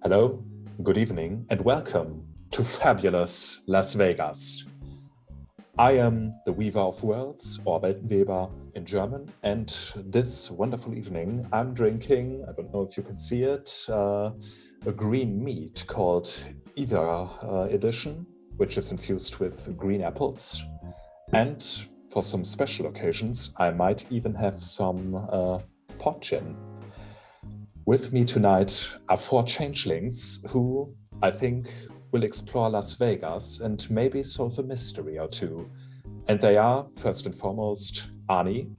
Hello, good evening, and welcome to fabulous Las Vegas. I am the Weaver of Worlds, or Weltenweber in German, and this wonderful evening I'm drinking, I don't know if you can see it, a green mead called Either Edition, which is infused with green apples. And for some special occasions, I might even have some pot gin. With me tonight are 4 changelings who, I think, will explore Las Vegas and maybe solve a mystery or two. And they are, first and foremost, Arnie.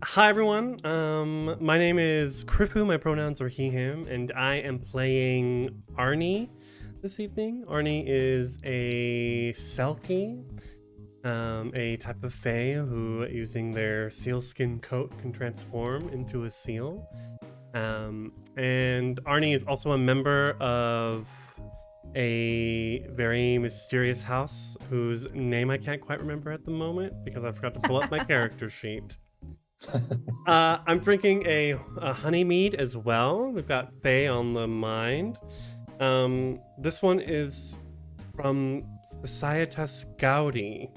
Hi everyone, my name is Krifu, my pronouns are he, him, and I am playing Arnie this evening. Arnie is a Selkie, a type of fae who, using their sealskin coat, can transform into a seal. And Arnie is also a member of a very mysterious house whose name I can't quite remember at the moment because I forgot to pull up my character sheet. I'm drinking a honey mead as well. We've got fae on the mind. This one is from Societas Gaudi.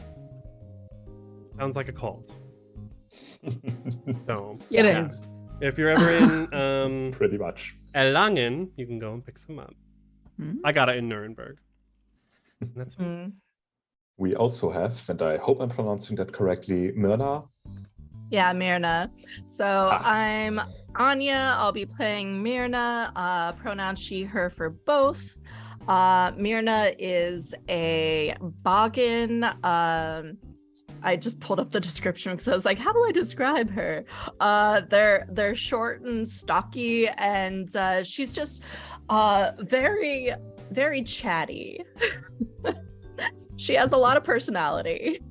Sounds like a cult. So It yeah. is. If you're ever in Pretty much. Erlangen, you can go and pick some up. Mm. I got it in Nuremberg. That's me. We also have, and I hope I'm pronouncing that correctly, Myrna. Yeah, Myrna. So I'm Anya. I'll be playing Myrna. Pronoun she, her for both. Myrna is a boggin. I just pulled up the description because I was like, how do I describe her? They're short and stocky, and she's just very, very chatty. She has a lot of personality.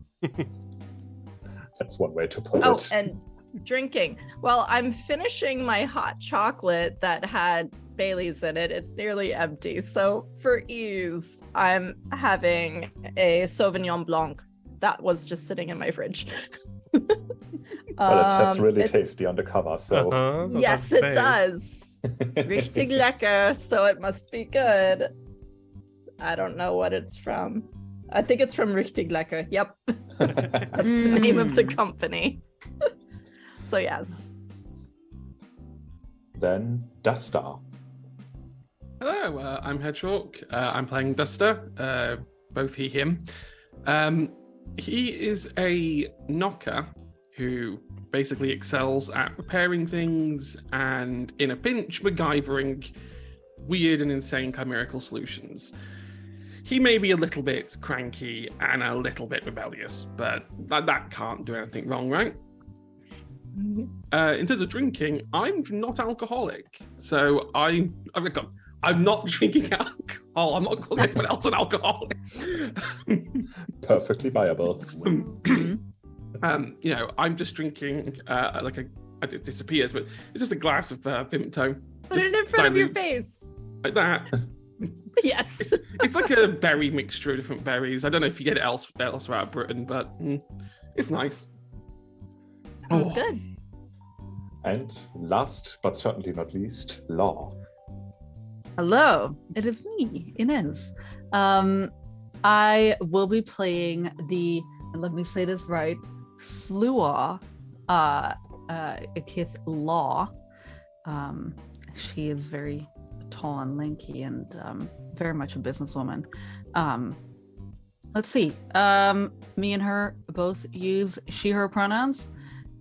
That's one way to put it. Oh, and drinking. Well, I'm finishing my hot chocolate that had Bailey's in it. It's nearly empty. So for ease, I'm having a Sauvignon Blanc that was just sitting in my fridge. Well, it says really tasty on the cover, so... Yes, it does. Richtig lecker, so it must be good. I don't know what it's from. I think it's from Richtig Lecker. Yep. That's the name of the company. So yes. Then Duster. Hello, I'm Hedgehawk. I'm playing Duster, both he, him. He is a knocker who basically excels at repairing things and, in a pinch, MacGyvering weird and insane chimerical solutions. He may be a little bit cranky and a little bit rebellious, but that can't do anything wrong, right? In terms of drinking, I'm not alcoholic, so I'm not drinking alcohol. I'm not calling anyone else an alcoholic. Perfectly viable. I'm just drinking it disappears, but it's just a glass of Vimto. Put it in front of your face. Like that. Yes. It's like a berry mixture of different berries. I don't know if you get it elsewhere out of Britain, but it's nice. That's good. And last, but certainly not least, Law. Hello, it is me, Inez. I will be playing and let me say this right, Slua, Ikith Law. She is very tall and lanky and very much a businesswoman. Let's see. Me and her both use she, her pronouns.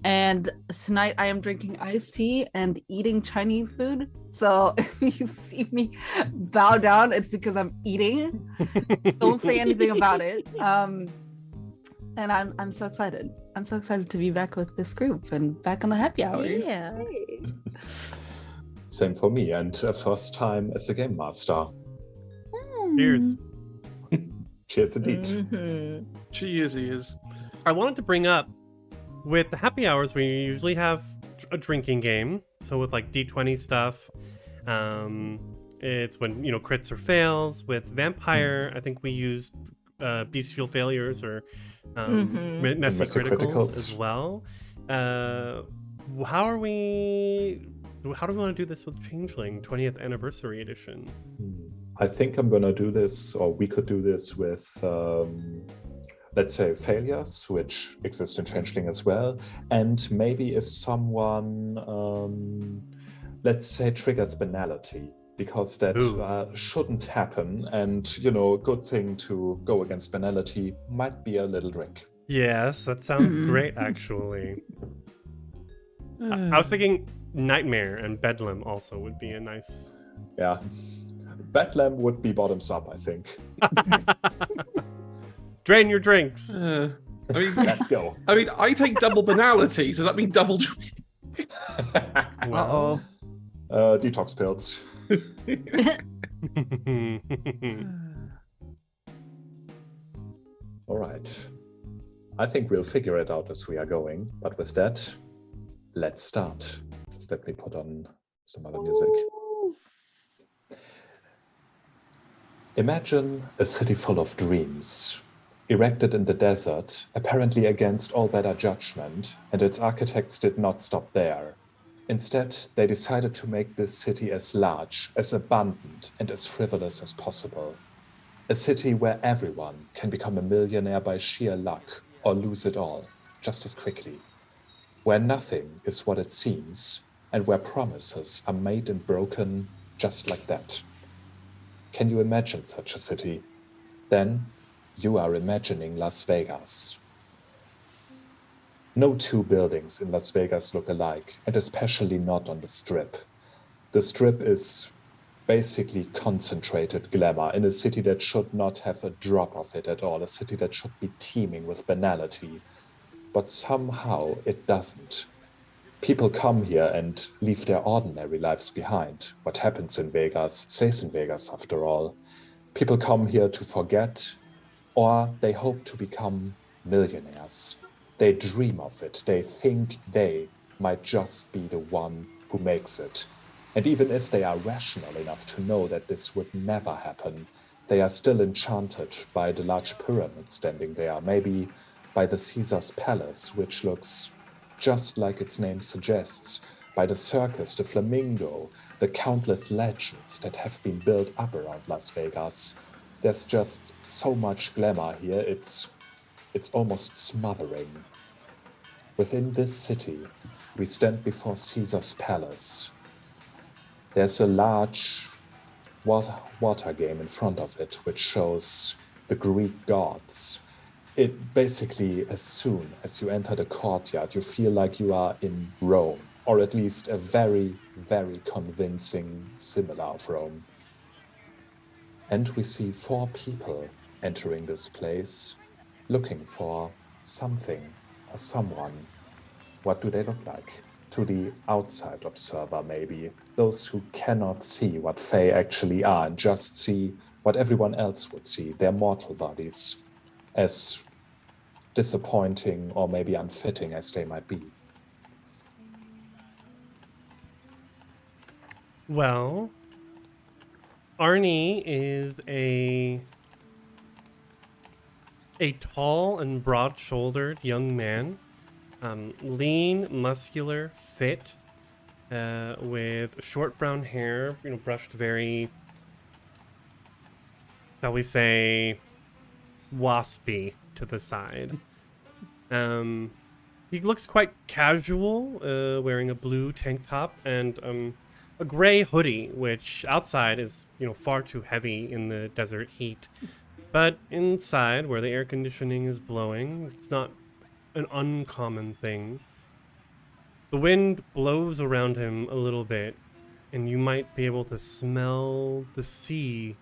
And tonight I am drinking iced tea and eating Chinese food. So if you see me bow down, it's because I'm eating. Don't say anything about it. And I'm so excited. I'm so excited to be back with this group and back on the happy hours. Yeah. Same for me, and first time as a game master. Cheers. Cheers indeed. Mm-hmm. Cheers. I wanted to bring up, with the happy hours, we usually have a drinking game. So with like D20 stuff, it's when, crits or fails. With Vampire, I think we used bestial failures or messy criticals as well. How are we How do we want to do this with Changeling 20th Anniversary Edition? I think I'm gonna do this, or we could do this with, let's say, failures, which exist in Changeling as well. And maybe if someone, let's say, triggers banality, because that shouldn't happen. And, you know, a good thing to go against banality might be a little drink. Yes, that sounds great, actually. I was thinking Nightmare and Bedlam also would be a nice... Yeah. Bedlam would be bottoms up, I think. Drain your drinks. I mean, Let's go. I mean, I take double banality, so does that mean double drink? Uh-oh. Detox pills. All right. I think we'll figure it out as we are going. But with that, let's start. Just let me put on some other music. Imagine a city full of dreams, erected in the desert, apparently against all better judgment, and its architects did not stop there. Instead, they decided to make this city as large, as abundant, and as frivolous as possible. A city where everyone can become a millionaire by sheer luck or lose it all, just as quickly. Where nothing is what it seems, and where promises are made and broken just like that. Can you imagine such a city? Then you are imagining Las Vegas. No two buildings in Las Vegas look alike, and especially not on the Strip. The Strip is basically concentrated glamour in a city that should not have a drop of it at all, a city that should be teeming with banality. But somehow it doesn't. People come here and leave their ordinary lives behind. What happens in Vegas stays in Vegas after all. People come here to forget, or they hope to become millionaires. They dream of it. They think they might just be the one who makes it. And even if they are rational enough to know that this would never happen, they are still enchanted by the large pyramid standing there, maybe by the Caesar's palace, which looks just like its name suggests, by the circus, the flamingo, the countless legends that have been built up around Las Vegas. There's just so much glamour here, it's almost smothering. Within this city, we stand before Caesar's palace. There's a large water game in front of it, which shows the Greek gods. It basically, as soon as you enter the courtyard, you feel like you are in Rome, or at least a very, very convincing simile of Rome. And we see 4 people entering this place, looking for something or someone. What do they look like? To the outside observer, maybe, those who cannot see what Fae actually are and just see what everyone else would see, their mortal bodies, as disappointing or maybe unfitting as they might be. Well, Arnie is a tall and broad-shouldered young man, lean, muscular, fit, with short brown hair, brushed very, shall we say, waspy to the side. He looks quite casual, wearing a blue tank top and a gray hoodie, which outside is, far too heavy in the desert heat. But inside, where the air conditioning is blowing, it's not an uncommon thing. The wind blows around him a little bit, and you might be able to smell the sea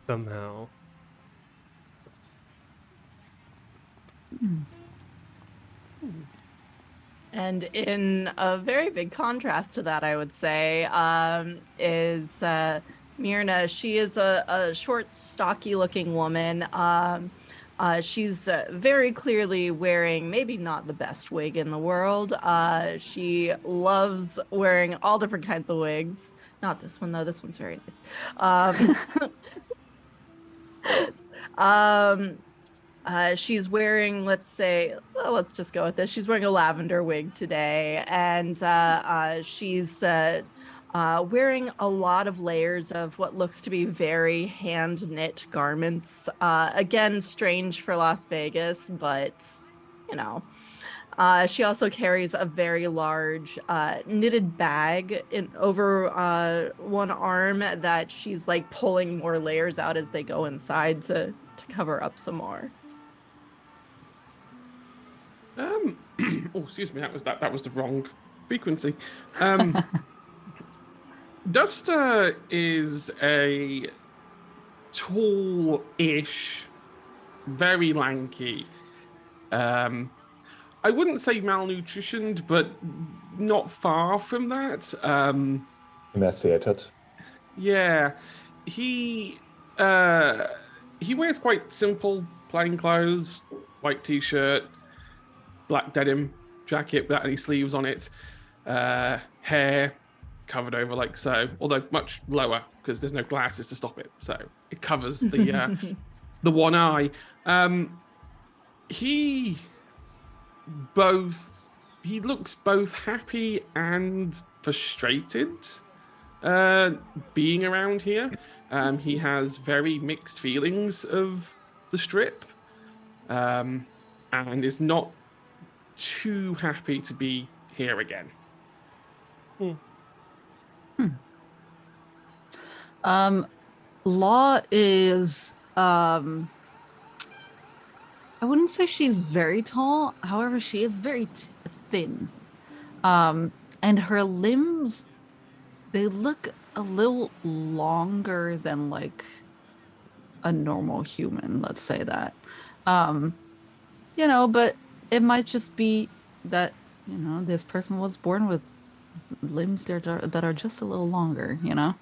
somehow. And in a very big contrast to that, I would say, is Myrna. She is a short, stocky-looking woman. She's very clearly wearing maybe not the best wig in the world. She loves wearing all different kinds of wigs. Not this one, though. This one's very nice. She's wearing, let's say, let's just go with this. She's wearing a lavender wig today, and she's wearing a lot of layers of what looks to be very hand-knit garments. Again, strange for Las Vegas, but, you know. She also carries a very large knitted bag over one arm that she's like pulling more layers out as they go inside to cover up some more. Oh, excuse me. That was the wrong frequency. Duster is a tall-ish, very lanky. I wouldn't say malnutritioned, but not far from that. Emaciated. Yeah, he wears quite simple, plain clothes: white t-shirt, black denim jacket without any sleeves on it, hair covered over like so, although much lower because there's no glasses to stop it, so it covers the the one eye. He looks both happy and frustrated being around here. He has very mixed feelings of the strip, and is not too happy to be here again. Law is I wouldn't say she's very tall. However, she is very thin. And her limbs, they look a little longer than like a normal human, let's say that. You know, but it might just be that, you know, this person was born with limbs that are just a little longer, you know?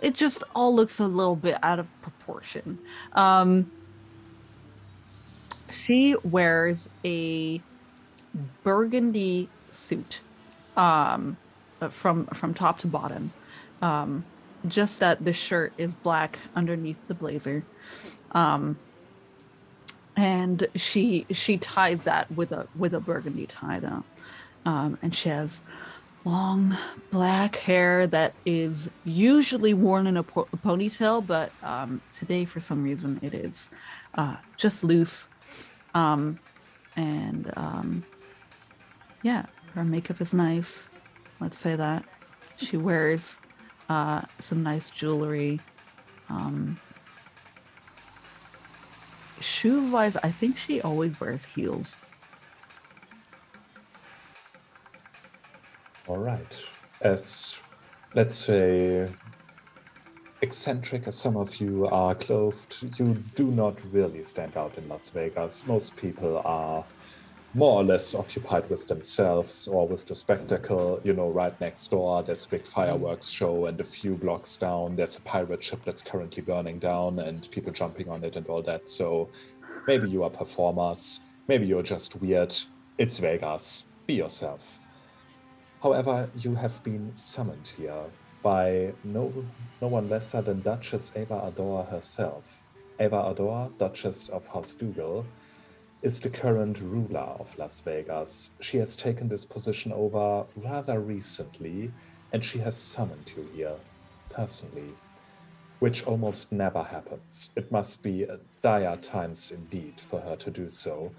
It just all looks a little bit out of proportion. She wears a burgundy suit from top to bottom. Just that the shirt is black underneath the blazer. And she ties that with a burgundy tie though. And she has long black hair that is usually worn in a ponytail, but today for some reason it is just loose. Yeah, her makeup is nice. Let's say that. She wears some nice jewelry. Shoes wise, I think she always wears heels. All right. As, let's say, eccentric as some of you are clothed, you do not really stand out in Las Vegas. Most people are more or less occupied with themselves or with the spectacle. You know, right next door, there's a big fireworks show, and a few blocks down, there's a pirate ship that's currently burning down and people jumping on it and all that. So maybe you are performers, maybe you're just weird. It's Vegas. Be yourself. However, you have been summoned here by no one lesser than Duchess Ava Adore herself. Ava Adore, Duchess of House Dougal, is the current ruler of Las Vegas. She has taken this position over rather recently, and she has summoned you here, personally, which almost never happens. It must be dire times indeed for her to do so,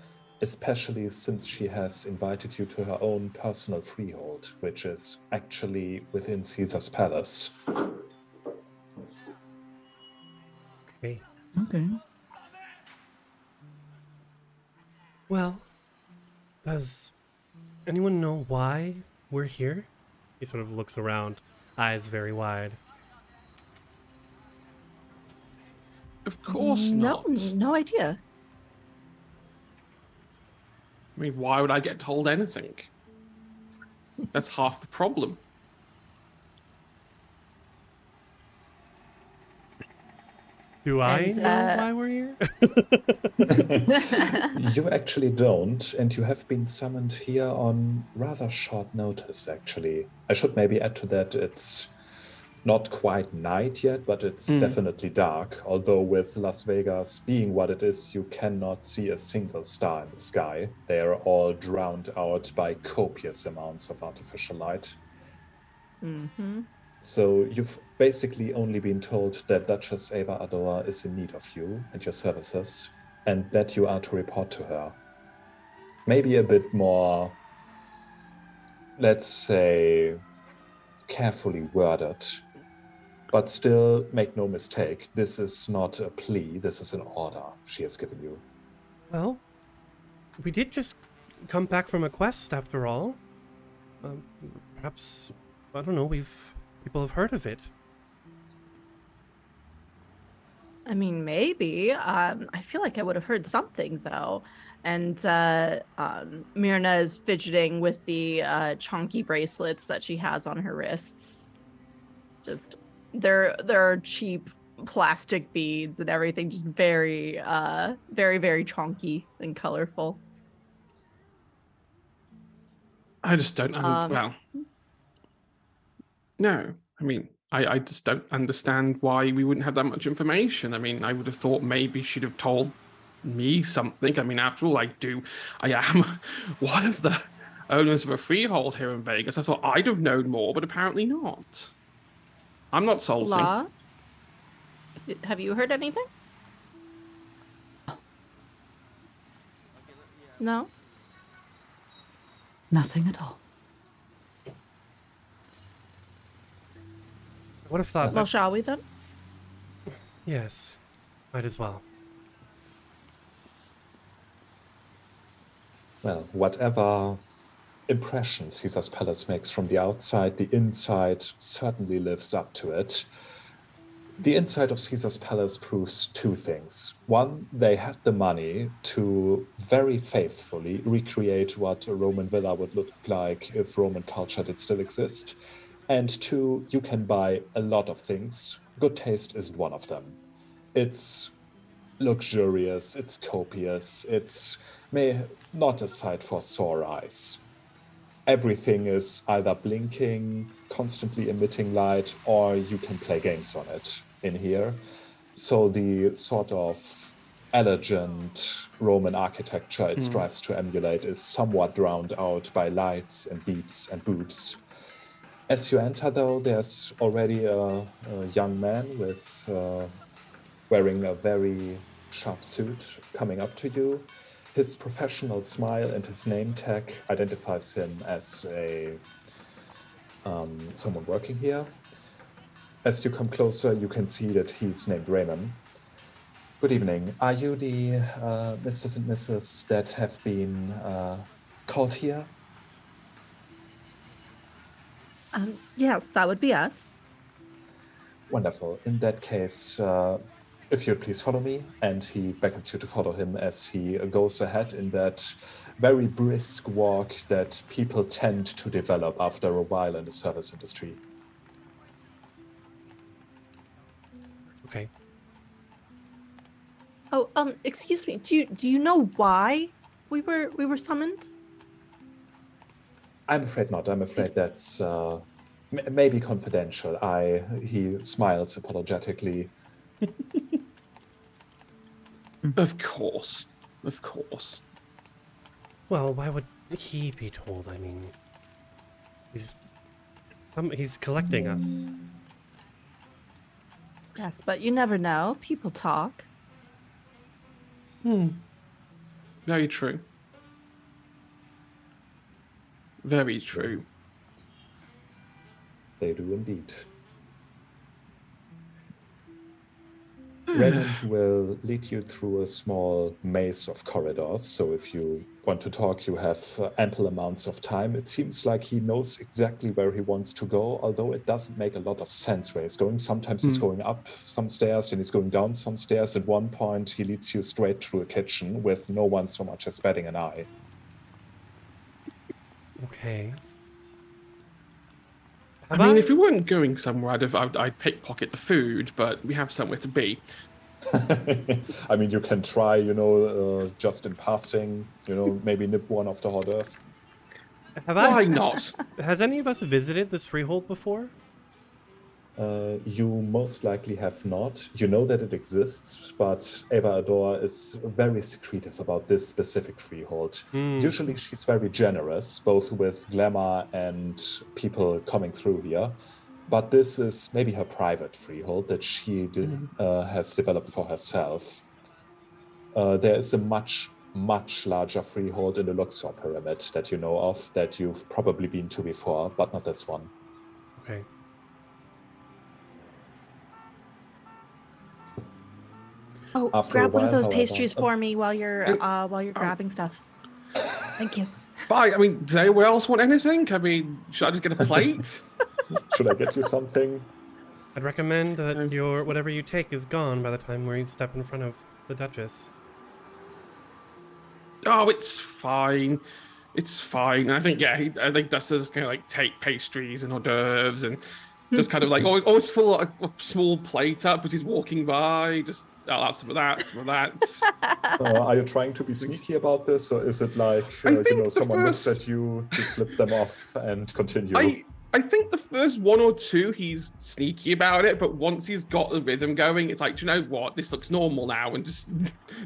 especially since she has invited you to her own personal freehold, which is actually within Caesar's palace. Okay. Okay. Well, does anyone know why we're here? He sort of looks around, eyes very wide. Of course not. No idea. I mean, why would I get told anything? That's half the problem. Do I know why we're here? You actually don't, and you have been summoned here on rather short notice, actually. I should maybe add to that, it's not quite night yet, but it's definitely dark. Although with Las Vegas being what it is, you cannot see a single star in the sky. They are all drowned out by copious amounts of artificial light. Mm-hmm. So you've basically only been told that Duchess Ava Adora is in need of you and your services, and that you are to report to her. Maybe a bit more, let's say, carefully worded. But still, make no mistake, this is not a plea, this is an order she has given you. Well, we did just come back from a quest after all. Perhaps, I don't know, people have heard of it. I mean, maybe. I feel like I would have heard something though. And Myrna is fidgeting with the chunky bracelets that she has on her wrists. Just they're cheap plastic beads and everything, just very very chunky and colorful. I just don't well. No, I mean, I just don't understand why we wouldn't have that much information. I mean, I would have thought maybe she'd have told me something. I mean, after all, I am one of the owners of a freehold here in Vegas. I thought I'd have known more, but apparently not. I'm not salty. La, have you heard anything? No? Nothing at all. I would have thought Well, that... shall we then? Yes, might as well. Well, whatever impression Caesar's Palace makes from the outside, the inside certainly lives up to it. The inside of Caesar's Palace proves two things. One, they had the money to very faithfully recreate what a Roman villa would look like if Roman culture did still exist. And two, you can buy a lot of things. Good taste isn't one of them. It's luxurious, it's copious, it's not a sight for sore eyes. Everything is either blinking, constantly emitting light, or you can play games on it in here. So the sort of elegant Roman architecture it strives to emulate is somewhat drowned out by lights and beeps and boobs. As you enter, though, there's already a young man with wearing a very sharp suit coming up to you. His professional smile and his name tag identifies him as someone working here. As you come closer, you can see that he's named Raymond. Good evening. Are you the Mr. and Mrs. that have been called here? Yes, that would be us. Wonderful. In that case, if you'd please follow me. And he beckons you to follow him as he goes ahead in that very brisk walk that people tend to develop after a while in the service industry. Okay. Oh, excuse me. Do you know why we were summoned? I'm afraid not. I'm afraid that's maybe confidential. He smiles apologetically. Of course. Of course. Well, why would he be told? I mean, he's collecting us. Yes, but you never know. People talk. Very true. Very true. They do indeed. Raymond will lead you through a small maze of corridors, so if you want to talk, you have ample amounts of time. It seems like he knows exactly where he wants to go, although it doesn't make a lot of sense where he's going. Sometimes he's going up some stairs, then he's going down some stairs. At one point, he leads you straight through a kitchen with no one so much as batting an eye. Okay. I mean, if we weren't going somewhere, I'd pickpocket the food, but we have somewhere to be. I mean, you can try, just in passing, maybe nip one off the hors d'oeuvre. Why not? Has any of us visited this freehold before? You most likely have not. You know that it exists, but Ava Ador is very secretive about this specific freehold. Usually she's very generous, both with Glamour and people coming through here. But this is maybe her private freehold that she has developed for herself. There is a much larger freehold in the Luxor Pyramid that you know of, that you've probably been to before, but not this one. Okay. Oh, After grab a one of while, those however- pastries for me while you're grabbing stuff. Thank you. Fine. I mean, does anyone else want anything? I mean, should I just get a plate? Should I get you something? I'd recommend that your whatever you take is gone by the time we step in front of the Duchess. Oh, it's fine. It's fine. I think I think Duster's just gonna like take pastries and hors d'oeuvres and just kind of like always fill a small plate up as he's walking by. Just I'll have some of that, some of that. Are you trying to be sneaky about this, or is it like someone looks at you, you flip them off and continue? I think the first one or two he's sneaky about it, but once he's got the rhythm going, it's like, do you know what? This looks normal now, and just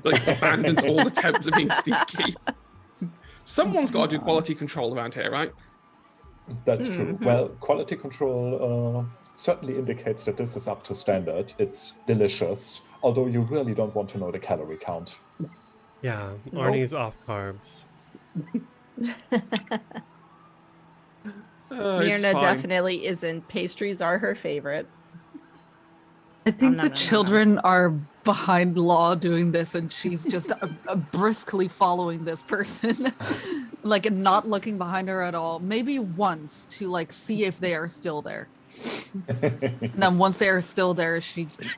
like abandons all attempts of being sneaky. Someone's got to do quality control around here, right? That's true. Well, quality control certainly indicates that this is up to standard. It's delicious, although you really don't want to know the calorie count. Yeah, Arnie's off carbs. Myrna definitely isn't. Pastries are her favorites. I think the children are behind Law doing this, and she's just briskly following this person, like not looking behind her at all. Maybe once to like see if they are still there. And then once they are still there,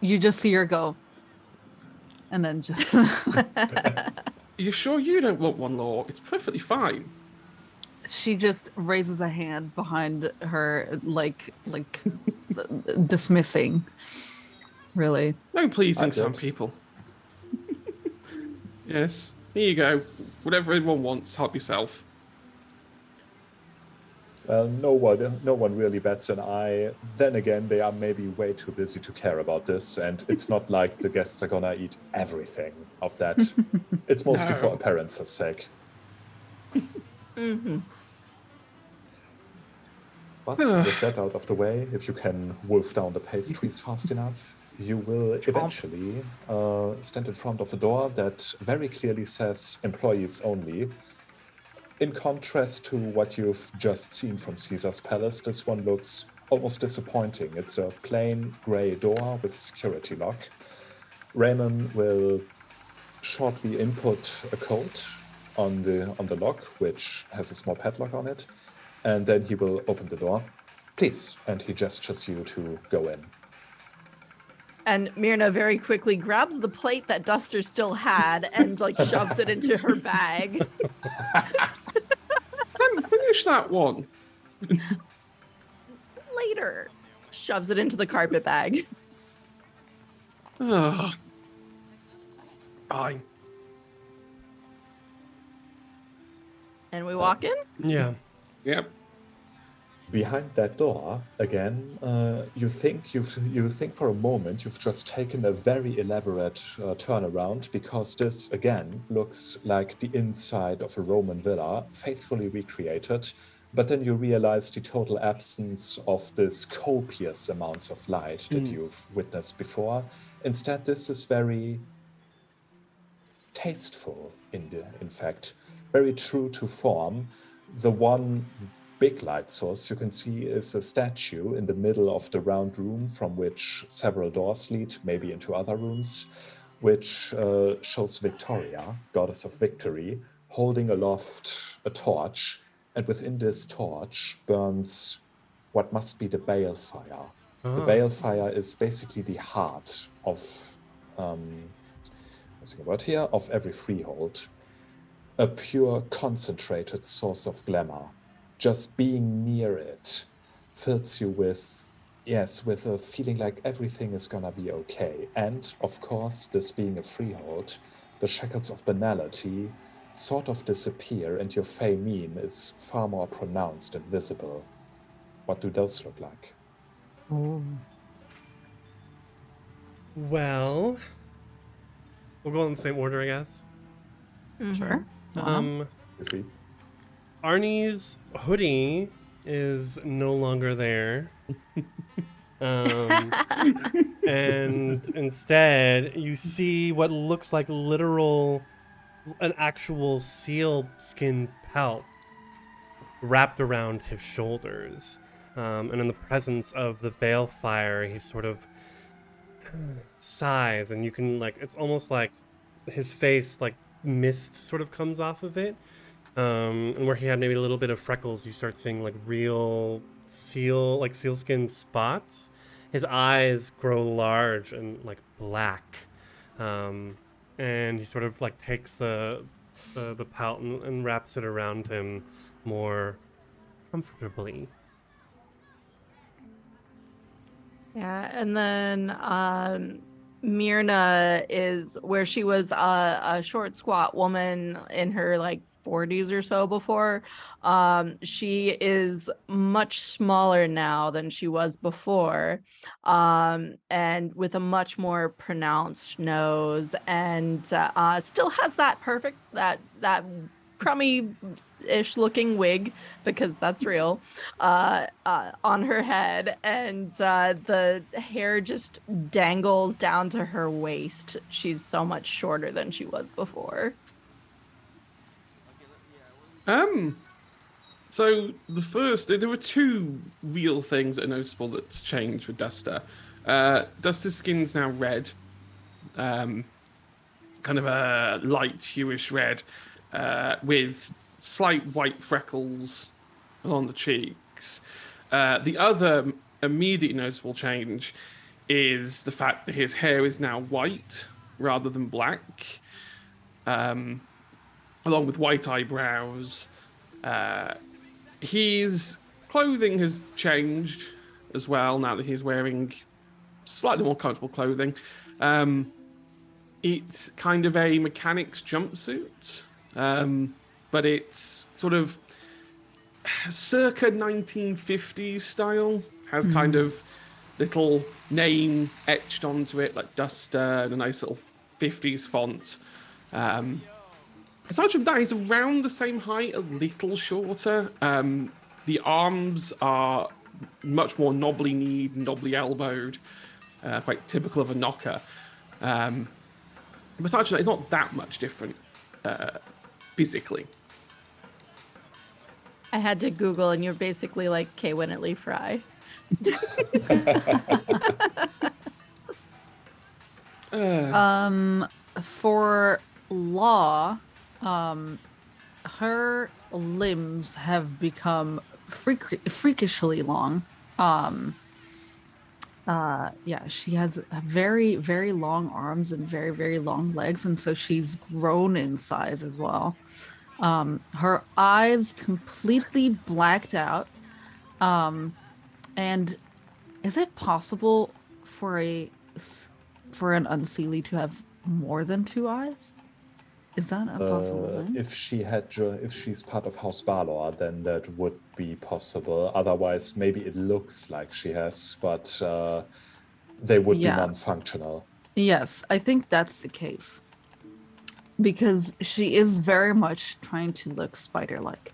you just see her go, and then just. Are you sure you don't want one, Law? It's perfectly fine. She just raises a hand behind her, like dismissing. Really? No pleasing some people. Yes, here you go. Whatever everyone wants, help yourself. Well, no one really bats an eye. Then again, they are maybe way too busy to care about this, and it's not like the guests are gonna eat everything of that. It's mostly for appearance's sake. But with that out of the way, if you can wolf down the pastries fast enough, you will eventually stand in front of a door that very clearly says employees only. In contrast to what you've just seen from Caesar's Palace, this one looks almost disappointing. It's a plain grey door with a security lock. Raymond will shortly input a code on the lock, which has a small padlock on it. And then he will open the door. Please. And he gestures you to go in. And Myrna very quickly grabs the plate that Duster still had and like shoves it into her bag. Finish that one. Later. Shoves it into the carpet bag. Fine. And we walk in? Yeah. Yep. Behind that door, again, you think for a moment you've just taken a very elaborate turnaround, because this again looks like the inside of a Roman villa, faithfully recreated. But then you realize the total absence of this copious amounts of light that you've witnessed before. Instead, this is very tasteful. In fact, very true to form. The one big light source you can see is a statue in the middle of the round room, from which several doors lead, maybe into other rooms, which shows Victoria, goddess of victory, holding aloft a torch, and within this torch burns what must be the bale fire. The bale fire is basically the heart of, of every freehold. A pure, concentrated source of glamour. Just being near it fills you with a feeling like everything is gonna be okay. And, of course, this being a freehold, the shackles of banality sort of disappear, and your fey-mien is far more pronounced and visible. What do those look like? Well, we'll go in the same order, I guess. Sure. If we Arnie's hoodie is no longer there. And instead, you see what looks like an actual seal skin pelt wrapped around his shoulders. And in the presence of the balefire, he sort of sighs, and you can, like, it's almost like his face, like, mist sort of comes off of it. And where he had maybe a little bit of freckles, you start seeing, like, real sealskin spots. His eyes grow large and, like, black. And he sort of, like, takes the pelt and wraps it around him more comfortably. Yeah, and then Myrna is where she was a short, squat woman in her like 40s or so before. She is much smaller now than she was before, and with a much more pronounced nose, and still has that perfect that crummy-ish looking wig, because that's real, on her head, and the hair just dangles down to her waist. She's so much shorter than she was before. So there were two real things that are noticeable that's changed with Duster. Duster's skin's now red, kind of a light hueish red, with slight white freckles along the cheeks. The other immediate noticeable change is the fact that his hair is now white rather than black, along with white eyebrows. His clothing has changed as well now that he's wearing slightly more comfortable clothing. It's kind of a mechanic's jumpsuit, but it's sort of circa 1950s style. Has kind of little name etched onto it, like Duster, and a nice little 50s font. Aside from that, he's around the same height, a little shorter. The arms are much more knobbly-kneed, knobbly-elbowed, quite typical of a knocker. Besides that, it's not that much different physically. I had to Google, and you're basically like Kay Winnetley Fry. For Law, her limbs have become freakishly long. She has very, very long arms and very, very long legs, and so she's grown in size as well. Her eyes completely blacked out. And is it possible for an Unseelie to have more than two eyes? Is that a possible thing? If she's part of House Balor, then that would be possible. Otherwise, maybe it looks like she has, but they would be non-functional. Yes, I think that's the case. Because she is very much trying to look spider-like.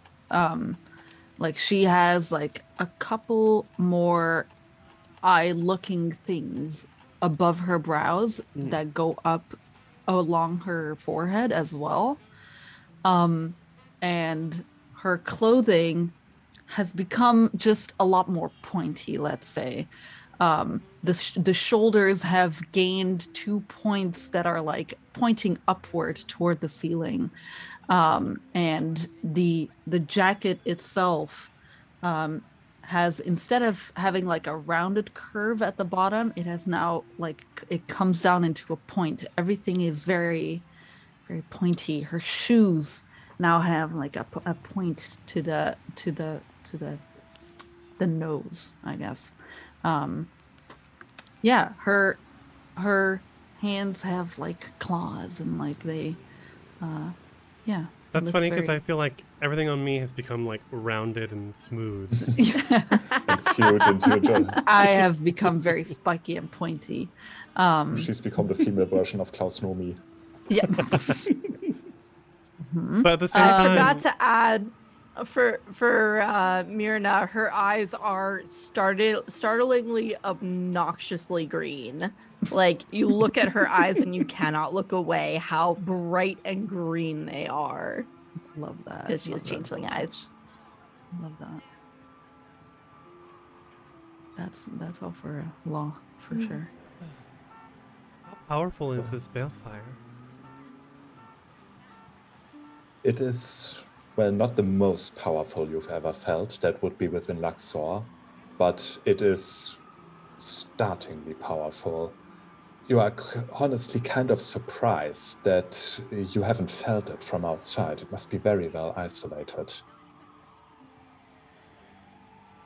Like she has like a couple more eye-looking things above her brows that go up along her forehead as well. And her clothing has become just a lot more pointy, let's say. The shoulders have gained 2 points that are like pointing upward toward the ceiling. And the jacket itself has, instead of having like a rounded curve at the bottom, it has now like it comes down into a point. Everything is very, very pointy. Her shoes now have like a point to the nose, I guess. Her hands have like claws and like they That's looks funny because very- I feel like everything on me has become like rounded and smooth. Yes. And cute, and you just, I have become very spiky and pointy. she's become the female version of Klaus Nomi. Yeah. Mhm. But at the same I time, forgot to add for Myrna, her eyes are startlingly obnoxiously green. Like you look at her eyes and you cannot look away how bright and green they are Love that. because she Love has that changeling so eyes. much. Love that. That's all for law for sure. how powerful is this balefire? It is, well, not the most powerful you've ever felt. That would be within Luxor, but it is startlingly powerful. You are honestly kind of surprised that you haven't felt it from outside. It must be very well isolated.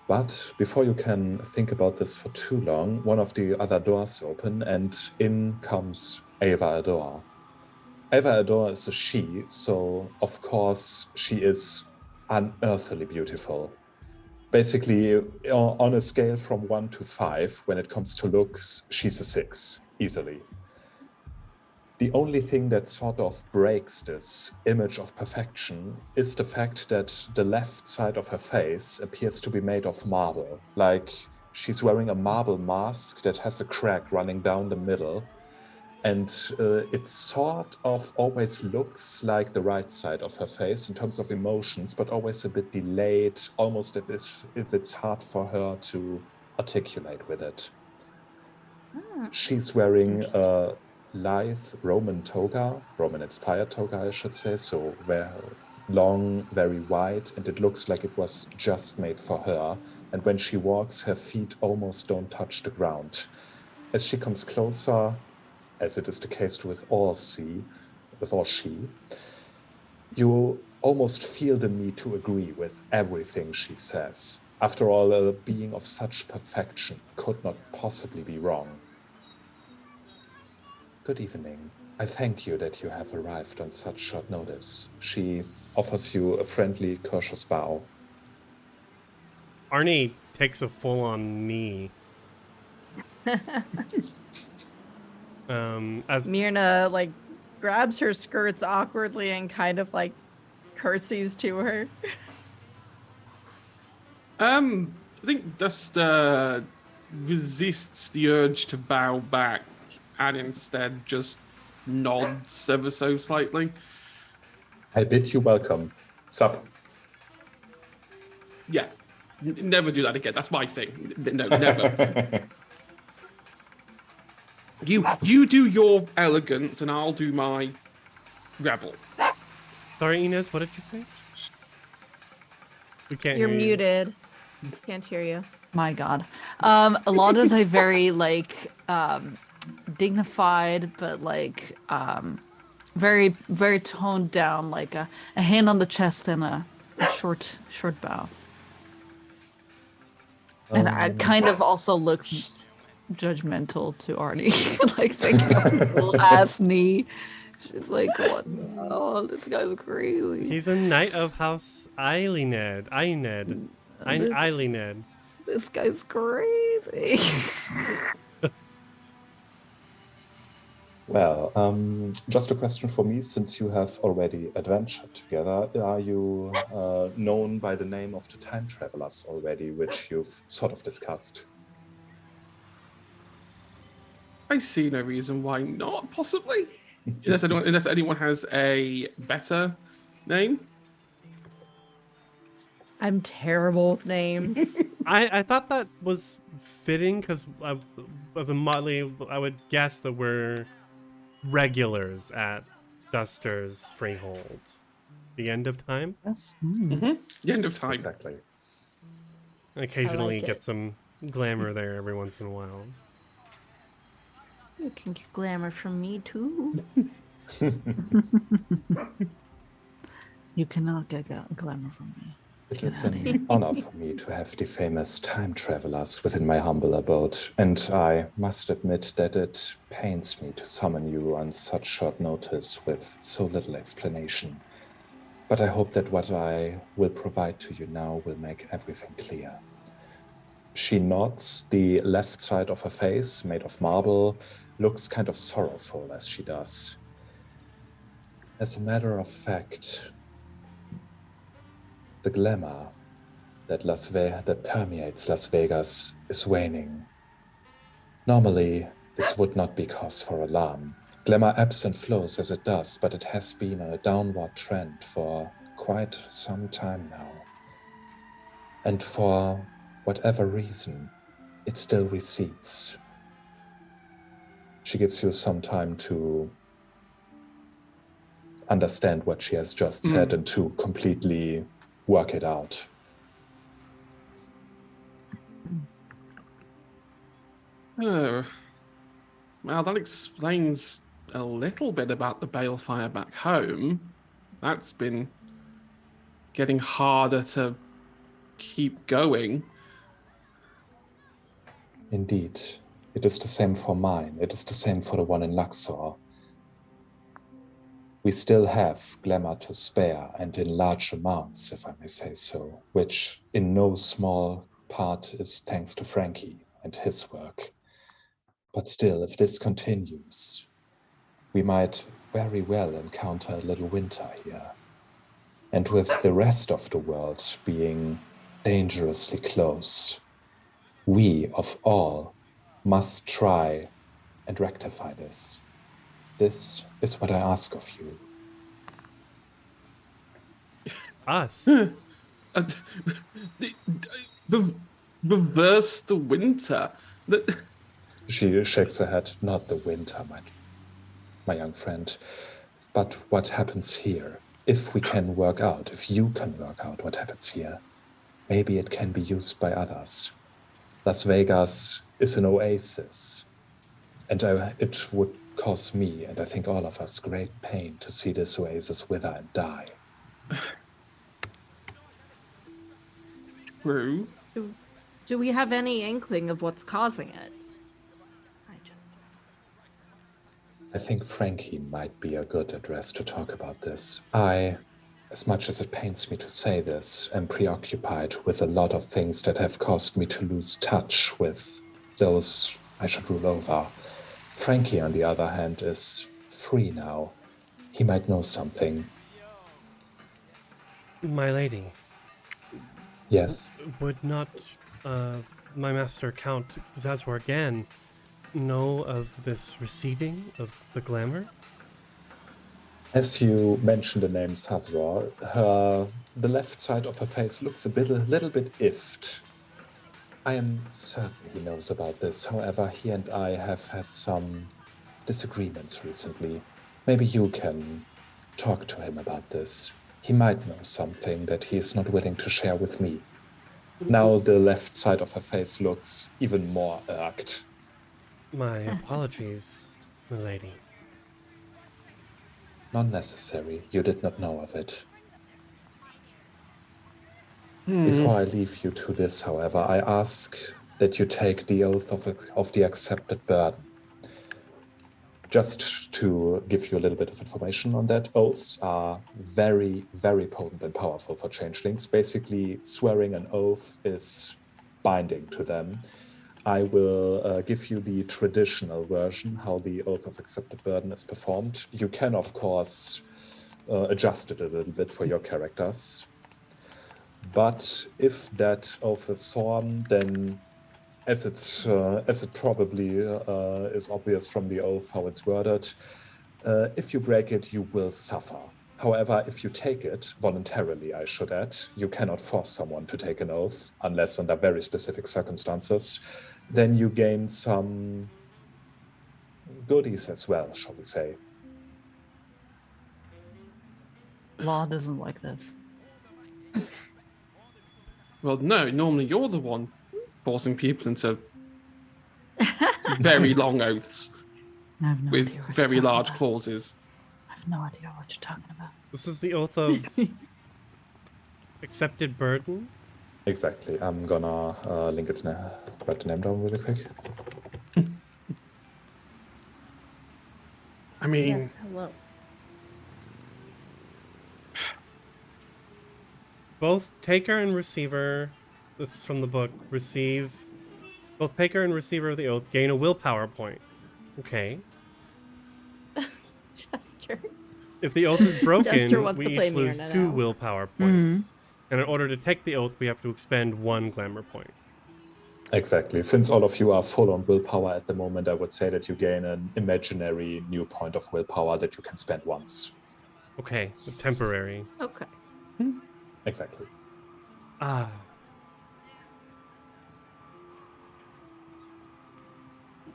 But before you can think about this for too long, one of the other doors open and in comes Ava Ador. Ava Ador is a she, so of course she is unearthly beautiful. Basically, on a scale from 1 to 5, when it comes to looks, she's a 6, easily. The only thing that sort of breaks this image of perfection is the fact that the left side of her face appears to be made of marble. Like she's wearing a marble mask that has a crack running down the middle. And it sort of always looks like the right side of her face in terms of emotions, but always a bit delayed, almost if it's hard for her to articulate with it. She's wearing a lithe Roman toga, Roman-inspired toga, I should say, so very long, very wide, and it looks like it was just made for her. And when she walks, her feet almost don't touch the ground. As she comes closer, as it is the case with all she, you almost feel the need to agree with everything she says. After all, a being of such perfection could not possibly be wrong. Good evening. I thank you that you have arrived on such short notice. She offers you a friendly, courteous bow. Arnie takes a full-on knee. As Myrna like grabs her skirts awkwardly and kind of like curtsies to her. I think Duster resists the urge to bow back and instead just nods ever so slightly. I bid you welcome. Sup? Yeah, never do that again. That's my thing. No, never. You do your elegance and I'll do my rebel. sorry, Inez, what did you say? We can't You're hear you. muted. Can't hear you. My God. Alana is a very like dignified, but like very, very toned down, like a hand on the chest and a short bow. And I kind of also looks judgmental to Arnie, like thinking of his little ass knee. She's like, what? Oh, this guy's crazy. He's a knight of House Eilined. Eilined. This guy's crazy. Well, just a question for me, since you have already adventured together, are you known by the name of the time travelers already, which you've sort of discussed? I see no reason why not, possibly. Unless anyone has a better name. I'm terrible with names. I thought that was fitting because as a motley, I would guess that we're regulars at Duster's Freehold. The end of time. Yes. The end of time. Exactly. Occasionally I like get it. some glamour there every once in a while. You can get glamour from me too. You cannot get glamour from me. It Get is outta here. an honor for me to have the famous time travelers within my humble abode, and I must admit that it pains me to summon you on such short notice with so little explanation. But I hope that what I will provide to you now will make everything clear. She nods. The left side of her face, made of marble, looks kind of sorrowful as she does. As a matter of fact, the glamour that permeates Las Vegas is waning. Normally, this would not be cause for alarm. Glamour ebbs and flows as it does, but it has been on a downward trend for quite some time now. And for whatever reason, it still recedes. She gives you some time to understand what she has just said and to completely work it out. Oh, well, that explains a little bit about the balefire back home. That's been getting harder to keep going. Indeed. It is the same for mine. It is the same for the one in Luxor. We still have glamour to spare, and in large amounts, if I may say so, which in no small part is thanks to Frankie and his work. But still, if this continues, we might very well encounter a little winter here. And with the rest of the world being dangerously close, we, of all, must try and rectify this. This is what I ask of you. Us? Reverse the winter. She shakes her head. Not the winter, my young friend, but what happens here. If we can work out, if you can work out what happens here, maybe it can be used by others. Las Vegas is an oasis, and it would cause me, and I think all of us, great pain to see this oasis wither and die. True. Do we have any inkling of what's causing it? I think Frankie might be a good address to talk about this. I, as much as it pains me to say this, am preoccupied with a lot of things that have caused me to lose touch with those I should rule over. Frankie, on the other hand, is free now. He might know something. My lady. Yes. Would not my master Count Zazwargan know of this receding of the glamour? As you mentioned the name Sazwar, the left side of her face looks a little bit iffed. I am certain he knows about this. However, he and I have had some disagreements recently. Maybe you can talk to him about this. He might know something that he is not willing to share with me. Now the left side of her face looks even more irked. My apologies, milady. Not necessary. You did not know of it. Before I leave you to this, however, I ask that you take the oath of the accepted burden. Just to give you a little bit of information on that, oaths are very, very potent and powerful for changelings. Basically, swearing an oath is binding to them. I will give you the traditional version, how the Oath of Accepted Burden is performed. You can, of course, adjust it a little bit for your characters. But if that oath is sworn, then as it probably is obvious from the oath how it's worded, if you break it, you will suffer. However, if you take it voluntarily, I should add, you cannot force someone to take an oath unless under very specific circumstances, then you gain some goodies as well, shall we say. Law doesn't like this. Well, no, normally you're the one forcing people into very long oaths I have no with idea what very you're large talking about. clauses. I have no idea what you're talking about. This is the oath of accepted burden. Exactly. I'm gonna link its name, write the name down really quick. I mean, Yes, hello. both taker and receiver, this is from the book, both taker and receiver of the oath gain a willpower point. Okay. Jester. If the oath is Jester broken, wants we to play each lose Myrna 2 now. willpower points. And in order to take the oath, we have to expend 1 glamour point. Exactly. Since all of you are full on willpower at the moment, I would say that you gain an imaginary new point of willpower that you can spend once. Okay, so temporary. Okay. Exactly. Ah.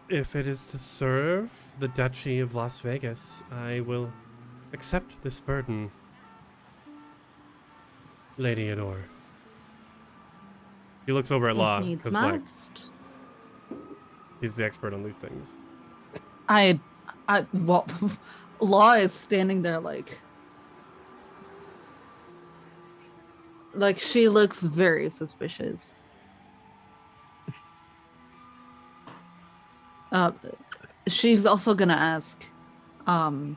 If it is to serve the Duchy of Las Vegas, I will accept this burden, Lady Adore. He looks over at Law, If needs because like must. he's the expert on these things. Well, Law is standing there like she looks very suspicious. She's also gonna ask, will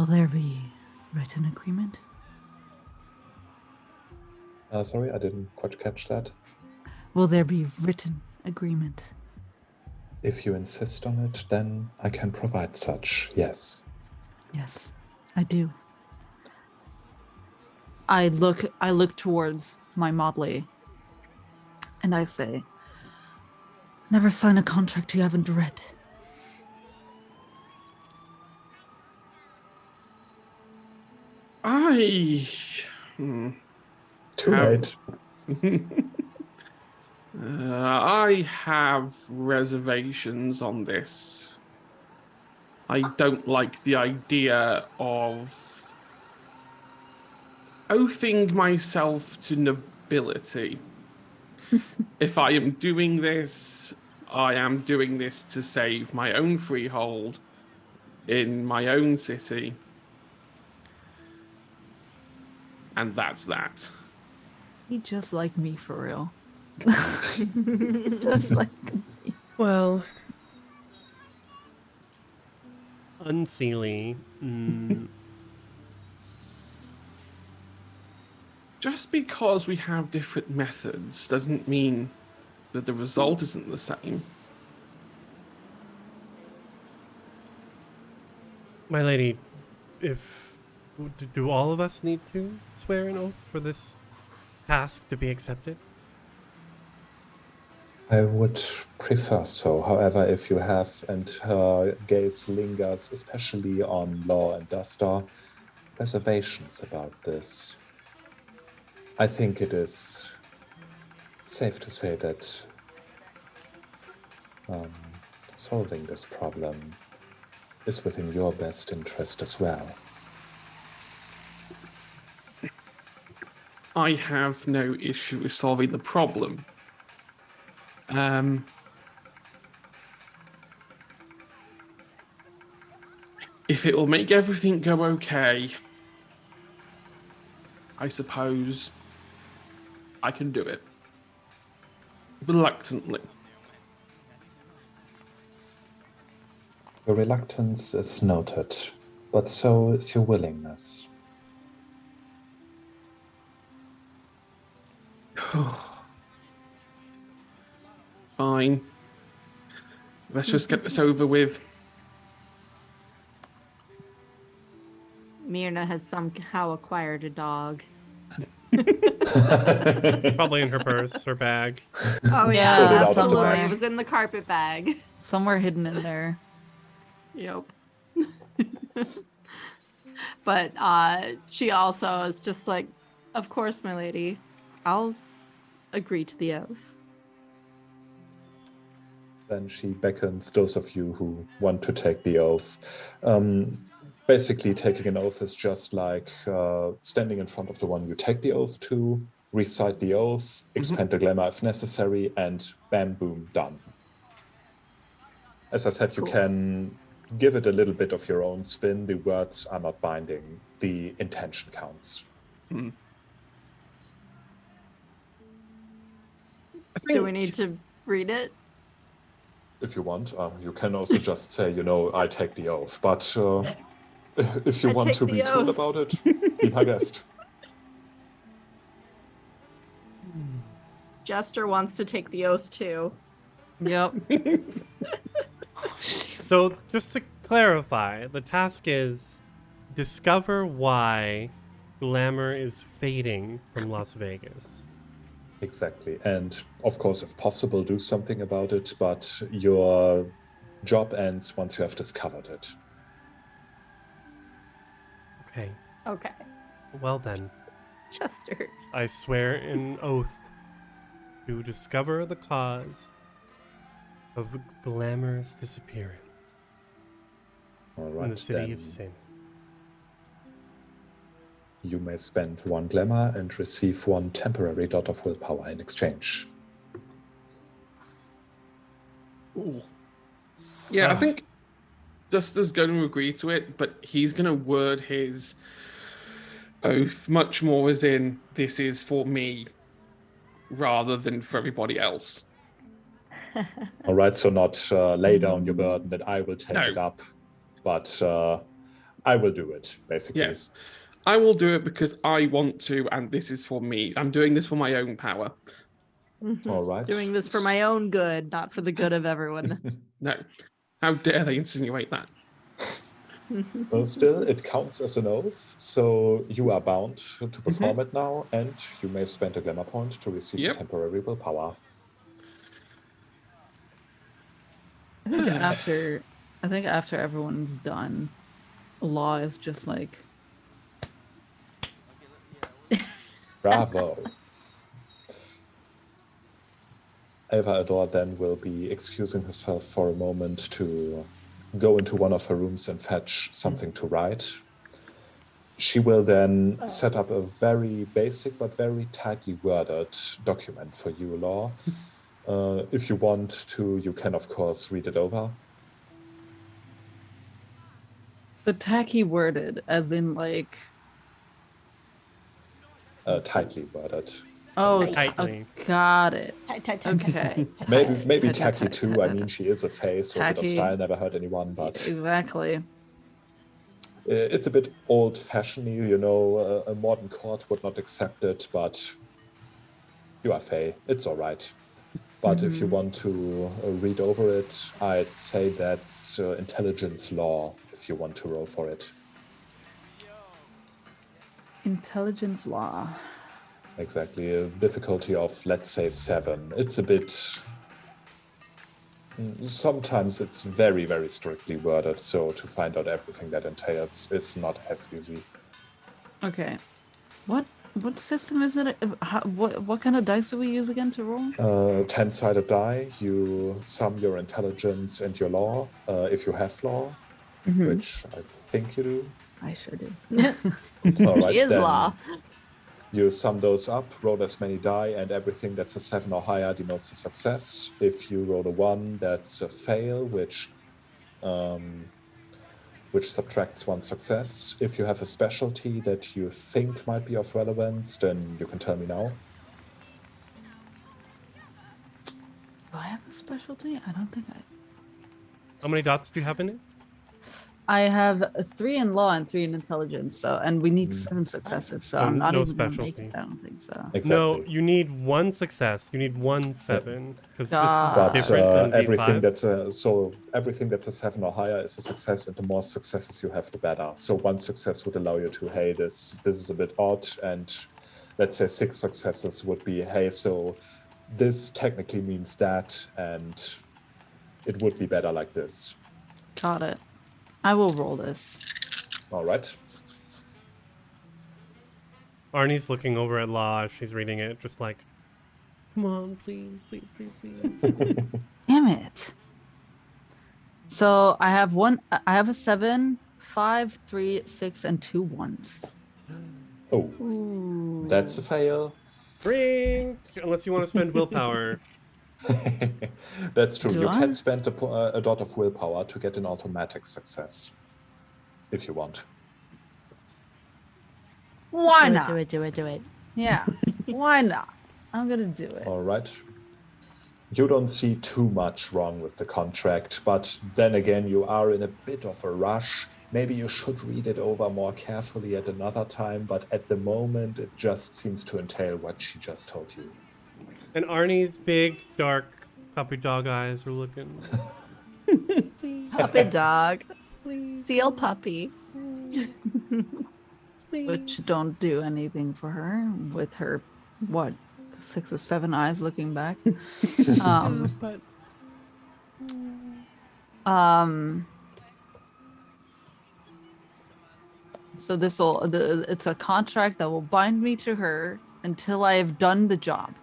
there be written agreement? Sorry, I didn't quite catch that. Will there be written agreement? If you insist on it, then I can provide such, yes. Yes, I do. I look towards my motley and I say, never sign a contract you haven't read. Too late. I have reservations on this. I don't like the idea of oathing myself to nobility. If I am doing this, I am doing this to save my own freehold in my own city. And that's that. He just like me for real. Just like me. Well, Unseelie. Just because we have different methods doesn't mean that the result isn't the same. My lady, do all of us need to swear an oath for this task to be accepted? I would prefer so. However, if you have, and her gaze lingers especially on Law and Duster, reservations about this, I think it is safe to say that solving this problem is within your best interest as well. I have no issue with solving the problem. If it will make everything go okay, I suppose I can do it. Reluctantly. Your reluctance is noted, but so is your willingness. Fine. Let's just get this over with. Myrna has somehow acquired a dog. Probably in her purse, her bag. Oh Yeah, yeah, Put it out absolutely. somewhere. It was in the carpet bag. Somewhere hidden in there. Yep. But she also is just like, of course, my lady, I'll agree to the oath. Then she beckons those of you who want to take the oath. Basically, taking an oath is just like standing in front of the one you take the oath to, recite the oath, expend the glamour if necessary, and bam, boom, done. As I said, you can give it a little bit of your own spin. The words are not binding. The intention counts. Do we need to read it? If you want, you can also just say, I take the oath. But if you I want take to the be cool oath. about it, be my guest. Jester wants to take the oath too. Yep. So, just to clarify, the task is discover why Glamour is fading from Las Vegas. Exactly. And of course, if possible, do something about it, but your job ends once you have discovered it. Okay, Okay. well then, Jester. I swear in oath to discover the cause of Glamour's disappearance All in right, the city then of Sin. you may spend 1 glamour and receive 1 temporary dot of willpower in exchange. Ooh. Yeah, I think Duster's going to agree to it, but he's going to word his oath much more as in, this is for me, rather than for everybody else. All right, so not lay down your burden that I will take No. it up, but I will do it, basically. Yes. I will do it because I want to, and this is for me. I'm doing this for my own power. All right. Doing this for my own good, not for the good of everyone. No. How dare they insinuate that? Well, still, it counts as an oath, so you are bound to perform it now, and you may spend a glamour point to receive Yep. temporary willpower. I think after everyone's done, Law is just like, Bravo. Eva Adore then will be excusing herself for a moment to go into one of her rooms and fetch something to write. She will then set up a very basic but very tightly worded document for you, Law. If you want to, you can, of course, read it over. the tacky worded, as in like, Tightly worded. oh, Tightly. got it. Tight. Okay. Maybe Tight. tacky too. I mean, she is a fae, so a bit of Tacky. style never hurt anyone, but Exactly. it's a bit old-fashioned, you know, a modern court would not accept it, but you are fae, it's all right. But if you want to read over it, I'd say that's intelligence law, if you want to roll for it. Intelligence law. Exactly, a difficulty of, let's say, 7. It's a bit... Sometimes it's very, very strictly worded, so to find out everything that entails is not as easy. Okay. What system is it? What kind of dice do we use again to roll? 10-sided die, you sum your intelligence and your law, if you have law, which I think you do. I sure do. All right, She is then law. you sum those up, roll as many die, and everything that's a 7 or higher denotes a success. If you roll a 1, that's a fail, which subtracts 1 success. If you have a specialty that you think might be of relevance, then you can tell me now. Do I have a specialty? I don't think I. How many dots do you have in it? I have 3 in law and 3 in intelligence, so and we need 7 successes, so So I'm not no even gonna make specialty. it. I don't think so. Exactly. No, you need 1 success. You need 1 7 because this But, is different than everything D5. everything that's a 7 or higher is a success, and the more successes you have, the better. So 1 success would allow you to, hey, this is a bit odd, and let's say 6 successes would be, hey, so this technically means that, and it would be better like this. Got it. I will roll this. All right. Arnie's looking over at Law as she's reading it, just like, come on, please. Damn it. So I have a 7, 5, 3, 6, and 2 1s. Oh, Ooh. that's a fail. Drink! Unless you want to spend willpower. That's true. Do You I? can spend a dot of willpower to get an automatic success, if you want. Why not? Do it. Yeah. Why not? I'm gonna do it. All right. You don't see too much wrong with the contract, but then again, you are in a bit of a rush. Maybe you should read it over more carefully at another time, but at the moment, it just seems to entail what she just told you. And Arnie's big, dark puppy dog eyes are looking. Puppy dog. Please, Seal puppy. Which don't do anything for her with her, what, 6 or 7 eyes looking back. But So it's a contract that will bind me to her until I have done the job,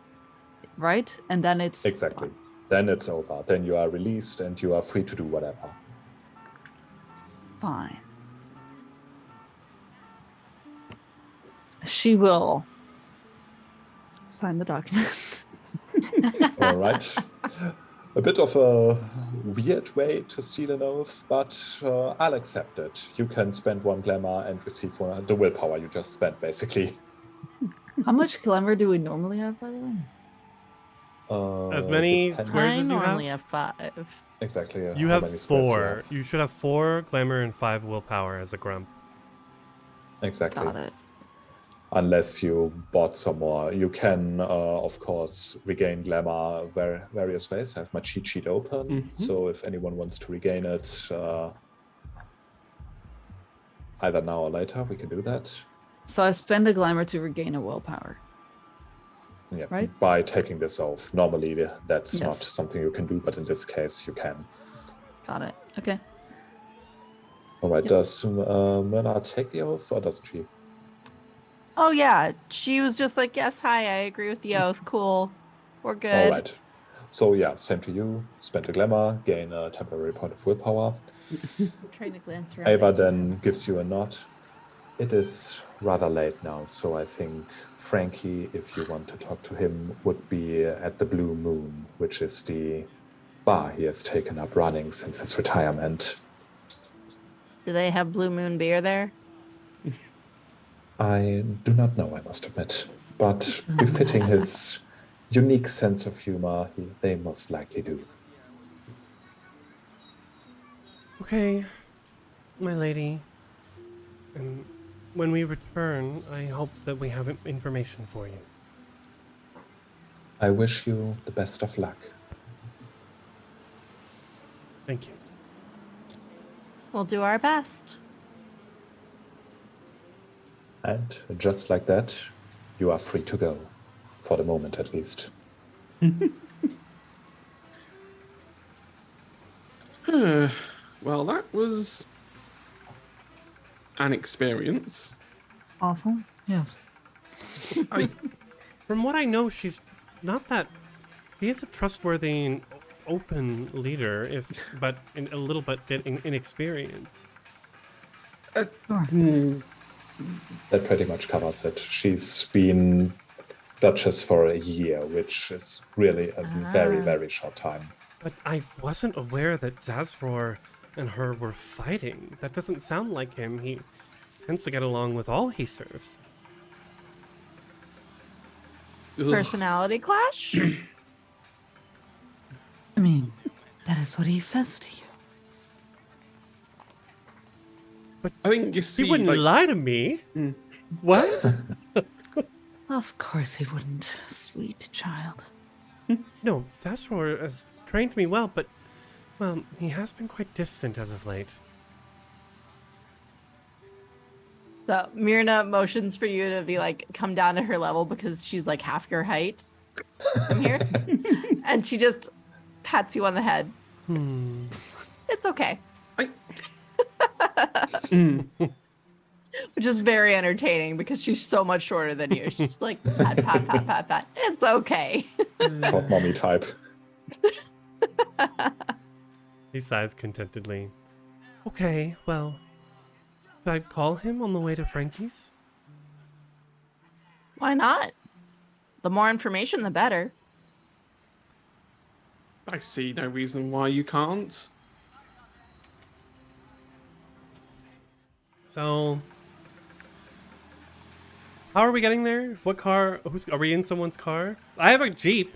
right? And then it's Exactly. Then it's over. Then you are released and you are free to do whatever. fine. She will sign the document. All right. A bit of a weird way to seal an oath, but I'll accept it. You can spend 1 glamour and receive the willpower you just spent, basically. How much glamour do we normally have, by the way? As many depends- squares I as you normally have? have 5. Exactly. You how have many squares 4. You should have 4 glamour and 5 willpower as a grump. Exactly. Got it. Unless you bought some more. You can, of course, regain glamour various ways. I have my cheat sheet open, Mhm. so if anyone wants to regain it, either now or later, we can do that. So I spend a glamour to regain a willpower. Yeah, Right? by taking this off. Normally, that's not Yes. something you can do, but in this case, you can. Got it. Okay. All right, Yep. does Myrna take the oath, or doesn't she? Oh yeah, she was just like, yes, hi, I agree with the oath. Cool, we're good. All right. So yeah, same to you. Spend a glamour, gain a temporary point of willpower. I'm trying to glance around. Ava then gives you a nod. It is rather late now, so I think Frankie, if you want to talk to him, would be at the Blue Moon, which is the bar he has taken up running since his retirement. Do they have Blue Moon beer there? I do not know, I must admit, but befitting his unique sense of humor, they most likely do. Okay, my lady. And when we return, I hope that we have information for you. I wish you the best of luck. Thank you. We'll do our best. And just like that, you are free to go. For the moment, at least. Well, that was an experience. Awful. Yes. From what I know, she's not that. She is a trustworthy and open leader, but a little bit inexperienced. Sure. That pretty much covers it. She's been Duchess for a year, which is really a very, very short time. But I wasn't aware that Zazror and her were fighting. That doesn't sound like him. He tends to get along with all he serves. Ugh. Personality clash? I mean, that is what he says to you. I think you He see, wouldn't like, lie to me. What? Of course he wouldn't, sweet child. No, Zazror has trained me well, but, well, he has been quite distant as of late. So Myrna motions for you to be like, come down to her level because she's like half your height from here. And she just pats you on the head. It's okay. Which is very entertaining because she's so much shorter than you. She's like, pat, pat, pat, pat, pat. It's okay. Short mommy type. He sighs contentedly. Okay, well, should I call him on the way to Frankie's? Why not? The more information, the better. I see no reason why you can't. So, how are we getting there? What car? Are we in someone's car? I have a Jeep.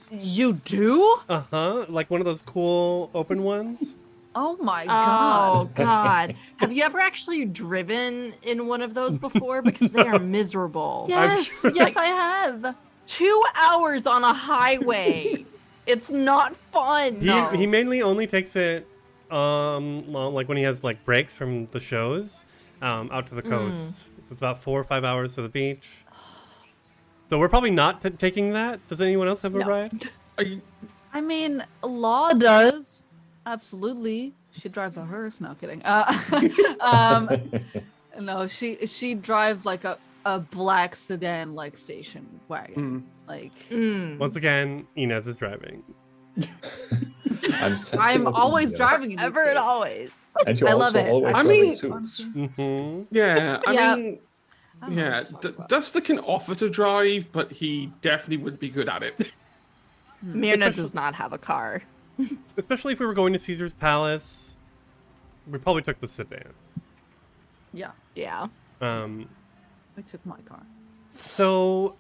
You do? Uh-huh. Like one of those cool open ones. Oh my Oh, god. God. Have you ever actually driven in one of those before? Because they are miserable. Yes, yes, I have. 2 hours on a highway. It's not fun. He mainly only takes it like when he has like breaks from the shows out to the coast. So it's about 4 or 5 hours to the beach. So we're probably not taking that. Does anyone else have a ride? I mean, Law does. Absolutely. She drives a hearse. No, kidding. No, she drives like a black sedan like station wagon. Like Once again, Inez is driving. I'm always driving. Ever and always. And you're I also love it. always I wearing mean- suits. Yeah, I mean, I don't know yeah, what she's talking about. Duster can offer to drive, but he definitely would be good at it. Myrna does not have a car. Especially if we were going to Caesar's Palace. We probably took the sedan. Yeah, Yeah. I took my car. So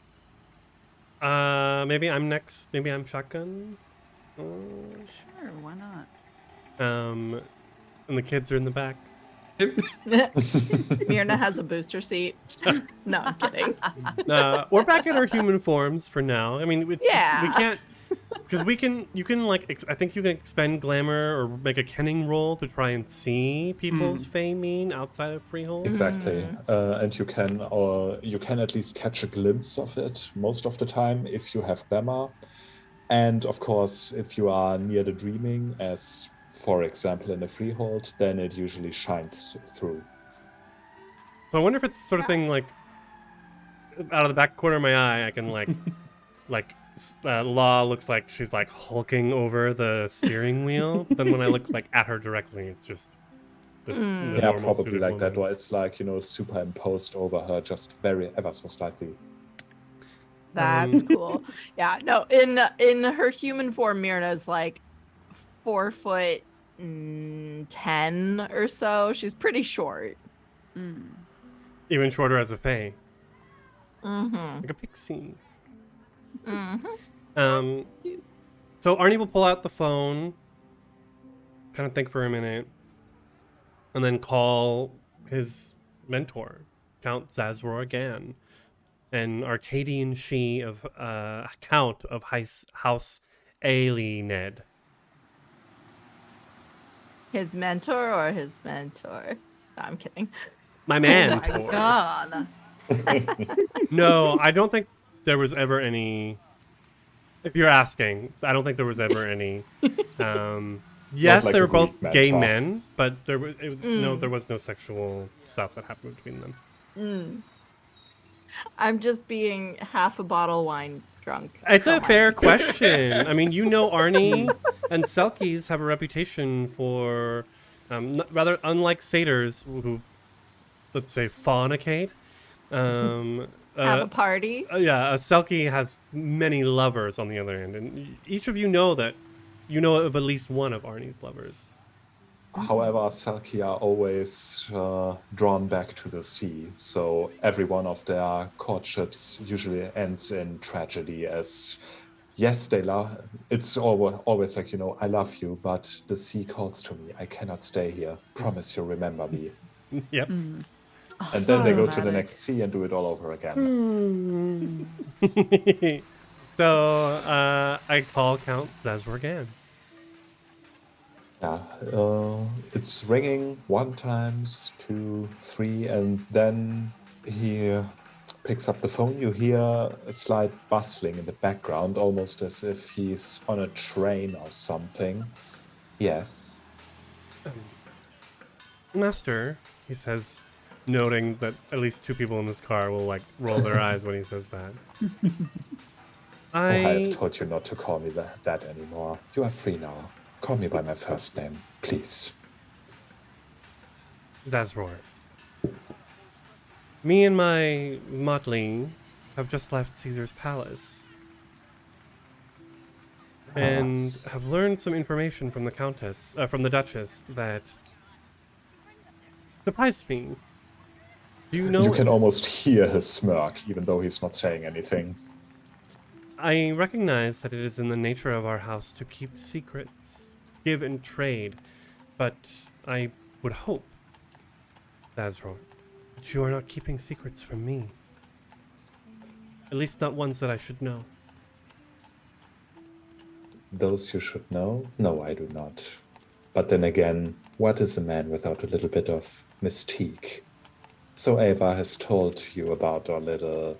maybe I'm next. Maybe I'm shotgun. Sure, why not? And the kids are in the back. Myrna has a booster seat. No, I'm kidding. We're back in our human forms for now. I mean, we can't because you can like I think you can expend glamour or make a kenning roll to try and see people's famine outside of Freehold. Exactly, and you can at least catch a glimpse of it most of the time if you have glamour, and of course if you are near the dreaming, as for example in the freehold, then it usually shines through. So I wonder if it's the sort of thing like out of the back corner of my eye, I can like Law looks like she's like hulking over the steering wheel. But then when I look like at her directly, it's just the Yeah, normal probably suited like that, woman. or it's like, superimposed over her just ever so slightly. That's cool. Yeah, no, in her human form, Myrna's like 4'10" or so. She's pretty short. Even shorter as a fae, Mm-hmm. like a pixie. Mm-hmm. So Arnie will pull out the phone, kind of think for a minute, and then call his mentor, Count Zazror Gan, an Arcadian she of Count of House Ailey Ned. His mentor or his mentor? No, I'm kidding. My Oh mentor. my god. No, I don't think there was ever any. If you're asking, I don't think there was ever any. Yes, like they a were both Greek gay mentor. men, but there was no, there was no sexual stuff that happened between them. I'm just being half a bottle wine drunk. It's so a fair question. I mean, Arnie and Selkies have a reputation for, rather unlike satyrs who, let's say, faunicate. have a party. Yeah, a Selkie has many lovers on the other end, and each of you know that you know of at least one of Arnie's lovers. However, Selkie are always drawn back to the sea, so every one of their courtships usually ends in tragedy. As yes, they love. It's always like, I love you, but the sea calls to me. I cannot stay here. Promise you'll remember me. Yep. And then they go to the dramatic. next sea and do it all over again. So I call Count Zazror again. Yeah, it's ringing 1 times, 2, 3, and then he picks up the phone. You hear a slight bustling in the background, almost as if he's on a train or something. Yes. Master, he says, noting that at least 2 people in this car will like roll their eyes when he says that. I have told you not to call me that anymore. You are free now. Call me by my first name, please. Zazror. Me and my motley have just left Caesar's palace and have learned some information from the Countess, from the Duchess that surprised me. Do you know? You can almost hear his smirk, even though he's not saying anything. I recognize that it is in the nature of our house to keep secrets, give and trade, but I would hope, Zazror, that you are not keeping secrets from me. At least not ones that I should know. Those you should know? No, I do not. But then again, what is a man without a little bit of mystique? So Ava has told you about our little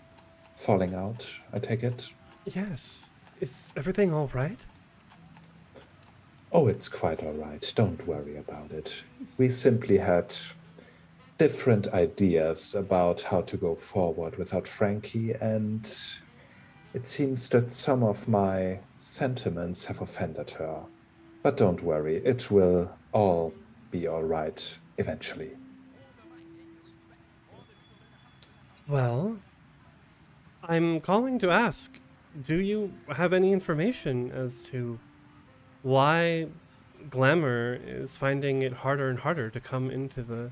falling out, I take it? Yes. Is everything all right? Oh, it's quite all right. Don't worry about it. We simply had different ideas about how to go forward without Frankie, and it seems that some of my sentiments have offended her. But don't worry, it will all be all right eventually. Well, I'm calling to ask, do you have any information as to why Glamour is finding it harder and harder to come into the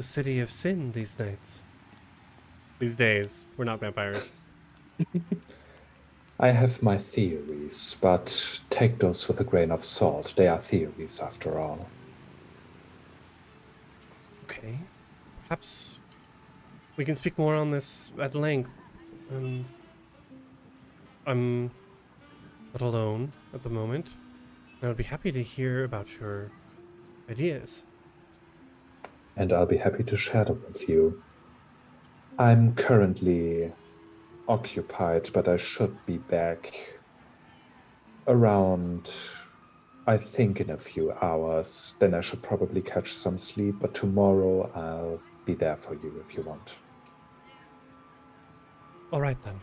city of sin these nights? These days. We're not vampires. I have my theories, but take those with a grain of salt. They are theories after all. Okay. Perhaps we can speak more on this at length. I'm not alone at the moment. I would be happy to hear about your ideas. And I'll be happy to share them with you. I'm currently occupied, but I should be back around, I think, in a few hours. Then I should probably catch some sleep, but tomorrow I'll be there for you if you want. All right then.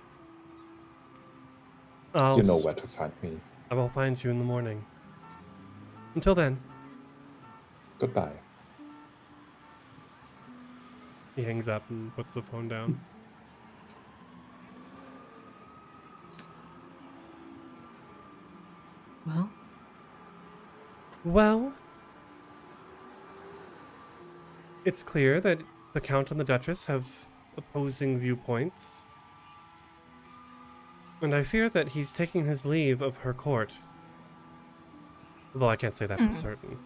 You know where to find me. I will find you in the morning. Until then. Goodbye. He hangs up and puts the phone down. Well, it's clear that the Count and the Duchess have opposing viewpoints. And I fear that he's taking his leave of her court. Although I can't say that for certain.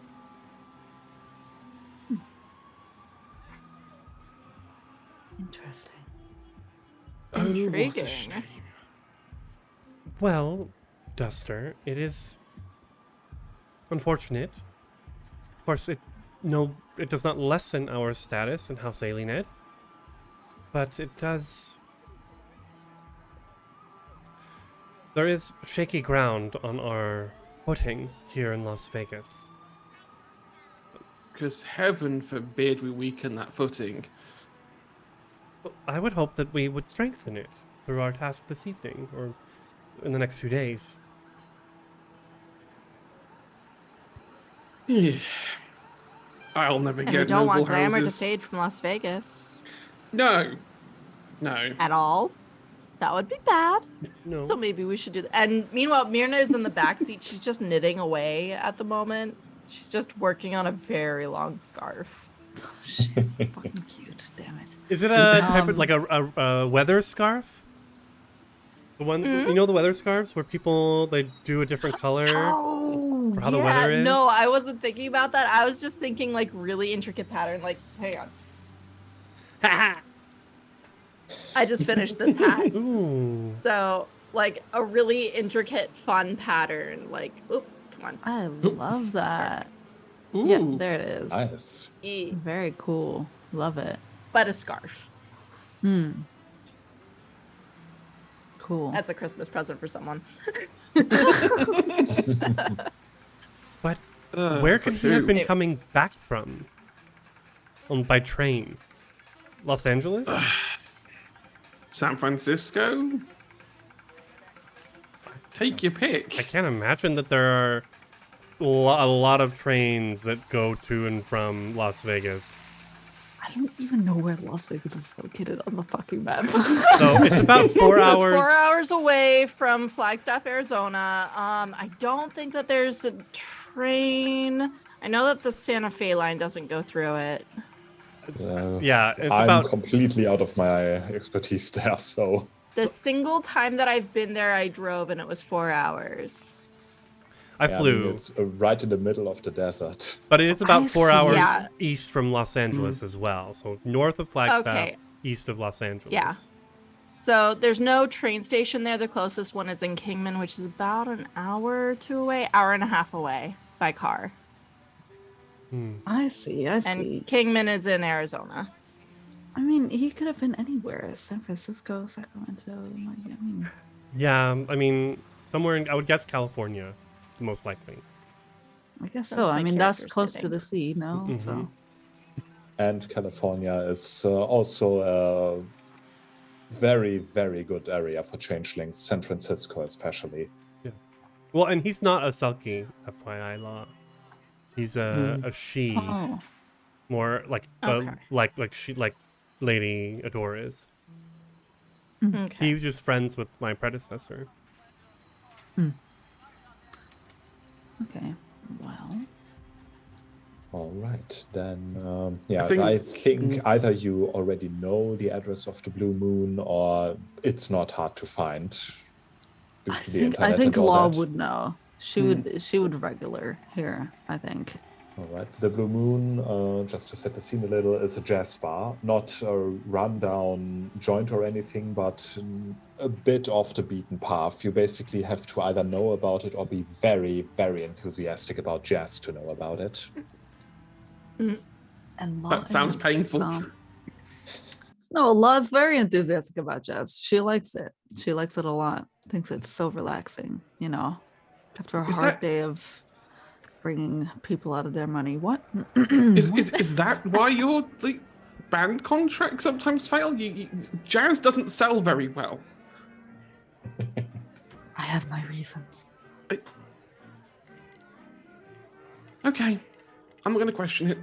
Interesting. Oh, what a Intriguing. shame. Well, Duster, it is unfortunate. Of course, it does not lessen our status in House Aliened, but it does. There is shaky ground on our footing here in Las Vegas. Because heaven forbid we weaken that footing. I would hope that we would strengthen it through our task this evening, or in the next few days. I'll never And get we don't noble want Glamour to houses. fade from Las Vegas No. at all. That would be bad. No. So maybe we should do that. And meanwhile, Myrna is in the back seat. She's just knitting away at the moment. She's just working on a very long scarf. She's fucking cute. Damn it. Is it a type of like a weather scarf? The one you know, the weather scarves where people they do a different color Oh, for how the weather is. No, I wasn't thinking about that. I was just thinking like really intricate pattern. Like, hang on. I just finished this hat. Ooh. So, like a really intricate, fun pattern. Like, oop, come on. I love that. Ooh. Yeah, there it is. Nice. Very cool. Love it. But a scarf. Cool. That's a Christmas present for someone. But where could he have been Who? coming back from? By train? Los Angeles? San Francisco? Take your I pick. can't imagine that there are a lot of trains that go to and from Las Vegas. I don't even know where Las Vegas is located on the fucking map. So it's about 4 So hours. it's 4 hours away from Flagstaff, Arizona. I don't think that there's a train. I know that the Santa Fe line doesn't go through it. Yeah, it's I'm about. completely out of my expertise there, so The single time that I've been there, I drove and it was 4 hours. I yeah, flew, it's right in the middle of the desert. but it is about I 4 see. hours Yeah. east from Los Angeles as well. So north of Flagstaff, Okay. east of Los Angeles. Yeah. So there's no train station there. The closest one is in Kingman, which is about an hour or two away, hour and a half away by car. I see. And Kingman is in Arizona. I mean, he could have been anywhere. San Francisco, Sacramento. Yeah, I mean, somewhere in, I would guess California, most likely. I guess That's so. my I mean, that's character's close to setting. the sea, no? Mhm. So And California is also a very, very good area for changelings, San Francisco especially. Well, and he's not a Selkie, FYI law. He's a she, oh, more like Okay. like Lady Adore is. Okay. He was just friends with my predecessor. okay. Well, All right, then, yeah, think- I think either you already know the address of the Blue Moon, or it's not hard to find. due to the I internet think and all Law that. would know. She would regular here, I think. All right, the Blue Moon, just to set the scene a little, is a jazz bar, not a rundown joint or anything, but a bit off the beaten path. You basically have to either know about it or be very, very enthusiastic about jazz to know about it. And Law That sounds is, painful. so- No, Law's very enthusiastic about jazz. She likes it. She likes it a lot. Thinks it's so relaxing, after a Is hard that- day of bringing people out of their money. What? Is that why your like band contracts sometimes fail? Jazz doesn't sell very well. I have my reasons. Okay, I'm not going to question it.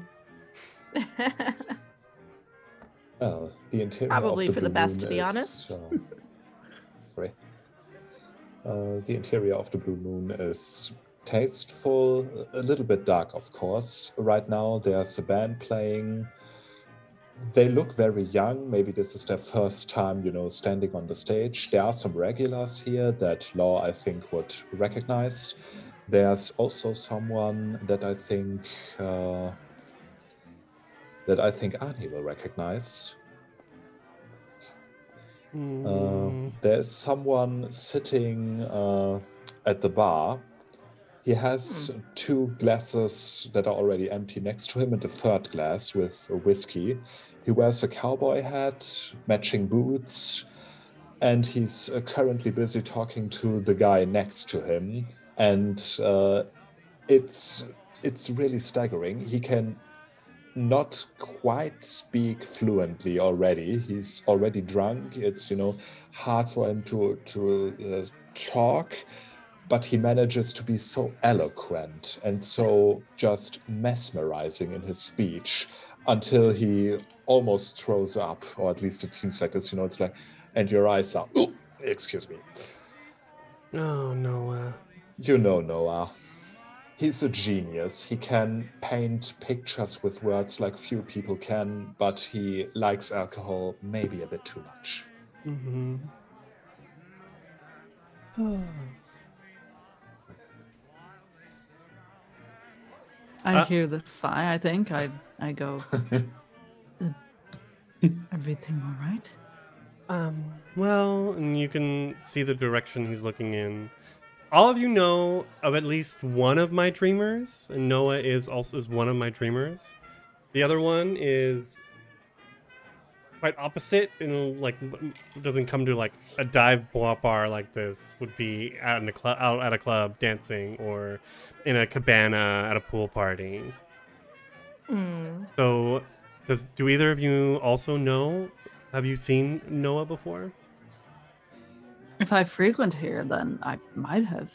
Well, the interior Probably of the for the Blue best, Moon to be is, honest. Sorry. The interior of the Blue Moon is tasteful, a little bit dark, of course. Right now, there's a band playing. They look very young. Maybe this is their first time, standing on the stage. There are some regulars here that Law, I think, would recognize. There's also someone that I think Arnie will recognize. There's someone sitting at the bar. He has two glasses that are already empty next to him and a third glass with a whiskey. He wears a cowboy hat, matching boots, and he's currently busy talking to the guy next to him. And it's really staggering. He can not quite speak fluently already. He's already drunk. It's hard for him to talk, but he manages to be so eloquent and so just mesmerizing in his speech until he almost throws up, or at least it seems like this. It's like, and your eyes are, excuse me. Oh, Noah. Noah. He's a genius. He can paint pictures with words like few people can, but he likes alcohol maybe a bit too much. Mm-hmm. I hear the sigh. I think I go. Everything all right? Well, and you can see the direction he's looking in. All of you know of at least one of my dreamers, and Noah is one of my dreamers. The other one is quite opposite, doesn't come to like a dive bar like this. Would be out at a club dancing, or in a cabana at a pool party. So, do either of you also know? Have you seen Noah before? If I frequent here, then I might have.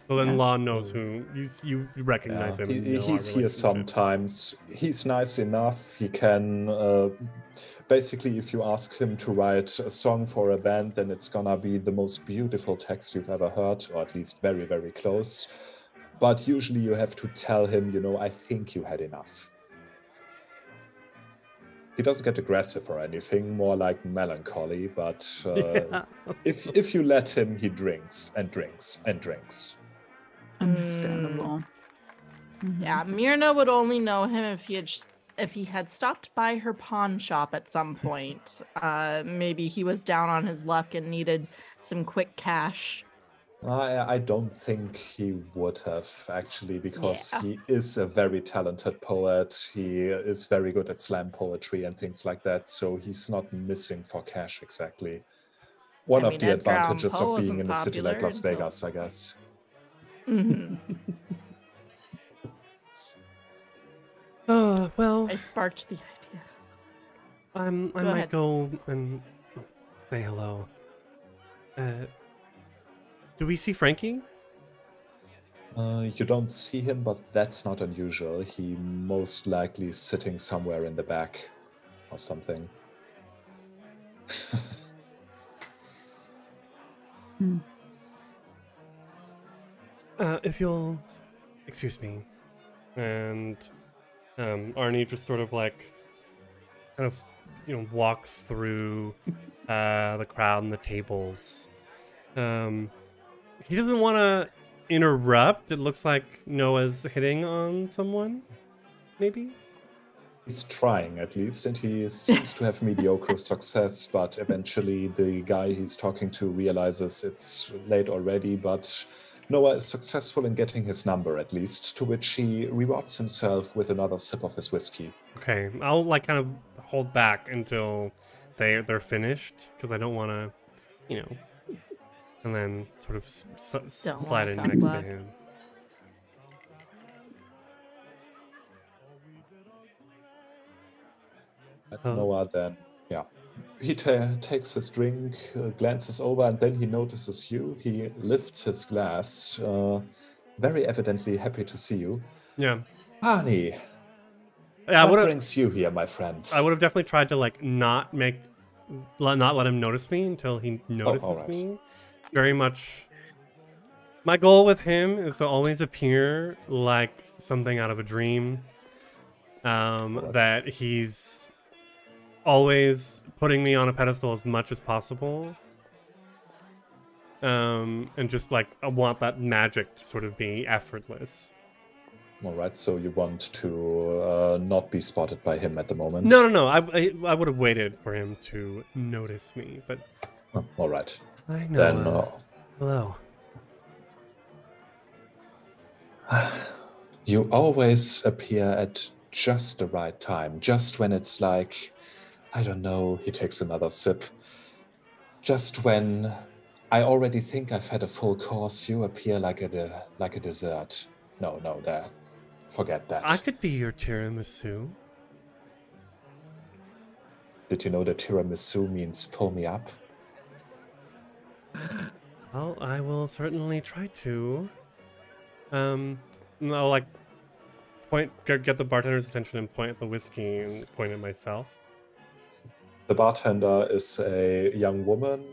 So then Yes. Law knows who you recognize him. and know our He's here relationship. sometimes. He's nice enough. He can basically, if you ask him to write a song for a band, then it's gonna be the most beautiful text you've ever heard, or at least very, very close. But usually you have to tell him, I think you had enough. He doesn't get aggressive or anything, more like melancholy, but Yeah. if you let him, he drinks and drinks and drinks. Understandable. Yeah, Myrna would only know him if if he had stopped by her pawn shop at some point. Maybe he was down on his luck and needed some quick cash. I don't think he would have, actually, because Yeah. he is a very talented poet. He is very good at slam poetry and things like that, so he's not missing for cash exactly. One I of mean, the Edgar Allan advantages Poe of being wasn't in a city like popular Las until- Vegas, I guess. Mhm. Well, I sparked the idea. I Go might ahead. go and say hello. Do we see Frankie? You don't see him, but that's not unusual. He most likely is sitting somewhere in the back or something. If you'll excuse me. And Arnie just sort of like kind of walks through the crowd and the tables. He doesn't want to interrupt. It looks like Noah's hitting on someone, maybe. He's trying, at least, and he seems to have mediocre success, but eventually the guy he's talking to realizes it's late already, but Noah is successful in getting his number, at least, to which he rewards himself with another sip of his whiskey. Okay, I'll like kind of hold back until they're finished because I don't want to, and then sort of slide in walk next to back. him. Noah then, he takes his drink, glances over, and then he notices you. He lifts his glass, very evidently happy to see you. Yeah. Arnie, Yeah, what brings you here, my friend? I would have definitely tried to like not let him notice me until he notices alright. me. Very much. My goal with him is to always appear like something out of a dream. That he's always putting me on a pedestal as much as possible. And just like I want that magic to sort of be effortless. All right, so you want to not be spotted by him at the moment? No. I would have waited for him to notice me, but Oh, all right. I know. Then Hello. you always appear at just the right time, just when it's like, I don't know, he takes another sip. Just when I already think I've had a full course, you appear like a dessert. No, forget that. I could be your tiramisu. Did you know that tiramisu means pull me up? Well, I will certainly try to. I'll like get the bartender's attention and point at the whiskey and point at myself. The bartender is a young woman,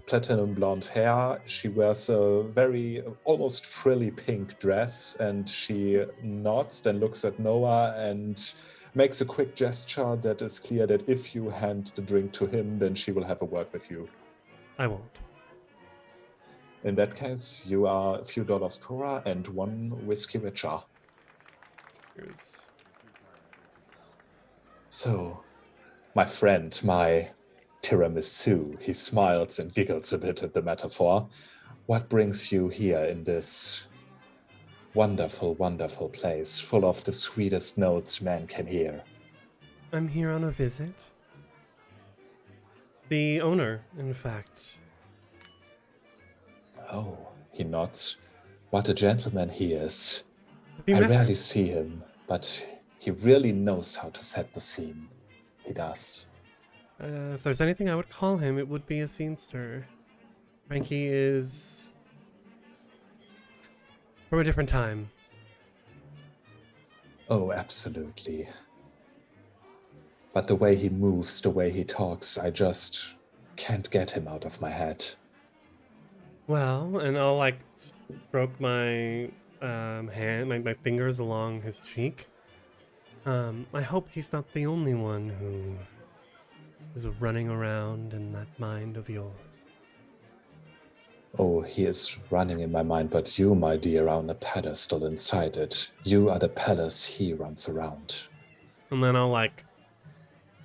platinum blonde hair. She wears a very almost frilly pink dress, and she nods, then looks at Noah and makes a quick gesture that is clear that if you hand the drink to him, then she will have a word with you. I won't. In that case, you are a few dollars poorer and one whiskey richer. Here's... So, my friend, my tiramisu, he smiles and giggles a bit at the metaphor. What brings you here in this wonderful, wonderful place full of the sweetest notes man can hear? I'm here on a visit. The owner, in fact. Oh, he nods. What a gentleman he is. Have you I met him? rarely see him, but he really knows how to set the scene. He does. If there's anything I would call him, it would be a scenester. Frankie is from a different time. Oh, absolutely. But the way he moves, the way he talks, I just can't get him out of my head. Well, and I'll like stroke my hand, my fingers along his cheek. I hope he's not the only one who is running around in that mind of yours. Oh, he is running in my mind, but you, my dear, are on a pedestal inside it. You are the palace he runs around. And then I'll like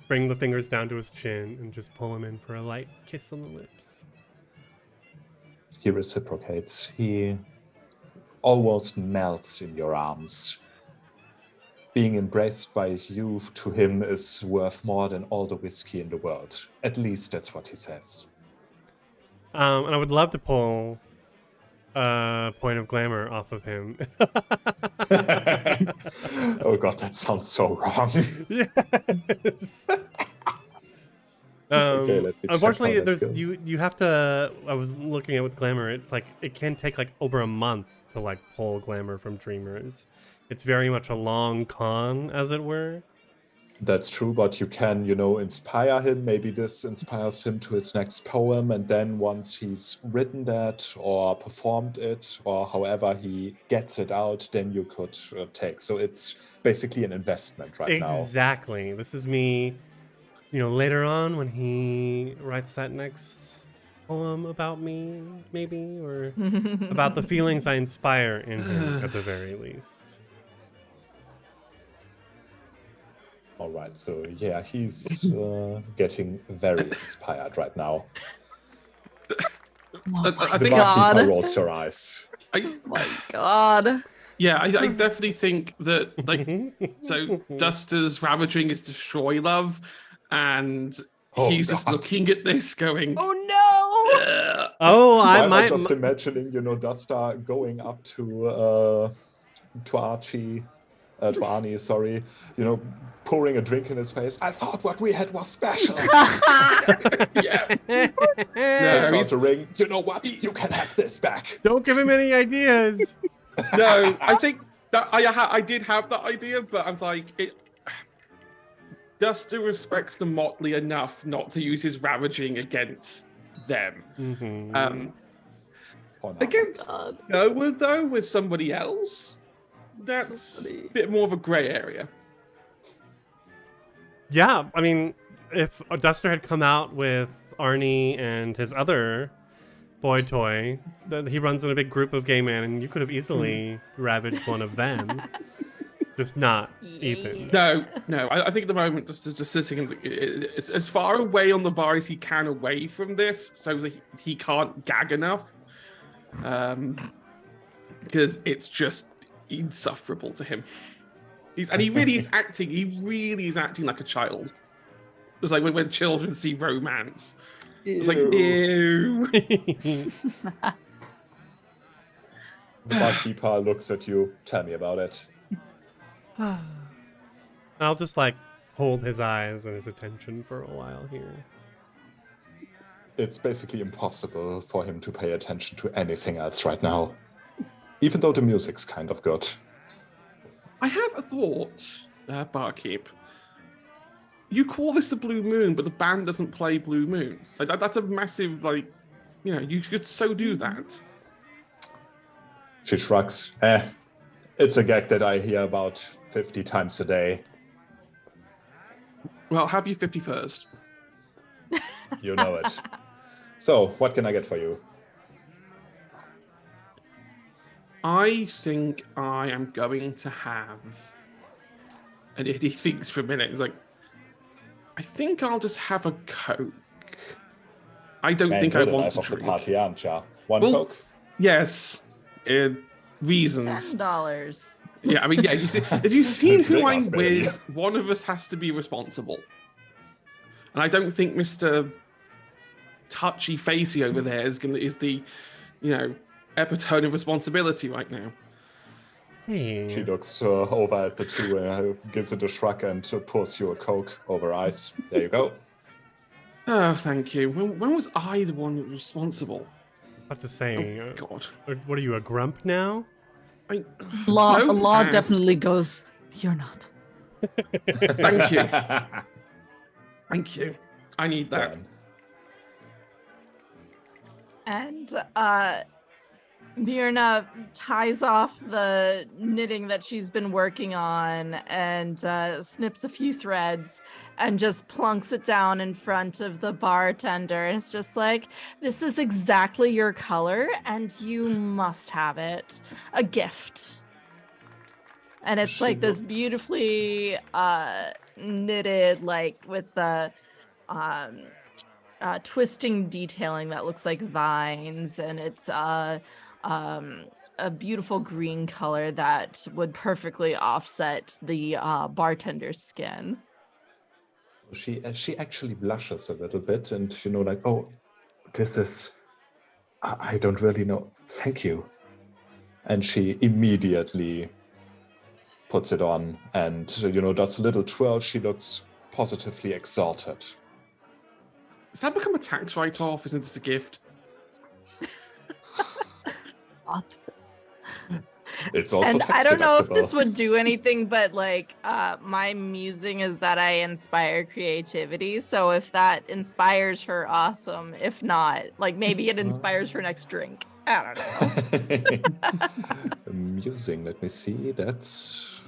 bring the fingers down to his chin and just pull him in for a light kiss on the lips. He reciprocates. He almost melts in your arms. Being embraced by you to him is worth more than all the whiskey in the world. At least that's what he says. And I would love to pull a point of glamour off of him. Oh god, that sounds so wrong. Yes. Okay, let me check Unfortunately, how that there's goes. you have to. I was looking at with glamour. It's like it can take like over a month to like pull glamour from dreamers. It's very much a long con, as it were. That's true, but you can, inspire him. Maybe this inspires him to his next poem, and then once he's written that or performed it, or however he gets it out, then you could take. So it's basically an investment right now. Exactly. This is me, later on when he writes that next poem about me, maybe, or about the feelings I inspire in him at the very least. All right, so yeah, he's getting very inspired right now. I The think barkeeper rolls her eyes. My God. Yeah, I definitely think that, so Duster's ravaging is destroy love, and he's just God. looking at this going, Oh no! "Ugh." Oh, Why I am I might. just imagining, Duster going up to Archie, to Arnie, sorry, pouring a drink in his face. I thought what we had was special. Yeah. Takes out he's- the ring. You know what? You can have this back. Don't give him any ideas. No, I think that I did have that idea, but I'm like, Duster respects the Motley enough not to use his ravaging against them. Mhm. Oh, no. Against God. Noah, though, with somebody else, that's Somebody. a bit more of a grey area. Yeah, I mean, if Duster had come out with Arnie and his other boy toy, that he runs in a big group of gay men, and you could have easily ravaged one of them. Just not Ethan. No. I think at the moment this is just sitting it's as far away on the bar as he can away from this, so that he can't gag enough, because it's just insufferable to him. He really is acting. He really is acting like a child. It's like when children see romance. It's like, ew. The barkeeper looks at you. Tell me about it. I'll just like hold his eyes and his attention for a while here. It's basically impossible for him to pay attention to anything else right now. Even though the music's kind of good. I have a thought, barkeep. You call this the Blue Moon, but the band doesn't play Blue Moon. Like that's a massive, you could so do that. She shrugs. It's a gag that I hear about 50 times a day. Well, have you 51st? You know it. So, what can I get for you? I think I am going to have. And he thinks for a minute. He's like, I think I'll just have a Coke. I don't Man, think I you're the want life to of the drink. party, aren't ya? One Well- Coke? Yes, reasons. $10. Yeah, I mean, yeah. You see, if you've seen who Vegas, I'm baby. with, one of us has to be responsible. And I don't think Mr. Touchy Facey over there is the, epitome of responsibility right now. Hey. She looks over at the two and gives it a shrug and pours you a Coke over ice. There you go. Oh, thank you. When was I the one that was responsible? What to say? Oh, God. What are you, a grump now? Law Don't ask. definitely goes, you're not. Thank you. Thank you. I need that. And Mirna ties off the knitting that she's been working on and snips a few threads and just plunks it down in front of the bartender. And it's just like, this is exactly your color and you must have it. A gift. And it's like this beautifully knitted, like with the twisting detailing that looks like vines, and it's a beautiful green color that would perfectly offset the bartender's skin. She actually blushes a little bit, and like, oh, this is, I don't really know. Thank you. And she immediately puts it on, and does a little twirl. She looks positively exalted. Does that become a tax write-off? Isn't this a gift? It's also And tax I don't know if deductible. this would do anything, but like my musing is that I inspire creativity. So if that inspires her, awesome. If not, like maybe it inspires her next drink. I don't know. Amusing. Let me see. That's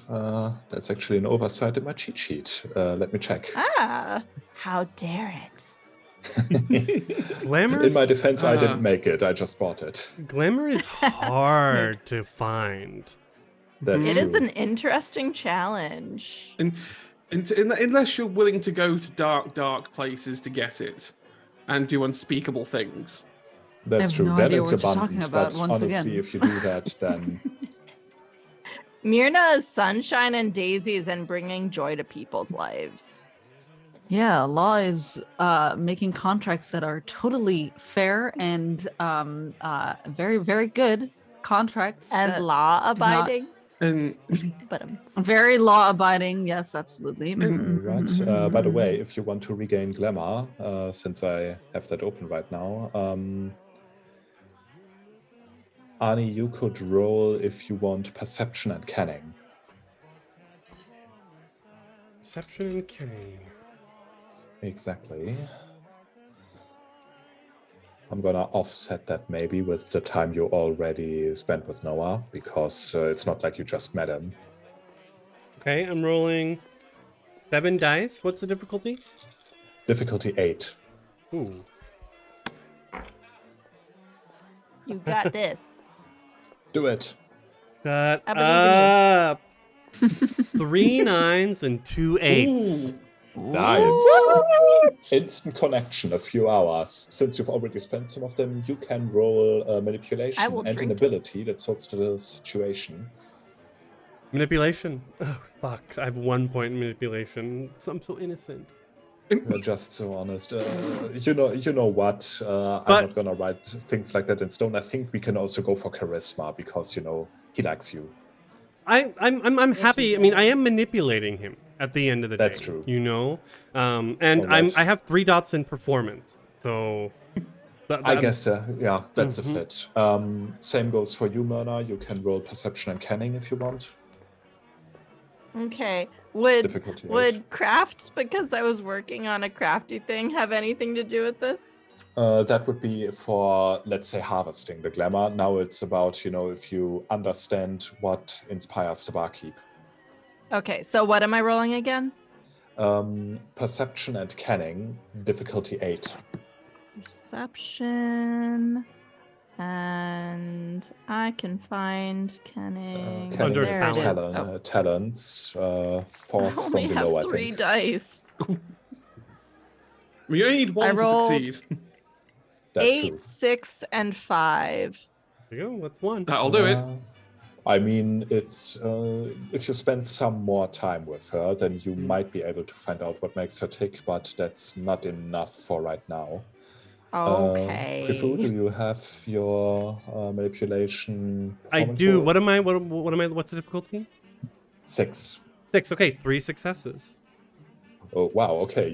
actually an oversight in my cheat sheet. Let me check. Ah, how dare it? Glamour In my defense, I didn't make it. I just bought it. Glamour is hard to find. That's It true. is an interesting challenge. Unless you're willing to go to dark places to get it and do unspeakable things. That's I have true. no Then idea it's what you're talking abundant. about But once honestly, again. if you do that, then Myrna is sunshine and daisies and bringing joy to people's lives. Yeah, law is making contracts that are totally fair and very, very good contracts. And that law abiding. And But very law abiding. Yes, absolutely. right. By the way, if you want to regain glamour, since I have that open right now, Arnie, you could roll if you want perception and canning. Perception and canning. Exactly. I'm gonna offset that maybe with the time you already spent with Noah, because it's not like you just met him. Okay, I'm rolling 7 dice. What's the difficulty? Difficulty 8. Ooh. you got this. Do it. Shut I believe up. 3 9s and 2 8s. Nice. Instant connection, a few hours. Since you've already spent some of them, you can roll manipulation I will and an drink it. ability that sorts the situation. Manipulation. Oh, fuck. I have 1 point in manipulation. I'm so innocent. Just so honest. You know what? I'm But- not gonna write things like that in stone. I think we can also go for charisma because he likes you. I'm happy. I mean, I am manipulating him at the end of the day. That's true. And Alright. I have 3 dots in performance. So I guess, yeah, that's a fit. Same goes for you, Myrna. You can roll perception and canning if you want. Okay. Would Difficulty 8. would crafts, because I was working on a crafty thing, have anything to do with this? That would be for, let's say, harvesting the glamour. Now it's about, if you understand what inspires the barkeep. Okay, so what am I rolling again? Perception and canning, difficulty 8. Perception. And I can find canning. Canning Under is there it is. talent. Oh, talents, I fourth from only have below, I 3 think. dice. we only need one to rolled- succeed. That's 8, true. 6, and 5. There you go. What's 1? I'll do it. I mean, it's if you spend some more time with her, then you might be able to find out what makes her tick, but that's not enough for right now. Okay. Krifu, do you have your manipulation? I performance do. roll? What am I? What's the difficulty? 6. 6. Okay, 3 successes. Oh wow. Okay.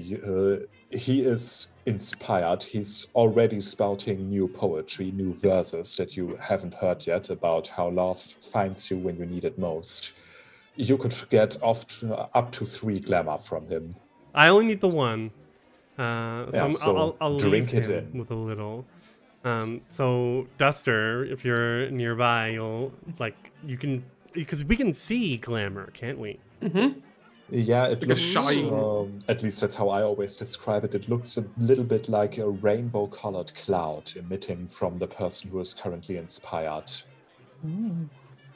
He is inspired. He's already spouting new poetry, new verses that you haven't heard yet about how love finds you when you need it most. You could get up to 3 glamour from him. I only need the 1. So I'll drink leave it him in. with a little. So Duster, if you're nearby, you can, because we can see Glamour, can't we? Yeah, it Like a looks, shine. at least that's how I always describe it. It looks a little bit like a rainbow-colored cloud emitting from the person who is currently inspired.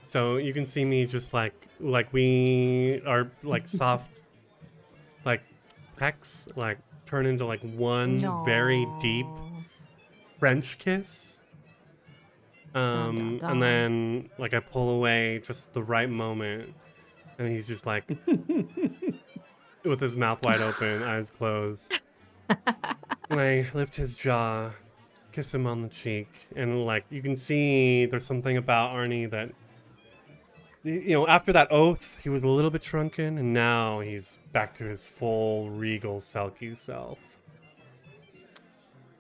So you can see me just like we are like soft, like pecs, like turn into like one very deep French kiss. Dun, dun, And then like I pull away just the right moment, and he's just like with his mouth wide open, eyes closed. And I lift his jaw, kiss him on the cheek, and like you can see there's something about Arnie that, you know, after that oath he was a little bit shrunken, and now he's back to his full regal Selkie self.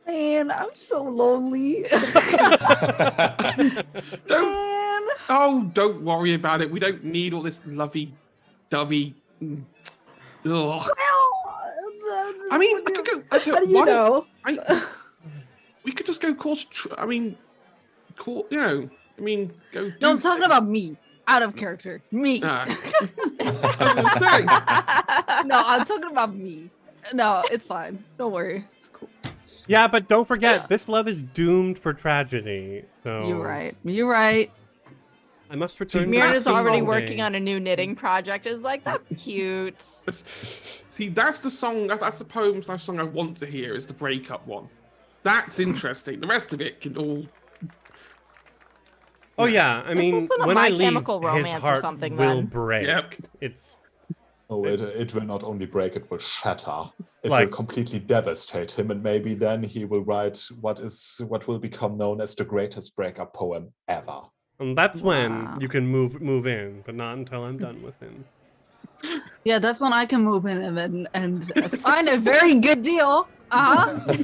Man, I'm so lonely. Don't worry about it. We don't need all this lovey-dovey. Ugh. Well, I mean, I could go. how do you know? We could just go course. You know. I mean, go. No, I'm talking about me. Out of character. Me. I was gonna say. No, I'm talking about me. No, it's fine. Don't worry. It's cool. Yeah, but don't forget, this love is doomed for tragedy. So You're right. You're right. I must return. Myrna's back already someday. working on a new knitting project. It's like, that's cute. See, that's the song. That's the poem/song I want to hear. Is the breakup one? That's interesting. The rest of it can all. Oh yeah, I mean, listen to when My I leave, Chemical his Romance or heart something, will then. break. Yep. It's Oh, it will not only break, it will shatter. It Like- will completely devastate him, and maybe then he will write what will become known as the greatest breakup poem ever. and that's when Wow. you can move in, but not until I'm done with him. Yeah, that's when I can move in and sign a very good deal. Uh-huh.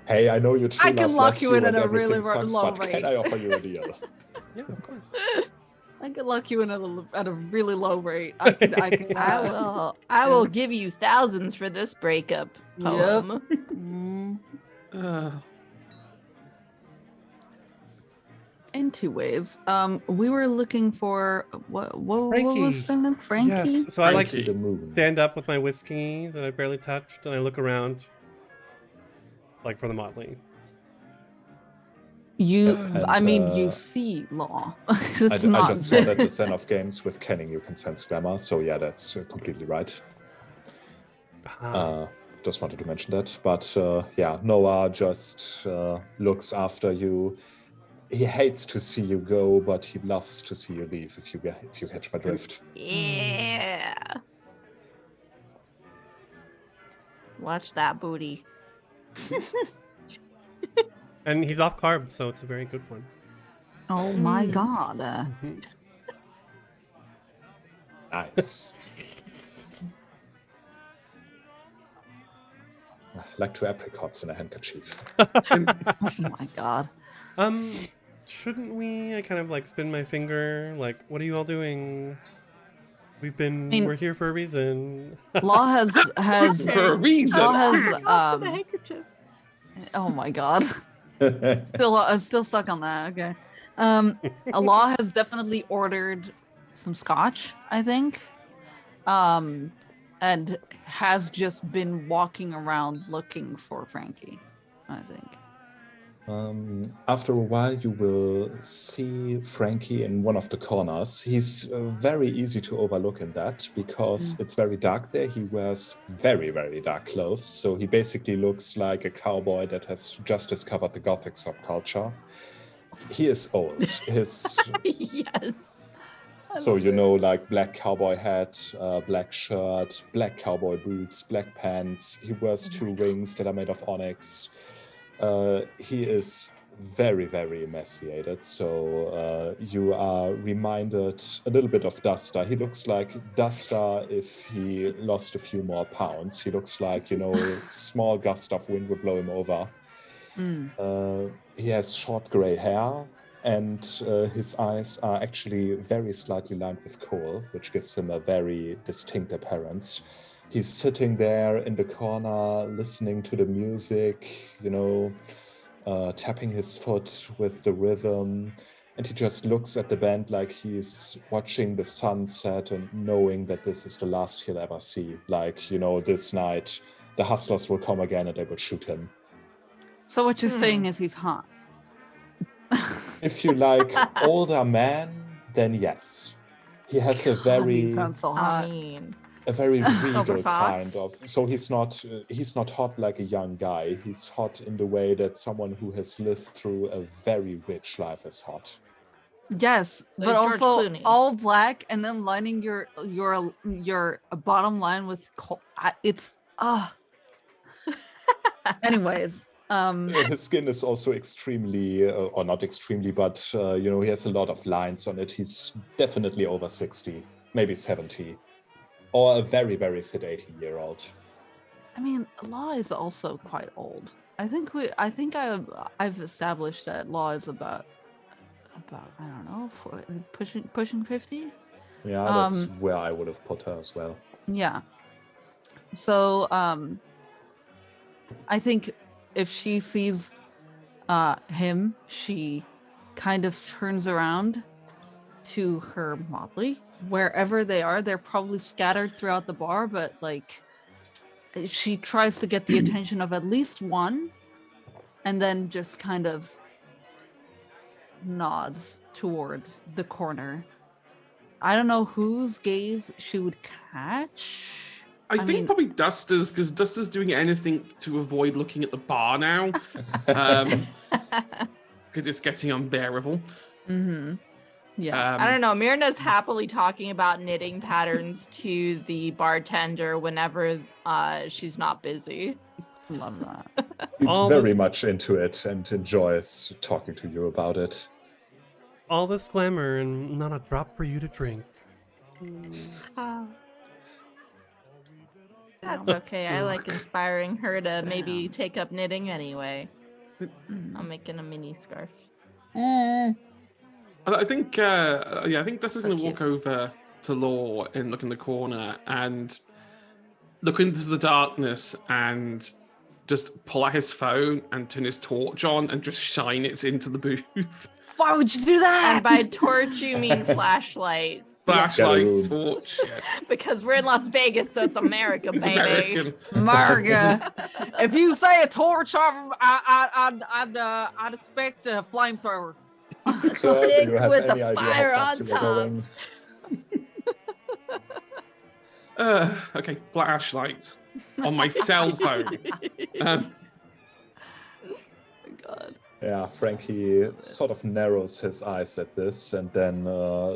Hey, I know you true I can love lock left you in and at a really everything sucks, low but rate. can I offer you a deal? Yeah, of course. I can lock you in at a really low rate. I can I will give you thousands for this breakup poem. In two ways. We were looking for what Frankie. was the name? Frankie? Yes. So I like Frankie. The moon. stand up with my whiskey that I barely touched, and I look around, like for the motley. You And, I mean you see law. I It's not just saw that the Zen of Games with Kenning you can sense glamour, so yeah, that's completely right. Just wanted to mention that. But yeah, Noah just looks after you. He hates to see you go, but he loves to see you leave, if you catch my drift. Yeah. Watch that booty. And he's off carbs, so it's a very good one. Oh my god. Mhm. Nice. Like two apricots in a handkerchief. Oh my god. Shouldn't we? I kind of like spin my finger. Like, what are you all doing? We're here for a reason. Law has For a reason. Law has the handkerchief. oh my god. Still stuck on that. Okay. Law has definitely ordered some scotch, I think. And has just been walking around looking for Frankie, I think. After a while, you will see Frankie in one of the corners. He's very easy to overlook in that because it's very dark there. He wears very, very dark clothes. So he basically looks like a cowboy that has just discovered the Gothic subculture. He is old. His Yes. So, you know, like black cowboy hat, black shirt, black cowboy boots, black pants. He wears two rings that are made of onyx. He is very, very emaciated. So you are reminded a little bit of Duster. He looks like Duster if he lost a few more pounds. He looks like, you know, a small gust of wind would blow him over. He has short gray hair. And his eyes are actually very slightly lined with kohl, which gives him a very distinct appearance. He's sitting there in the corner, listening to the music, you know, tapping his foot with the rhythm. And he just looks at the band like he's watching the sunset and knowing that this is the last he'll ever see. Like, you know, this night, the hustlers will come again and they will shoot him. So what you're saying is he's hot. If you like older man, then yes. He has a God, he very sounds so I hot. mean, a very Silver regal Fox? kind of. So he's not hot like a young guy. He's hot in the way that someone who has lived through a very rich life is hot. Yes, but he's George also Clooney. all black, and then lining your bottom line with it's Anyways, His skin is also extremely, or not extremely, but he has a lot of lines on it. He's definitely over 60, maybe 70, or a very, very fit 80-year-old. I mean, Law is also quite old. I've established that Law is about I don't know, pushing 50. Yeah, that's where I would have put her as well. Yeah. So I think if she sees him, she kind of turns around to her motley. Wherever they are, they're probably scattered throughout the bar, but like she tries to get the attention of at least one, and then just kind of nods toward the corner. I don't know whose gaze she would catch. I I think mean- probably Duster's, because Duster's doing anything to avoid looking at the bar now, because it's getting unbearable. Mm-hmm. Yeah. I don't know. Myrna's happily talking about knitting patterns to the bartender whenever she's not busy. Love that. He's All very this- much into it and enjoys talking to you about it. All this glamour and not a drop for you to drink. That's okay. I like inspiring her to maybe Damn. take up knitting anyway. I'm making a mini scarf. I think, I think Duster's So going to cute. walk over to Law and look in the corner and look into the darkness and just pull out his phone and turn his torch on and just shine it into the booth. Why would you do that? And by torch, you mean flashlight. Flashlight, Yeah. torch. Yeah. Because we're in Las Vegas, so it's America, It's baby. American. Marga, if you say a torch, I'd expect a flamethrower. So, do Stick you have with the any idea fire how on fast you are top. going? Okay, flashlight on my cell phone. God. Yeah, Frankie sort of narrows his eyes at this and then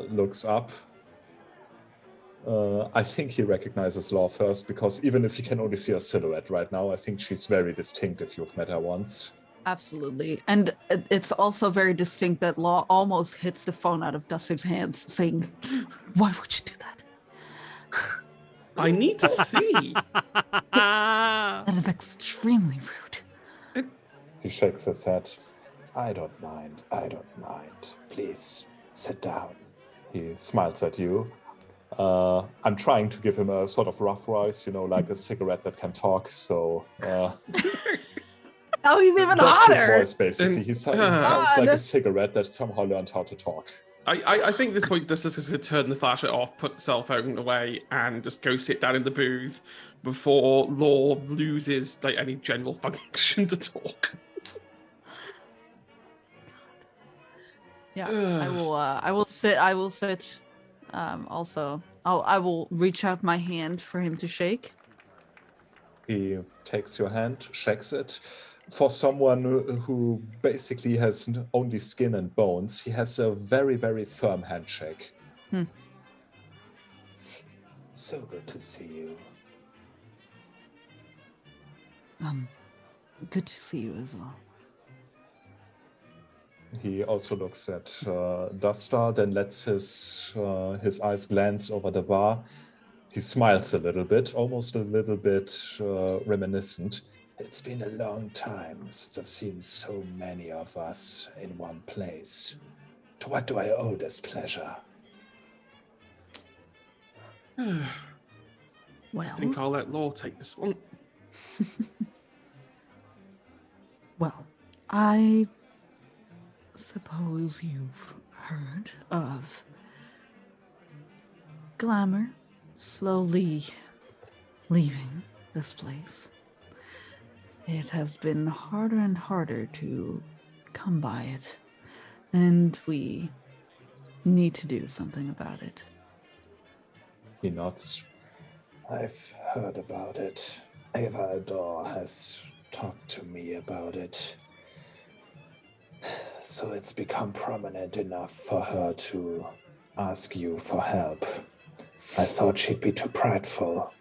looks up. I think he recognizes Law first, because even if he can only see her silhouette right now, I think she's very distinct if you've met her once. Absolutely. And it's also very distinct that Law almost hits the phone out of Dusty's hands, saying, "Why would you do that? I need to see. That is extremely rude." He shakes his head. I don't mind. Please, sit down. He smiles at you. I'm trying to give him a sort of rough voice, like a cigarette that can talk, so... Oh, he's even That's his hotter. voice, basically. He sounds like a cigarette that somehow learned how to talk. I think at this point, Duster's just going to turn the flashlight off, put the cell phone away, and just go sit down in the booth before Law loses any general function to talk. Yeah, I will sit. Also, I will reach out my hand for him to shake. He takes your hand, shakes it. For someone who basically has only skin and bones, he has a very, very firm handshake. So good to see you. Good to see you as well. He also looks at Duster, then lets his eyes glance over the bar. He smiles a little bit, almost a little bit reminiscent. It's been a long time since I've seen so many of us in one place. To what do I owe this pleasure? I Well, think I'll let Law take this one. well, I suppose you've heard of Glamour slowly leaving this place. It has been harder and harder to come by it and we need to do something about it. He nods. I've heard about it. Ava Adore has talked to me about it. So it's become prominent enough for her to ask you for help. I thought she'd be too prideful.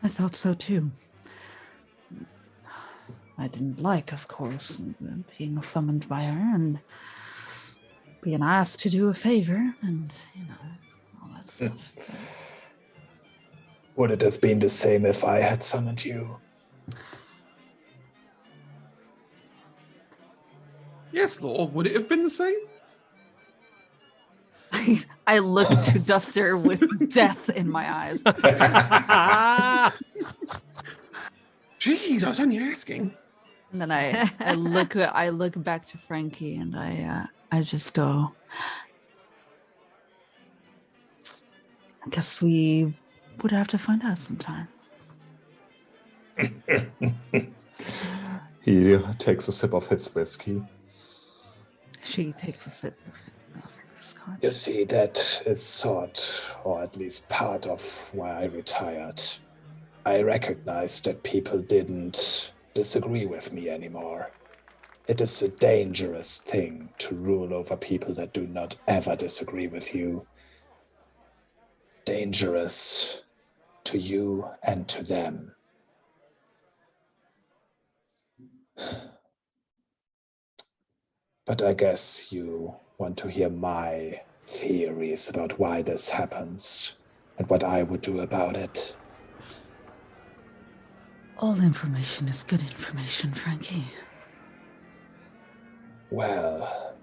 I thought so too. I didn't like, of course, being summoned by her and being asked to do a favor and, all that stuff. Would it have been the same if I had summoned you? Yes, Lord. Would it have been the same? I look to Duster with death in my eyes. Jeez, I was only asking. And then I look back to Frankie and I just go, I guess we would have to find out sometime. He takes a sip of his whiskey. She takes a sip of her scotch. You see, that is sort, or at least part of why I retired. I recognized that people didn't disagree with me anymore. It is a dangerous thing to rule over people that do not ever disagree with you. Dangerous to you and to them. But I guess you want to hear my theories about why this happens and what I would do about it. All information is good information, Frankie. Well,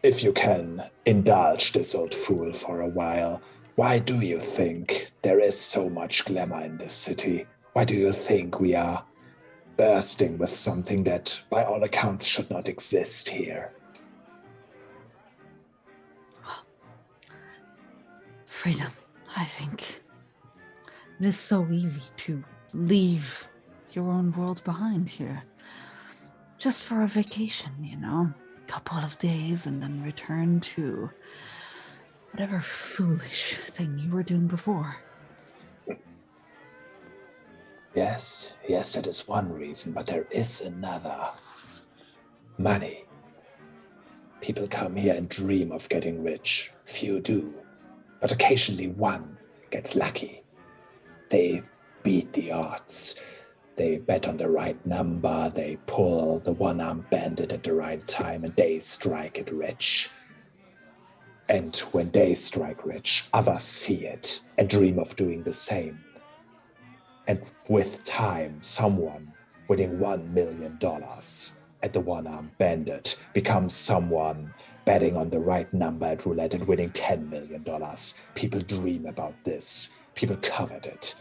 if you can indulge this old fool for a while, why do you think there is so much glamour in this city? Why do you think we are bursting with something that, by all accounts, should not exist here? Freedom, I think. It is so easy to leave your own world behind here. Just for a vacation, a couple of days, and then return to whatever foolish thing you were doing before. Yes, that is one reason, but there is another. Money. People come here and dream of getting rich. Few do. But occasionally one gets lucky. They beat the odds. They bet on the right number, they pull the one-armed bandit at the right time, and they strike it rich. And when they strike rich, others see it and dream of doing the same. And with time, someone winning $1 million at the one-armed bandit becomes someone betting on the right number at roulette and winning $10 million. People dream about this. People covet it.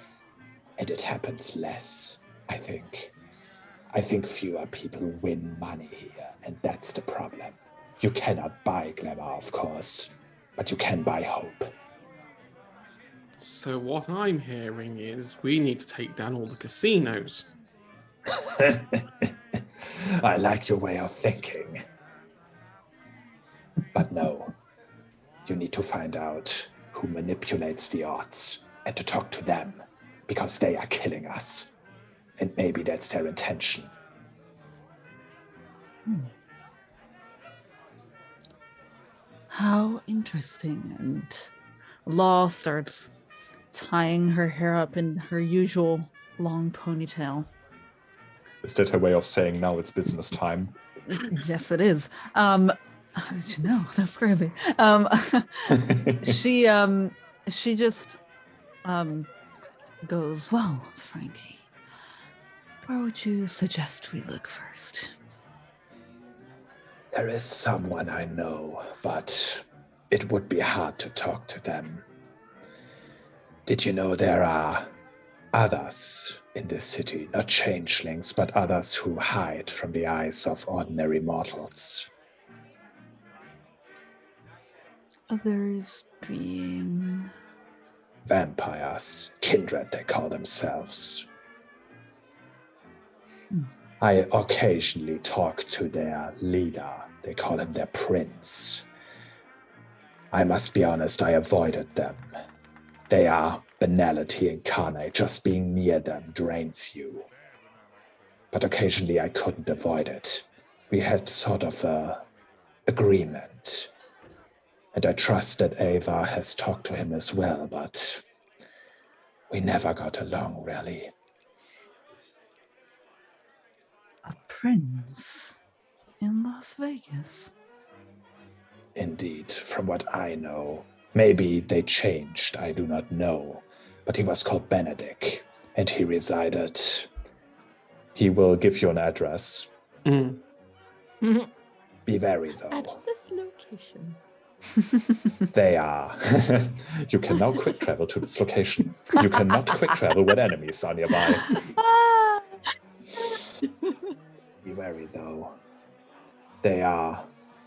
And it happens less, I think. I think fewer people win money here, and that's the problem. You cannot buy glamour, of course, but you can buy hope. So what I'm hearing is we need to take down all the casinos. I like your way of thinking. But no, you need to find out who manipulates the odds and to talk to them, because they are killing us. And maybe that's their intention. How interesting. And Law starts tying her hair up in her usual long ponytail. Is that her way of saying now it's business time? Yes, it is. How did you know? That's crazy. She just goes, well, Frankie, where would you suggest we look first? There is someone I know, but it would be hard to talk to them. Did you know there are others in this city, not changelings, but others who hide from the eyes of ordinary mortals? Others being... Vampires, kindred they call themselves. I occasionally talk to their leader. They call him their prince. I must be honest, I avoided them. They are banality incarnate. Just being near them drains you. But occasionally I couldn't avoid it. We had sort of a agreement. And I trust that Ava has talked to him as well, but we never got along, really. A prince in Las Vegas. Indeed, from what I know. Maybe they changed, I do not know. But he was called Benedict, and he resided... He will give you an address. Mm. Be wary, though. At this location. They are... You can now quick travel to this location. You cannot quick travel when enemies are nearby. Be wary, though. They are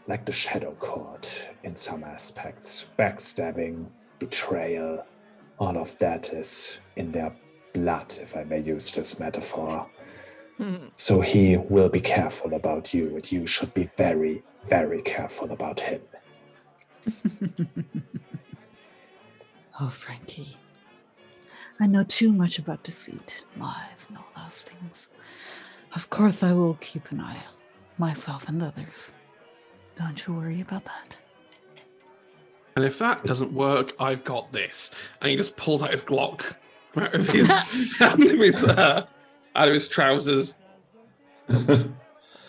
like the Shadow Court in some aspects. Backstabbing, betrayal, all of that is in their blood, if I may use this metaphor. So he will be careful about you, and you should be very, very careful about him. Oh, Frankie. I know too much about deceit, lies, and all those things. Of course, I will keep an eye on myself and others. Don't you worry about that. And if that doesn't work, I've got this. And he just pulls out his Glock out of his out of his trousers.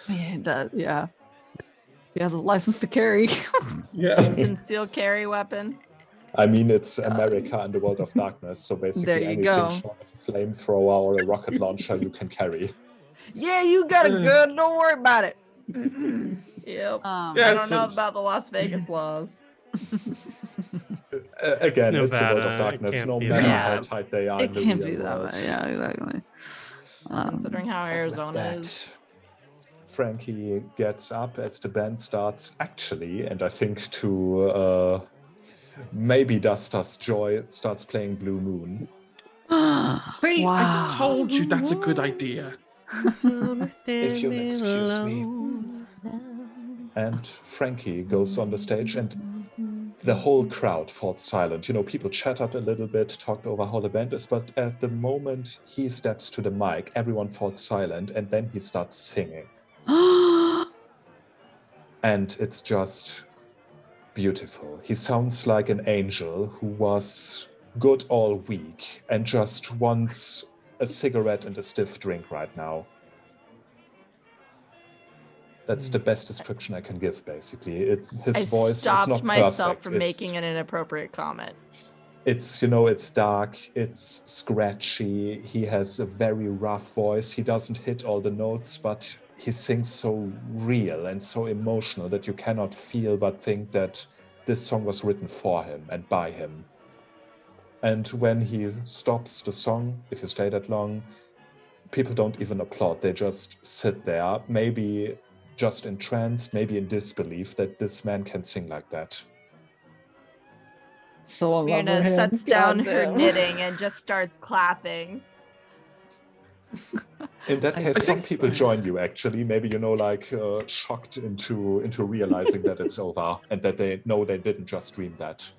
Yeah. He has a license to carry. Yeah. Concealed carry weapon. I mean, it's America in the world of darkness, so basically There you anything go. short of a flamethrower or a rocket launcher you can carry. Yeah, you got a gun. Don't worry about it. Yep. Yeah. I don't know about the Las Vegas laws. Again, It's it's the world of Nevada, it darkness, can't no be matter that. how tight they are It in the can't real be that world. way. Yeah, exactly. Considering how But with Arizona that, is. Frankie gets up as the band starts actually, and I think to maybe Duster's Joy starts playing Blue Moon. See, Wow. I told you that's a good idea. If you'll excuse me. And Frankie goes on the stage and the whole crowd falls silent. You know, people chattered a little bit, talked over how the band is, but at the moment he steps to the mic, everyone falls silent, and then he starts singing. And it's just beautiful. He sounds like an angel who was good all week and just wants a cigarette and a stiff drink right now. That's the best description I can give, basically. It's his I voice is stopped not myself perfect. from making an inappropriate comment. It's, you know, it's dark, it's scratchy, he has a very rough voice, he doesn't hit all the notes, but he sings so real and so emotional that you cannot feel but think that this song was written for him and by him. And when he stops the song, if you stay that long, people don't even applaud, they just sit there, maybe just entranced, maybe in disbelief that this man can sing like that. So Mirna sets down her knitting and just starts clapping. In that case, some people join you actually. Maybe, you know, like shocked into realizing that it's over and that they know they didn't just dream that.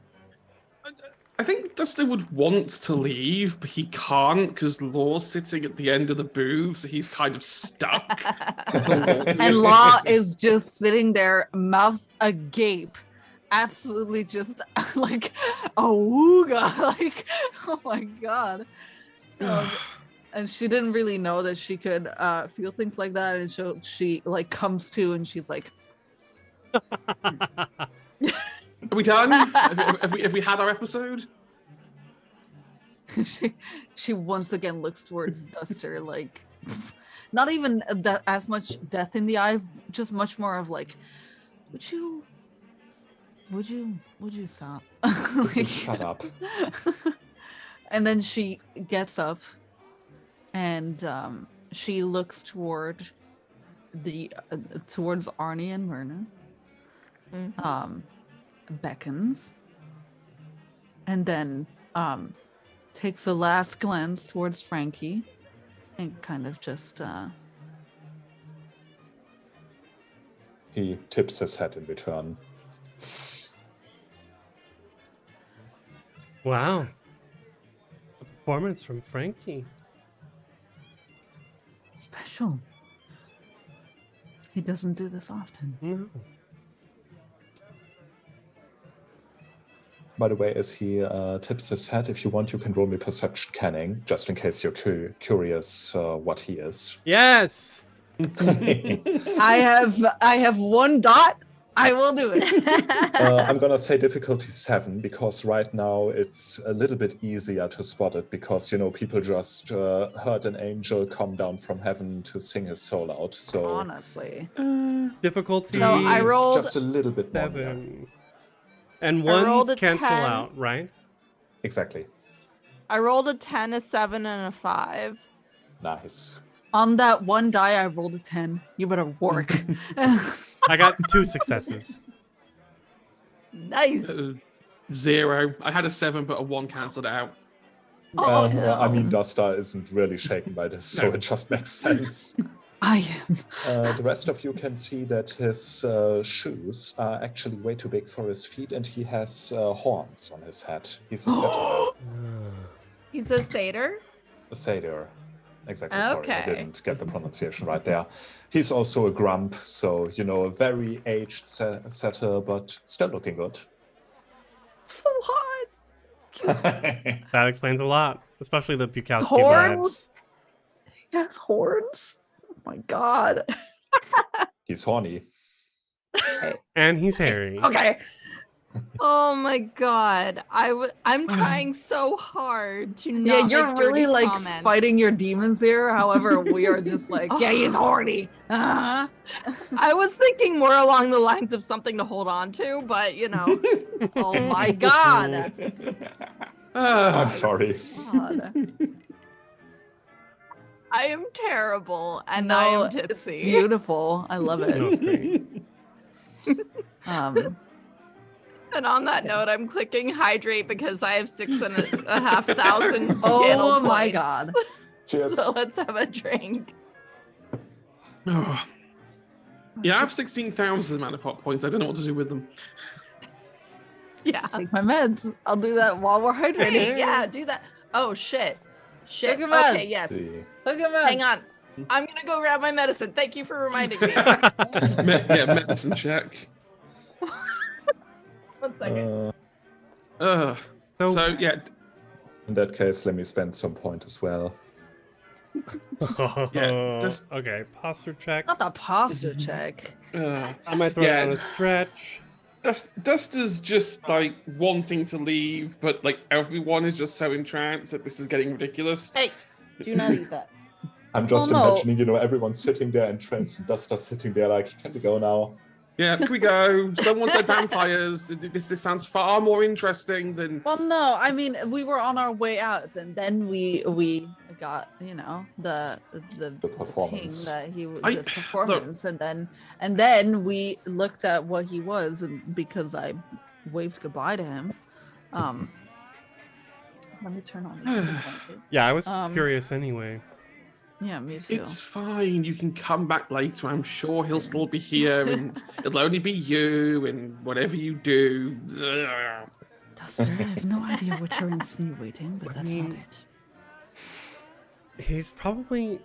I think Duster would want to leave, but he can't because Law's sitting at the end of the booth, so he's kind of stuck. And Law is just sitting there, mouth agape, absolutely just like a wooga, like, oh my god. And she didn't really know that she could feel things like that, and so she like comes to and she's like, Are we done? Have we had our episode? she once again looks towards Duster, like not even that as much death in the eyes, just much more of like, would you stop? Like, shut up. And then she gets up and she looks towards Arnie and Myrna. Beckons, and then takes a last glance towards Frankie and kind of just He tips his head in return. Wow. A performance from Frankie. Special. He doesn't do this often. No. By the way, as he tips his head, if you want, you can roll me perception canning, just in case you're curious what he is. Yes. I have 1 dot. I will do it. I'm gonna say difficulty 7 because right now it's a little bit easier to spot it because, you know, people just heard an angel come down from heaven to sing his soul out. So Honestly. Difficulty So I it's rolled just a little bit more. 7. And I rolled ones a cancel 10. out, right? Exactly. I rolled a 10, a 7, and a 5. Nice. On that 1 die, I rolled a 10. You better work. I got 2 successes. Nice. 0. I had a 7, but a 1 cancelled it out. Oh, I mean, no. Duster isn't really shaken by this, so No. it just makes sense. I am. The rest of you can see that his shoes are actually way too big for his feet, and he has horns on his head. He's a satyr. He's a satyr. A satyr. Exactly. Sorry, I Okay. didn't get the pronunciation right there. He's also a grump, so, you know, a very aged satyr, but still looking good. So hot. That explains a lot, especially the Bukowski Horns? lads. He has horns. Oh my god. He's horny. And he's hairy. Okay. Oh my god. I'm trying so hard to not Yeah, you're make really dirty like comments. fighting your demons here. However, we are just like, yeah, he's horny. Uh-huh. I was thinking more along the lines of something to hold on to, but you know. Oh my god. I'm sorry. God. I am terrible and No, I am it's tipsy. beautiful. I love No, it. it's great. And on that note, I'm clicking hydrate because I have 6,500 Oh channel my points. god. Cheers. So let's have a drink. Oh. Yeah, I have 16,000 mana pot points. I don't know what to do with them. Yeah. Take my meds. I'll do that while we're hydrating. Hey, yeah, do that. Oh shit. Shit. Take 'em out. Okay, yes. See. Look at that. Hang on. I'm gonna go grab my medicine. Thank you for reminding me. Yeah, medicine check. 1 second. So yeah, In that case, let me spend some point as well. Yeah, just- Okay, posture check. Not the posture check. I might throw yeah. it on a stretch. Duster's just like wanting to leave, but like everyone is just so entranced that this is getting ridiculous. Hey, Do not eat that. I'm just Oh, no. imagining, you know, everyone sitting there entranced and Duster sitting there like, can we go now? Yeah, here we go. Someone said vampires. This sounds far more interesting than. Well, no, I mean we were on our way out, and then we got the performance. thing that he was I- the performance, and then we looked at what he was, and because I waved goodbye to him, let me turn on. The Yeah, I was Um, curious anyway. yeah, me too. It's fine. You can come back later. I'm sure he'll still be here, and it'll only be you and whatever you do. Ugh. Duster, I have no idea what you're insinuating, but that's not it. He's probably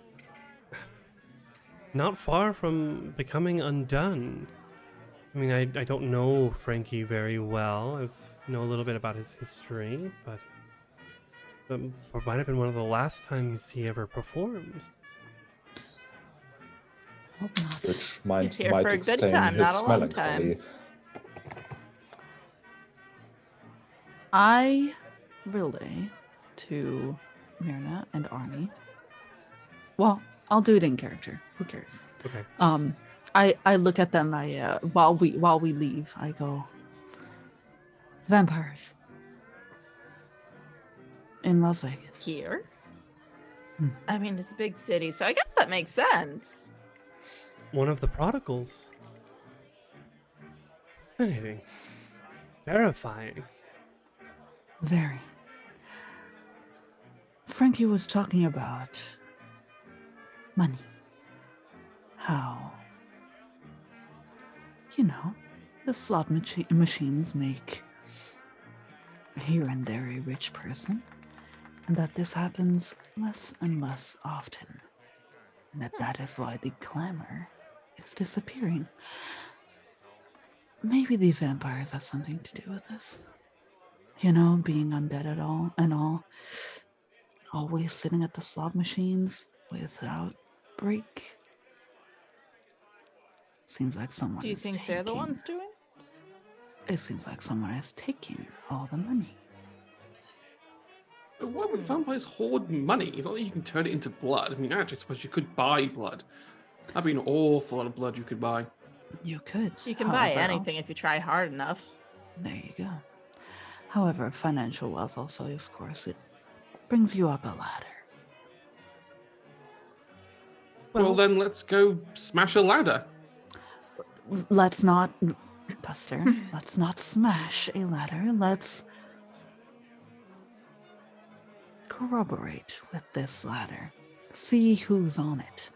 not far from becoming undone. I mean, I don't know Frankie very well. I know a little bit about his history, but it might have been one of the last times he ever performs. Hope not. Which might He's here for a good explain time, his not a long time. melancholy. I relay to Myrna and Arnie. Well, I'll do it in character. Who cares? Okay. I look at them. While we leave, I go, vampires in Las Vegas. Here? Hmm. I mean, it's a big city, so I guess that makes sense. One of the prodigals. Fascinating. Terrifying. Very. Frankie was talking about money. How you know, the slot machines make here and there a rich person, and that this happens less and less often. And that is why the glamour is disappearing. Maybe the vampires have something to do with this. You know, being undead at all and all. Always sitting at the slot machines without break. Seems like someone Do you is think taking. they're the ones doing it? It seems like someone is taking all the money. But why would vampires hoard money? It's not that you can turn it into blood. I mean, actually, I suppose you could buy blood. That'd be an awful lot of blood you could buy. You could. You can buy however, anything if you try hard enough. There you go. However, financial wealth also, of course, it brings you up a ladder. Well, then let's go smash a ladder. Let's not, Buster, let's not smash a ladder. Let's corroborate with this ladder. See who's on it.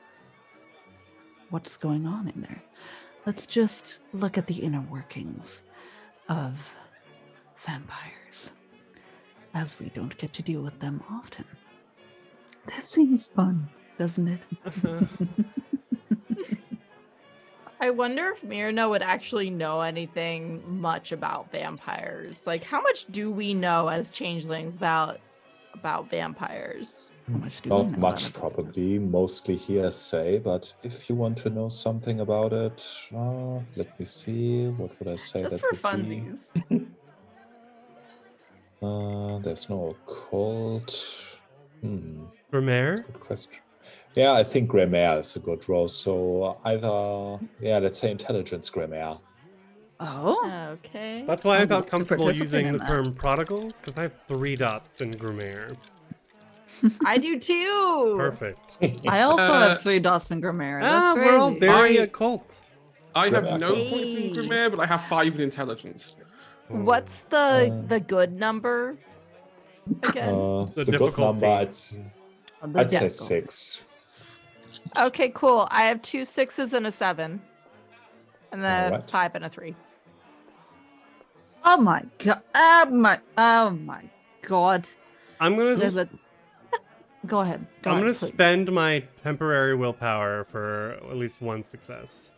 What's going on in there? Let's just look at the inner workings of vampires, as we don't get to deal with them often. This seems fun, doesn't it? I wonder if Myrna would actually know anything much about vampires. Like, how much do we know as changelings about vampires? How much do we Not know much, about it? probably. Mostly hearsay. But if you want to know something about it, let me see. What would I say? Just that for would be? funsies. There's no occult. Romare? Good question. Yeah, I think Grammar is a good role. So either, let's say intelligence Grammar. Oh, Okay. That's why I I'd felt love to comfortable participate using in the that. term prodigals, because I have 3 dots in Grumare. I do too. Perfect. I also Uh, have 3 dots in Grammar. That's We're all crazy. very I- occult. I have Grammar, no cool. points in Hey. Grimmare, but I have 5 in intelligence. What's Uh, the good number again? The The good difficulty. number, I'd say difficulty. 6. Okay, cool. I have 2 6s and a 7. And then a Alright. 5 and a 3. Oh my god. Oh my god. I'm gonna There's a... Go ahead. Go I'm ahead, gonna please. spend my temporary willpower for at least 1 success.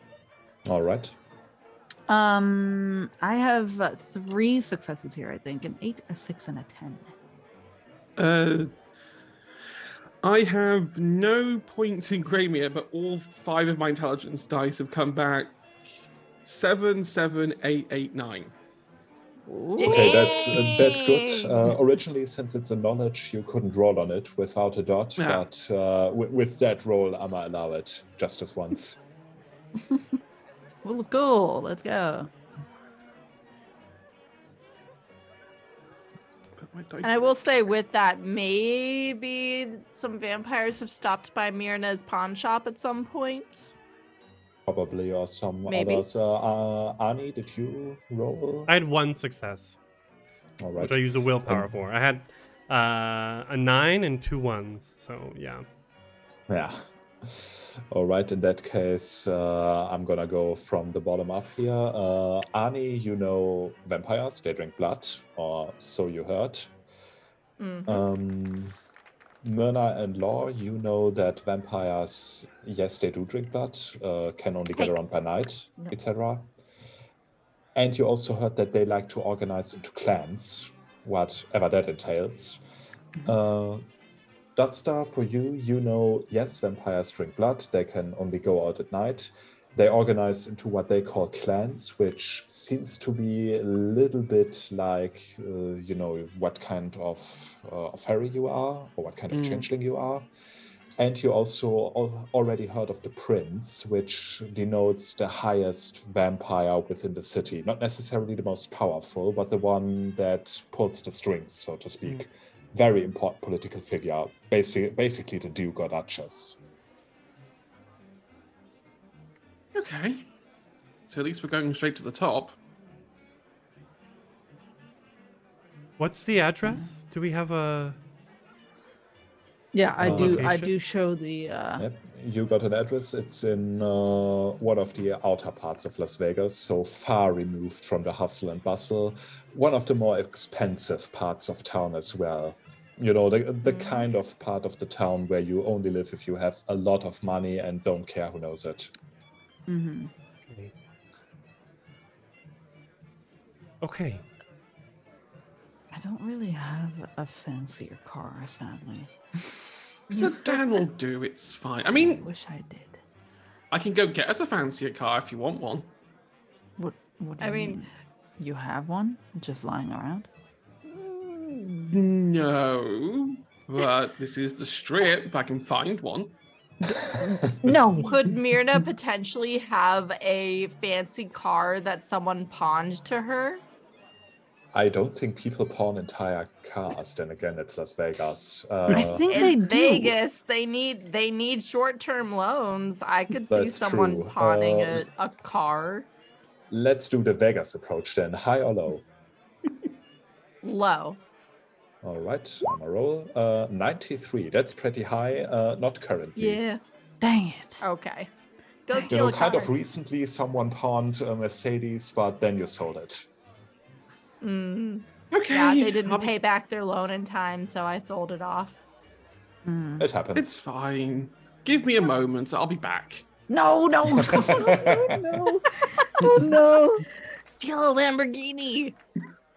All right. I have 3 successes here, I think. An 8, a 6, and a 10. I have no points in Grammar, but all 5 of my intelligence dice have come back 7, 7, 8, 8, 9. Okay, that's good. Dang. Originally, since it's a knowledge, you couldn't roll on it without a dot, Yeah. but with that roll, I'm gonna allow it just as once. Well, cool. Let's go. But my dice And I will say with that, maybe some vampires have stopped by Myrna's pawn shop at some point. Probably, or some Maybe. others. Arnie, did you roll? I had 1 success, All right. which I used a willpower for. I had a 9 and 2 1s, so yeah. Yeah. All right. In that case, I'm gonna go from the bottom up here. Arnie, you know vampires, they drink blood, or so you heard. Mhm. Myrna and Law, you know that vampires, yes, they do drink blood, can only get Hey. around by night, No. etc. And you also heard that they like to organize into clans, whatever that entails. Duster, for you, you know, yes, vampires drink blood, they can only go out at night. They organize into what they call clans, which seems to be a little bit like, you know, what kind of fairy you are, or what kind of changeling you are. And you also already heard of the prince, which denotes the highest vampire within the city. Not necessarily the most powerful, but the one that pulls the strings, so to speak. Very important political figure, basically the Duke or Duchess. Okay. So at least we're going straight to the top. What's the address? Do we have a... Yeah, I do. I Location? do show the. Yep. You got an address. It's in one of the outer parts of Las Vegas, so far removed from the hustle and bustle. One of the more expensive parts of town as well. You know, the kind of part of the town where you only live if you have a lot of money and don't care who knows it. Mhm. Okay. Okay. I don't really have a fancier car, sadly. Sedan will do. It's fine. I I mean, wish I did. I can go get us a fancier car if you want one. What do I you mean- you have one just lying around? No, but this is the strip. I can find one. No. Could Myrna potentially have a fancy car that someone pawned to her? I don't think people pawn entire cars. Then again, it's Las Vegas. I think they It's do. Vegas. They need short-term loans. I could see That's someone true. pawning a car. Let's do the Vegas approach then. High or low? Low. All right, I'm a roll. 93. That's pretty high. Not currently. Yeah. Dang it. Okay. Go You steal know, a car. kind of recently, someone pawned a Mercedes, but then you sold it. Mm. Okay. Yeah, they didn't I'll- pay back their loan in time, so I sold it off. Mm. It happens. It's fine. Give me a moment. I'll be back. No, no, no, no, no. Oh no. Steal a Lamborghini.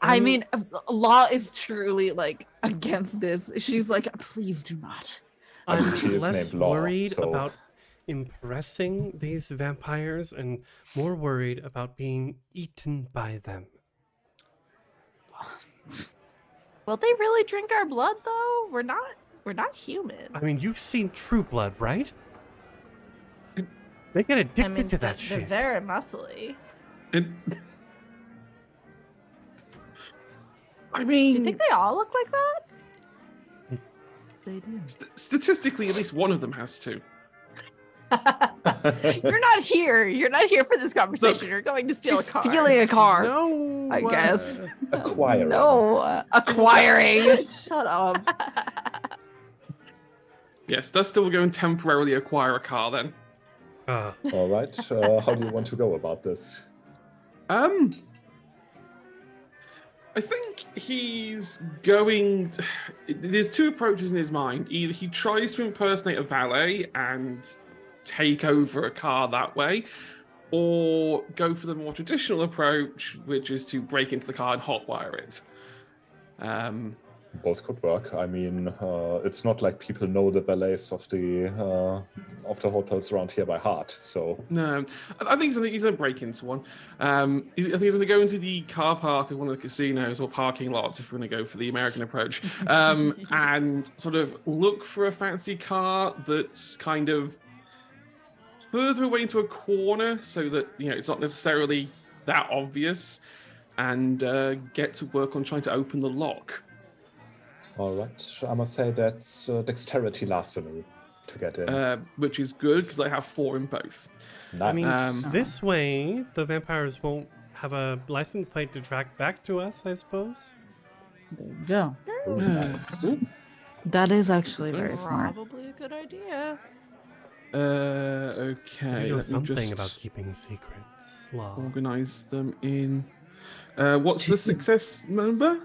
I mean, Law is truly like against this. She's like, please do not. I mean, I'm she is less named Law, worried so- about impressing these vampires and more worried about being eaten by them. Will they really drink our blood though? We're not humans. I mean, you've seen True Blood, right? They get addicted I mean, to that they're shit. very muscly. It- I Do mean, you think they all look like that? They do. statistically, at least one of them has to. You're not here. You're not here for this conversation. You're going to steal a car. Stealing a car. No, I guess. Acquiring. No, acquiring. Shut up. Yes, Duster will go and temporarily acquire a car then. All right. How do you want to go about this? I think he's going. There's two approaches in his mind. Either he tries to impersonate a valet and take over a car that way, or go for the more traditional approach, which is to break into the car and hotwire it. Both could work. I mean, it's not like people know the valets of the hotels around here by heart. So No, I think he's going to break into one. I think he's going to go into the car park of one of the casinos or parking lots, if we're going to go for the American approach, and sort of look for a fancy car that's kind of further away into a corner so that, you know, it's not necessarily that obvious, and get to work on trying to open the lock. all right. I must say that's dexterity larceny to get in. Which is good because I have 4 in both. Nice. I mean, Um, this way, the vampires won't have a license plate to track back to us, I suppose. There you go. Ooh, nice. That is actually very smart. Probably a good idea. Okay. You know let me something just about keeping secrets, Law. organize them in. What's the success number?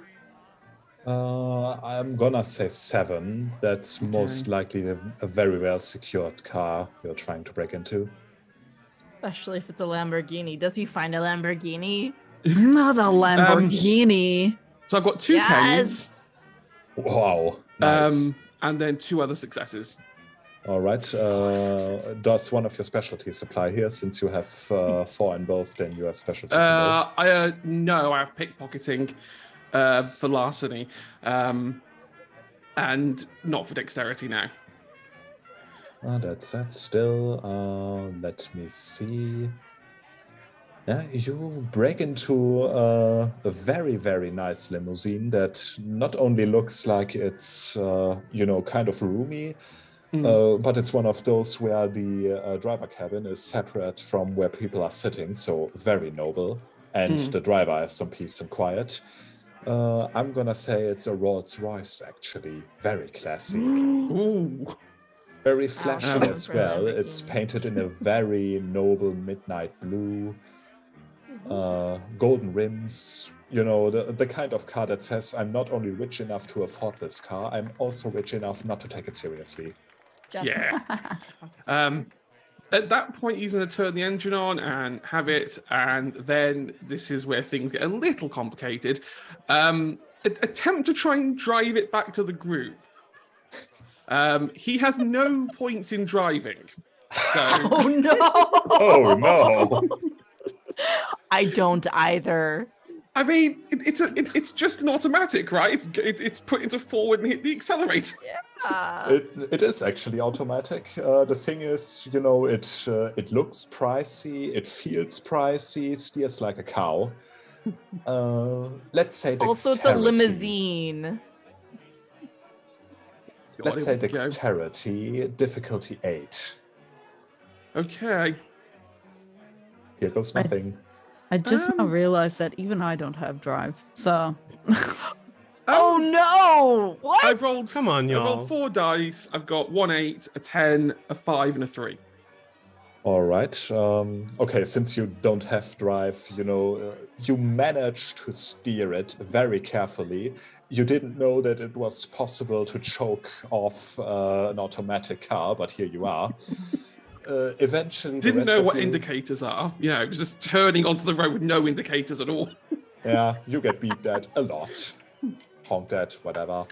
I'm gonna say 7. That's most likely a very well secured car you're trying to break into. Especially if it's a Lamborghini. Does he find a Lamborghini? Not a Lamborghini. So I've got 2 Yes. 10s, Wow. Nice. and then 2 other successes. All right. Does one of your specialties apply here? Since you have 4 in both, then you have specialties in both. No, I have pickpocketing for larceny, and not for dexterity now. That's still. Let me see. Yeah, you break into a very, very nice limousine that not only looks like it's, kind of roomy, but it's one of those where the driver cabin is separate from where people are sitting, so very noble. And the driver has some peace and quiet. I'm gonna say it's a Rolls Royce, actually. Very classy. Ooh. Very flashy Wow. as For well. Lamborghini. It's painted in a very noble midnight blue. Golden rims. You know, the kind of car that says, I'm not only rich enough to afford this car, I'm also rich enough not to take it seriously. Yeah. At that point, he's going to turn the engine on and have it, and then this is where things get a little complicated. Attempt to try and drive it back to the group. He has no points in driving. So, Oh no! Oh, no. I don't either. I mean, it's just an automatic, right? It's put into forward and hit the accelerator. It is actually automatic. The thing is, you know, it looks pricey, it feels pricey, steers like a cow. Let's say dexterity. Also, it's a limousine. Let's Here say we go. dexterity, difficulty 8. Okay. Here goes nothing. I just now Um, realized that even I don't have drive. So Oh no! What? I've rolled. Come on, I y'all. rolled 4 dice. I've got 1 8, a 10, a 5, and a 3. All right. Okay, since you don't have drive, you know, you managed to steer it very carefully. You didn't know that it was possible to choke off an automatic car, but here you are. Eventually, the Didn't rest know of what you, indicators are. Yeah, it was just turning onto the road with no indicators at all. Yeah, you get beat that a lot. Honked at, whatever.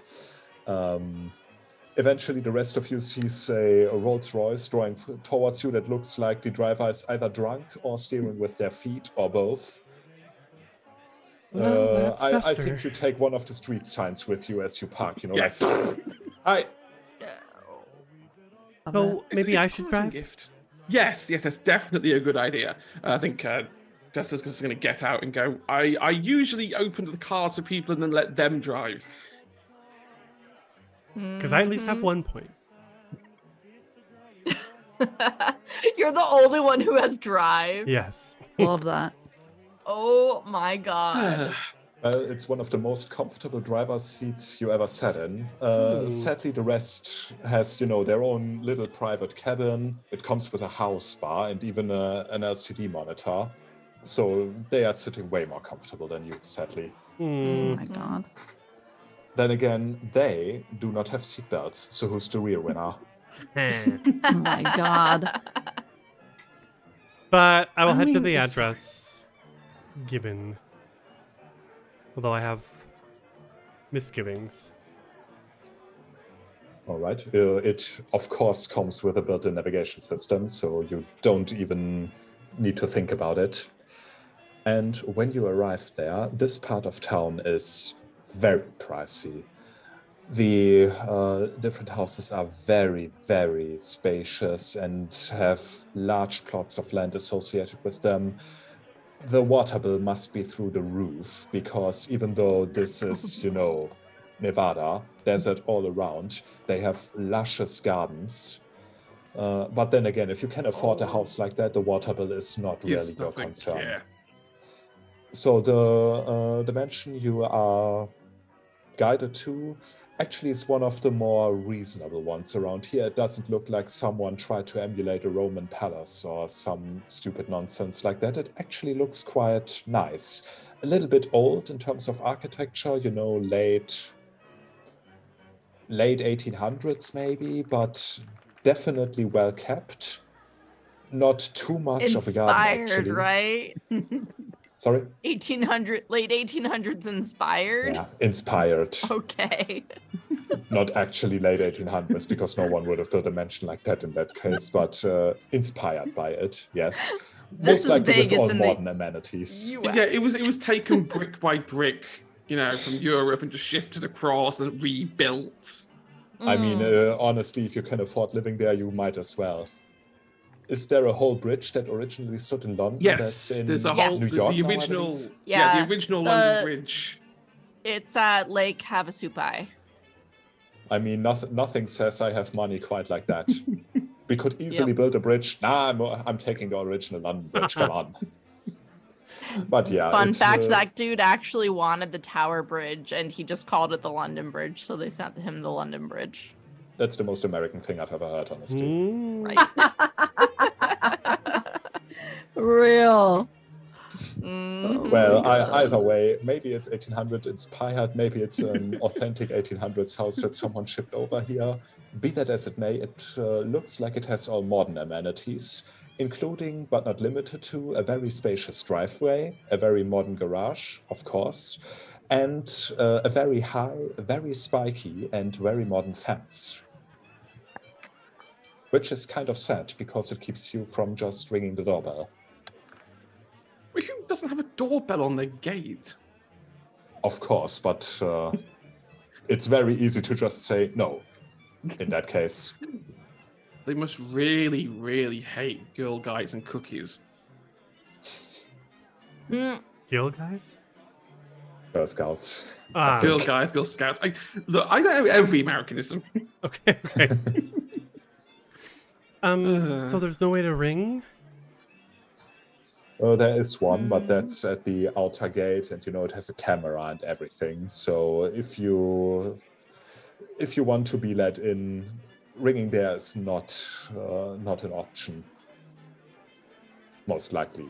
Eventually, the rest of you sees a Rolls Royce drawing towards you that looks like the driver is either drunk or steering with their feet or both. Well, that's I Fester. think you take one of the street signs with you as you park, you know, Yes. like, hi. So maybe It's I a should passing drive? gift. Yes, that's definitely a good idea. I think Duster's just going to get out and go. I usually open the cars for people and then let them drive. Because I at least have Mhm. 1 point. You're the only one who has drive. Yes. love that. Oh my god. It's one of the most comfortable driver's seats you ever sat in. Sadly, the rest has, you know, their own little private cabin. It comes with a house bar and even an LCD monitor. So they are sitting way more comfortable than you, sadly. Oh Hmm. my god. Then again, they do not have seatbelts. So who's the real winner? Eh. Oh my god. But I will I head to mean, the it's fine. address given. Although I have misgivings. All right. It, of course, comes with a built-in navigation system, so you don't even need to think about it. And when you arrive there, this part of town is very pricey. The different houses are very, very spacious and have large plots of land associated with them. The water bill must be through the roof because even though this is, you know, Nevada, desert all around, they have luscious gardens. But then again, if you can afford a house like that, the water bill is not really It's your nothing. concern. Yeah. So the mansion you are guided to actually is one of the more reasonable ones around here. It doesn't look like someone tried to emulate a Roman palace or some stupid nonsense like that. It actually looks quite nice. A little bit old in terms of architecture, you know, late 1800s maybe, but definitely well kept. Not too much of a garden, Inspired, actually. right? Sorry? late 1800s inspired. Yeah, inspired. Okay. Not actually late 1800s, because no one would have built a mansion like that in that case, but inspired by it, yes. This Most is likely Vegas with all in the modern amenities. US. Yeah, it was taken brick by brick, you know, from Europe and just shifted across and rebuilt. I mean, Mm. honestly, if you can afford living there, you might as well. Is there a whole bridge that originally stood in London? Yes, that's in there's a Yes. whole New York the now, I original. believe? Yeah, the original the- London Bridge. It's at Lake Havasupai. I mean, nothing says I have money quite like that. We could easily build a bridge. Nah, I'm taking the original London Bridge. Come on. But yeah. Fun fact, that dude actually wanted the Tower Bridge and he just called it the London Bridge, so they sent him the London Bridge. That's the most American thing I've ever heard, honestly. Mm. Right. Real. Well, either way, maybe it's 1800 inspired, maybe it's an authentic 1800s house that someone shipped over here. Be that as it may, it looks like it has all modern amenities, including, but not limited to, a very spacious driveway, a very modern garage, of course, and a very high, very spiky, and very modern fence. Which is kind of sad, because it keeps you from just ringing the doorbell. Who doesn't have a doorbell on their gate? Of course, but it's very easy to just say no, in that case. They must really, really hate Girl Guides and cookies. Guild guys? Girl Scouts. Girl Guides, Girl Scouts. Look, I don't know every Americanism. Okay. So there's no way to ring? There is one, but that's at the outer gate, and it has a camera and everything. So if you want to be let in, ringing there is not an option. Most likely.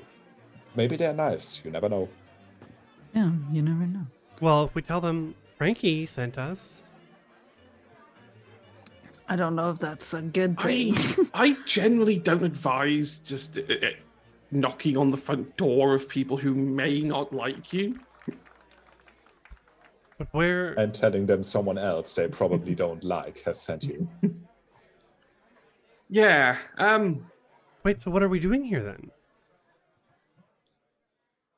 Maybe they're nice. You never know. Yeah, you never know. Well, if we tell them Frankie sent us. I don't know if that's a good thing. I generally don't advise just knocking on the front door of people who may not like you. But where? And telling them someone else they probably don't like has sent you. Yeah. Wait, so what are we doing here then?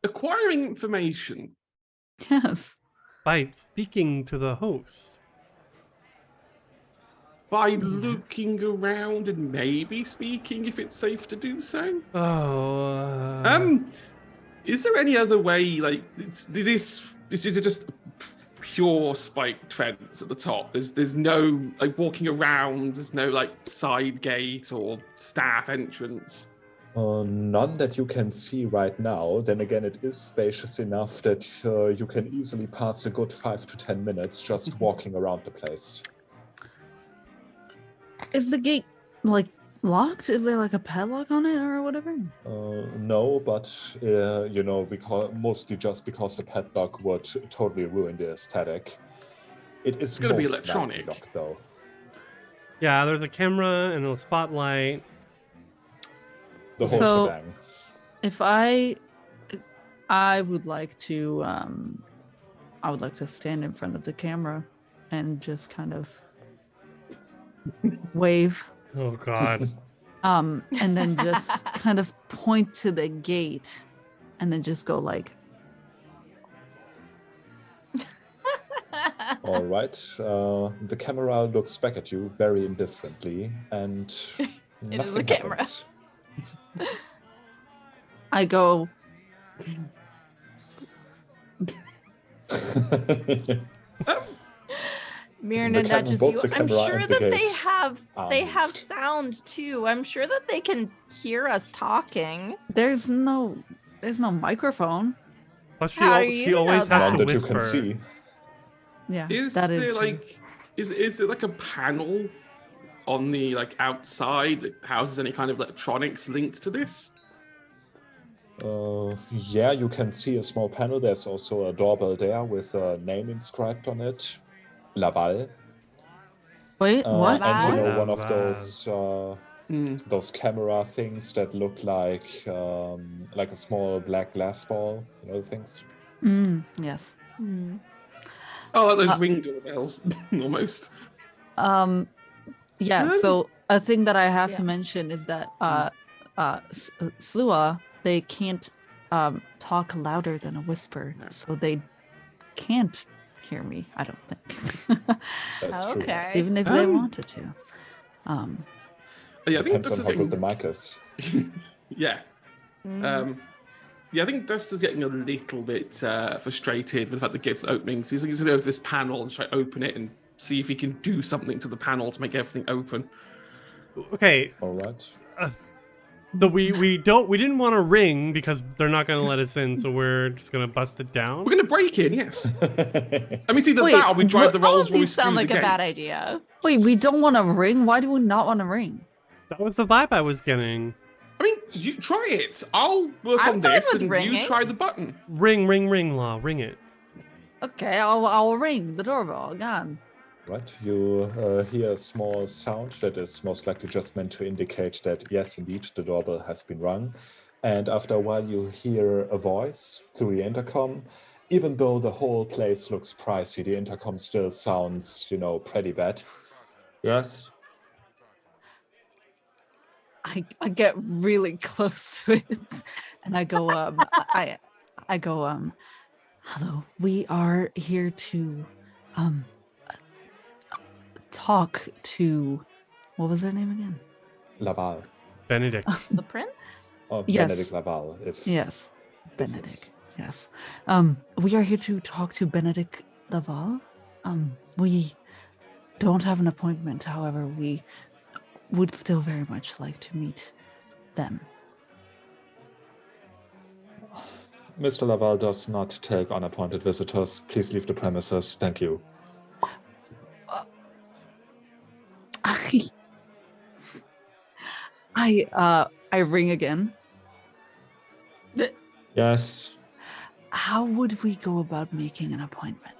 Acquiring information. Yes. By speaking to the host. By looking around and maybe speaking if it's safe to do so. Oh. Is there any other way? Like, is it just pure spiked fence at the top? There's no like walking around. There's no like side gate or staff entrance. None that you can see right now. Then again, it is spacious enough that you can easily pass a good 5 to 10 minutes just walking around the place. Is the gate like locked? Is there like a padlock on it or whatever? No, but mostly just because the padlock would totally ruin the aesthetic. It's gonna be most electronic. likely locked, though. Yeah, there's a camera and a spotlight. The whole So- shebang. If I would like to stand in front of the camera and just kind of wave, Oh God. and then just kind of point to the gate, and then just go like, All right. The camera looks back at you very indifferently, and It is a nothing camera. happens. I go, Myrna The nudges both you. the I'm camera sure and the that they gate have moved. sound too. I'm sure that they can hear us talking. there's no microphone. Plus, How do she you always know has None to that you whisper. can see. Yeah, Is that there is true. like is there like a panel on the like outside that houses any kind of electronics linked to this? Yeah, you can see a small panel. There's also a doorbell there with a name inscribed on it. Laval. Wait, what? And Laval? one of Laval. those camera things that look like a small black glass ball. You know the things? Yes. Oh, like those ring doorbells, almost. Yeah, so a thing that I have to mention is that Slua, they can't talk louder than a whisper, No. so they can't hear me, I don't think. That's true. Okay. Even if they wanted to. Yeah, I think Depends this on is how good the getting. mic is. Yeah. Yeah, I think Duster's getting a little bit frustrated with the fact the gate's not opening. So he's going to go to this panel and try to open it and see if he can do something to the panel to make everything open. Okay, All right. So we didn't want to ring because they're not gonna let us in, so we're just gonna bust it down. We're gonna break in, yes. I mean, it's either Wait, that or we drive the All Rolls of these Royce sound through like the a bad gate. idea. Wait, we don't want to ring? Why do we not want to ring? That was the vibe I was getting. I mean, you try it. I'll work I'm on fine this with and ringing. you try the button. Ring, law, ring it. Okay, I'll ring the doorbell again. Right, you hear a small sound that is most likely just meant to indicate that, yes, indeed, the doorbell has been rung. And after a while, you hear a voice through the intercom. Even though the whole place looks pricey, the intercom still sounds, pretty bad. Yes? I get really close to it, and I go, I go, hello. We are here to, talk to, what was her name again? Laval. Benedict. The prince? Or Yes. Benedict Laval. Yes, This Benedict. Yes. We are here to talk to Benedict Laval. We don't have an appointment. However, we would still very much like to meet them. Mr. Laval does not take unappointed visitors. Please leave the premises. Thank you. I ring again. Yes. How would we go about making an appointment?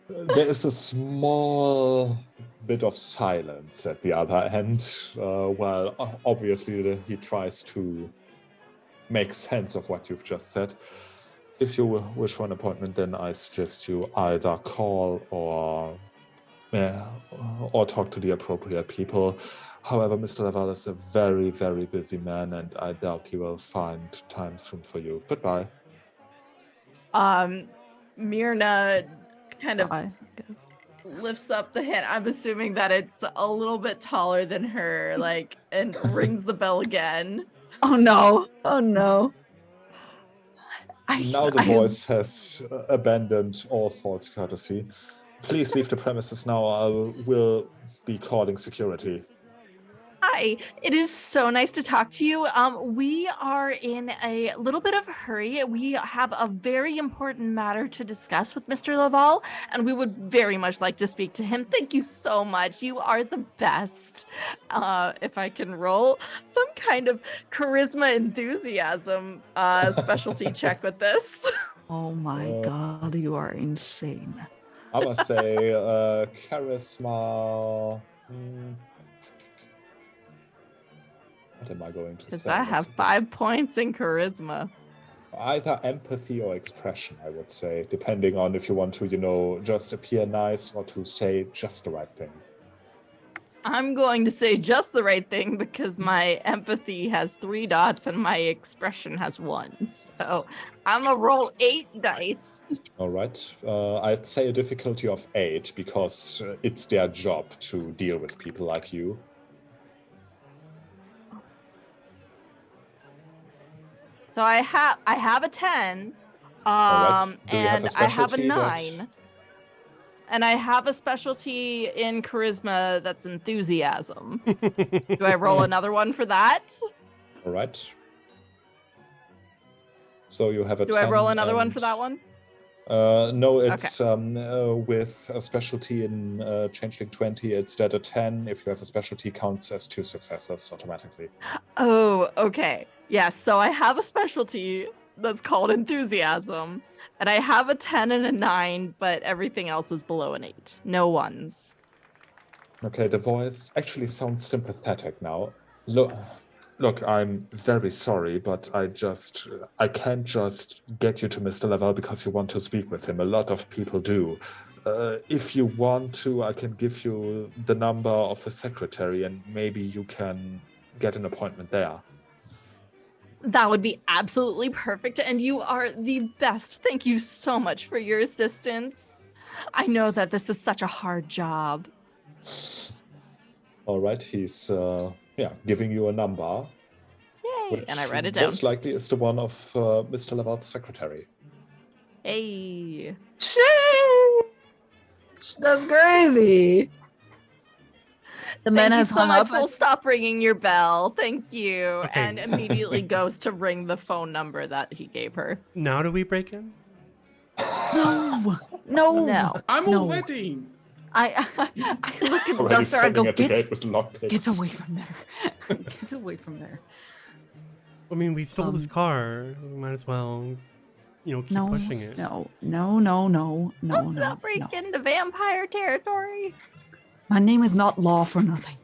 There is a small bit of silence at the other end, while obviously he tries to make sense of what you've just said. If you wish for an appointment, then I suggest you either call or talk to the appropriate people. However, Mr. Laval is a very, very busy man, and I doubt he will find time soon for you. Goodbye. Myrna kind of I guess. lifts up the hand. I'm assuming that it's a little bit taller than her, and rings the bell again. Oh no! Oh no! Now the voice has abandoned all false courtesy. Please leave the premises now. I will be calling security. Hi, it is so nice to talk to you. We are in a little bit of a hurry. We have a very important matter to discuss with Mr. Laval, and we would very much like to speak to him. Thank you so much. You are the best. If I can roll some kind of charisma enthusiasm specialty check with this. Oh my god, you are insane. I must say, charisma. What am I going to Because say? I have 5 points in charisma. Either empathy or expression, I would say, depending on if you want to, just appear nice or to say just the right thing. I'm going to say just the right thing because my empathy has 3 dots and my expression has 1. So I'm gonna roll 8 dice. All right. I'd say a difficulty of 8 because it's their job to deal with people like you. So I have a 10, right. Do you have and a I have a specialty 9, and I have a specialty in charisma that's enthusiasm. Do I roll another one for that? All right. So you have a Do 10 I roll another one and- for that one? No, it's with a specialty in Changeling 20, it's that a 10. If you have a specialty, counts as 2 successes automatically. Oh, okay. Yes, so I have a specialty that's called enthusiasm, and I have a 10 and a 9, but everything else is below an 8. No ones. Okay, the voice actually sounds sympathetic now. Look, I'm very sorry, but I can't just get you to Mr. Laval because you want to speak with him. A lot of people do. If you want to, I can give you the number of his secretary and maybe you can get an appointment there. That would be absolutely perfect, and you are the best. Thank you so much for your assistance. I know that this is such a hard job. All right, he's giving you a number. Yay! And I write it down. Most likely is the one of Mr. Laval's secretary. Hey. Shit! That's crazy. The man Thank you has so hung much. up. We'll stop ringing your bell. Thank you. Okay. And immediately goes to ring the phone number that he gave her. Now do we break in? No, no, No. I'm No. already. I look at Already Duster. I standing go, at the gate get with lockpicks. get away from there. Get away from there. I mean, we stole this car. We might as well, keep No, pushing it. no. Let's not break into vampire territory. My name is not Law for nothing.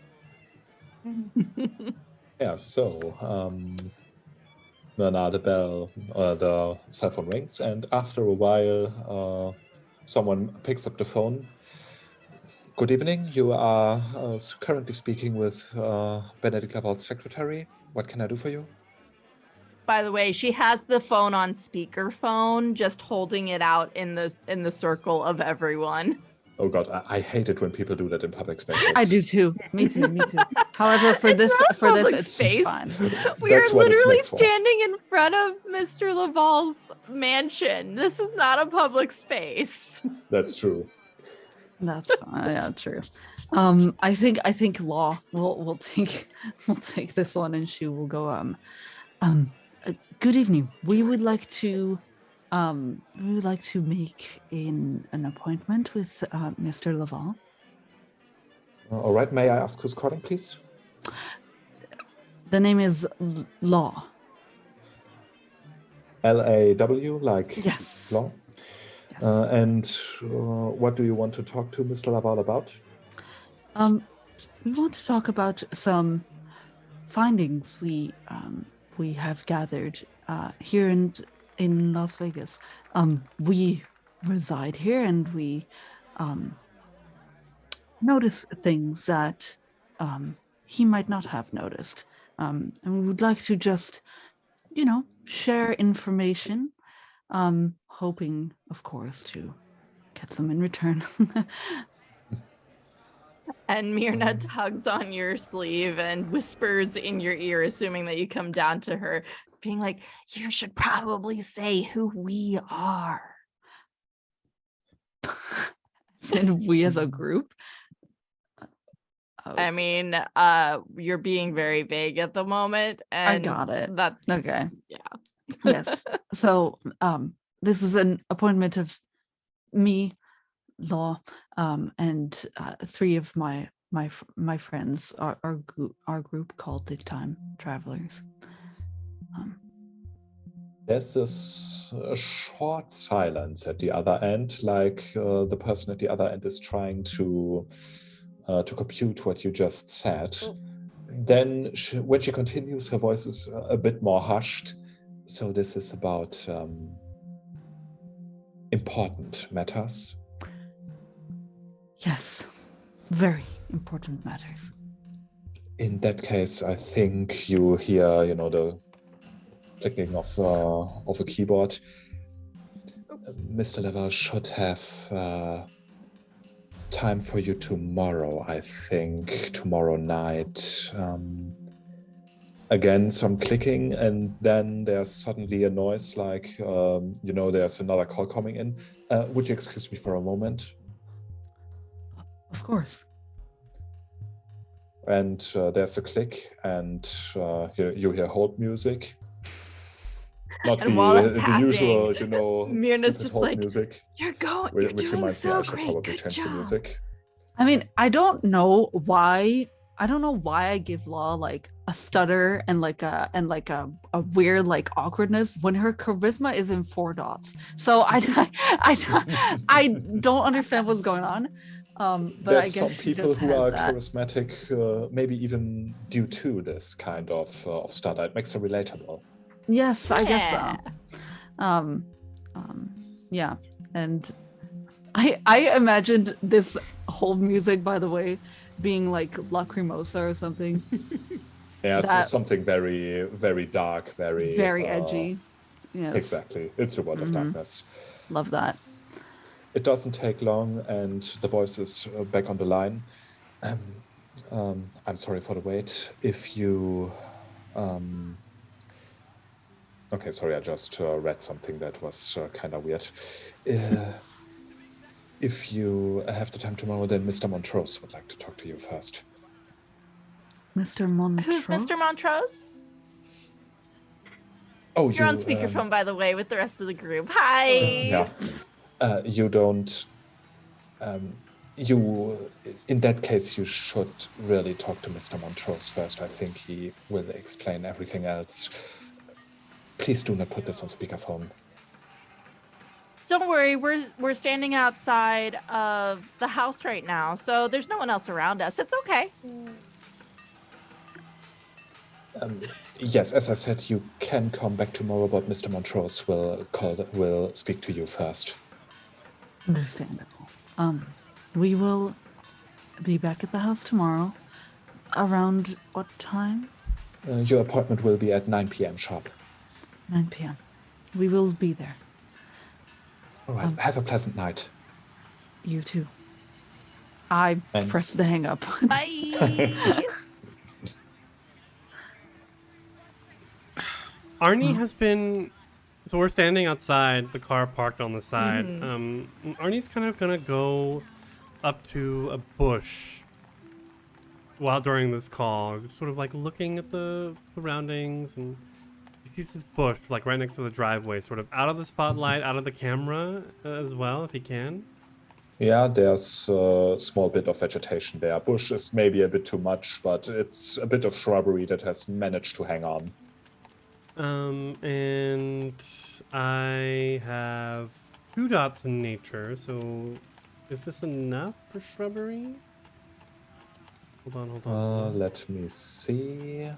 Yeah, so the cell phone rings, and after a while, someone picks up the phone. Good evening. You are currently speaking with Benedict Laval's secretary. What can I do for you? By the way, she has the phone on speakerphone, just holding it out in the circle of everyone. Oh God, I hate it when people do that in public spaces. I do too. Me too. However, for It's this, not public it's space. fine. We are That's what it's literally meant for. standing in front of Mr. Laval's mansion. This is not a public space. That's true. That's fine. Yeah, true. I think Law will take this one, and she will go. Good evening. We would like to make an appointment with Mr. Laval. All right, may I ask who's calling, please? The name is Law. L-A-W, like Yes. law? Yes. And what do you want to talk to Mr. Laval about? We want to talk about some findings we have gathered here in Las Vegas. We reside here, and we notice things that he might not have noticed. And we would like to just, share information, hoping, of course, to get some in return. And Myrna tugs on your sleeve and whispers in your ear, assuming that you come down to her, being like, you should probably say who we are. And we as a group. I mean, you're being very vague at the moment. And I got it. That's Okay. Yeah. Yes. So this is an appointment of me, Law, and three of my friends, our group called the Time Travelers. There's a short silence at the other end, like the person at the other end is trying to compute what you just said. Then when she continues, her voice is a bit more hushed. So this is about important matters. Yes, very important matters. In that case, I think you hear, the clicking of a keyboard. Mr. Laval should have time for you tomorrow, I think, tomorrow night. Again, some clicking, and then there's suddenly a noise like, there's another call coming in. Would you excuse me for a moment? Of course. And there's a click, and you hear hold music. Not And while that's the usual, Myrna's stupid just hold like, music, You're which doing reminds me so I should great. probably Good change the job. music. I mean, I don't know why I give Law like a stutter and like a weird like awkwardness when her charisma is in 4 dots. So I don't understand what's going on. But There's I guess some she people just who has are that. charismatic, maybe even due to this kind of stutter. It makes her relatable. Yes, I guess Yeah. so. Yeah, and I imagined this whole music, by the way, being like Lacrimosa or something. Yeah, so That- something very, very dark, very Edgy. Yes, Exactly. It's a world of darkness. love that. It doesn't take long, and the voice is back on the line. I'm sorry for the wait. If you... Okay, sorry, I just read something that was kind of weird. If you have the time tomorrow, then Mr. Montrose would like to talk to you first. Mr. Montrose? Who's Mr. Montrose? Oh, You're on speakerphone, by the way, with the rest of the group. Hi. Yeah. You don't. In that case, you should really talk to Mr. Montrose first. I think he will explain everything else. Please do not put this on speakerphone. Don't worry, we're standing outside of the house right now, so there's no one else around us. It's okay. Yes, as I said, you can come back tomorrow, but Mr. Montrose will speak to you first. Understandable. We will be back at the house tomorrow. Around what time? Your appointment will be at 9 p.m. sharp. 9 p.m. We will be there. All right. Have a pleasant night. You too. I And- press the hang up. Bye. Arnie has been. So we're standing outside, the car parked on the side. Arnie's kind of gonna go up to a bush while during this call, just sort of like looking at the surroundings, and he sees this bush like right next to the driveway, sort of out of the spotlight, out of the camera as well, if he can. Yeah, there's a small bit of vegetation there. Bush is maybe a bit too much, but it's a bit of shrubbery that has managed to hang on. And I have 2 dots in nature, so is this enough for shrubbery? Hold on. Let me see.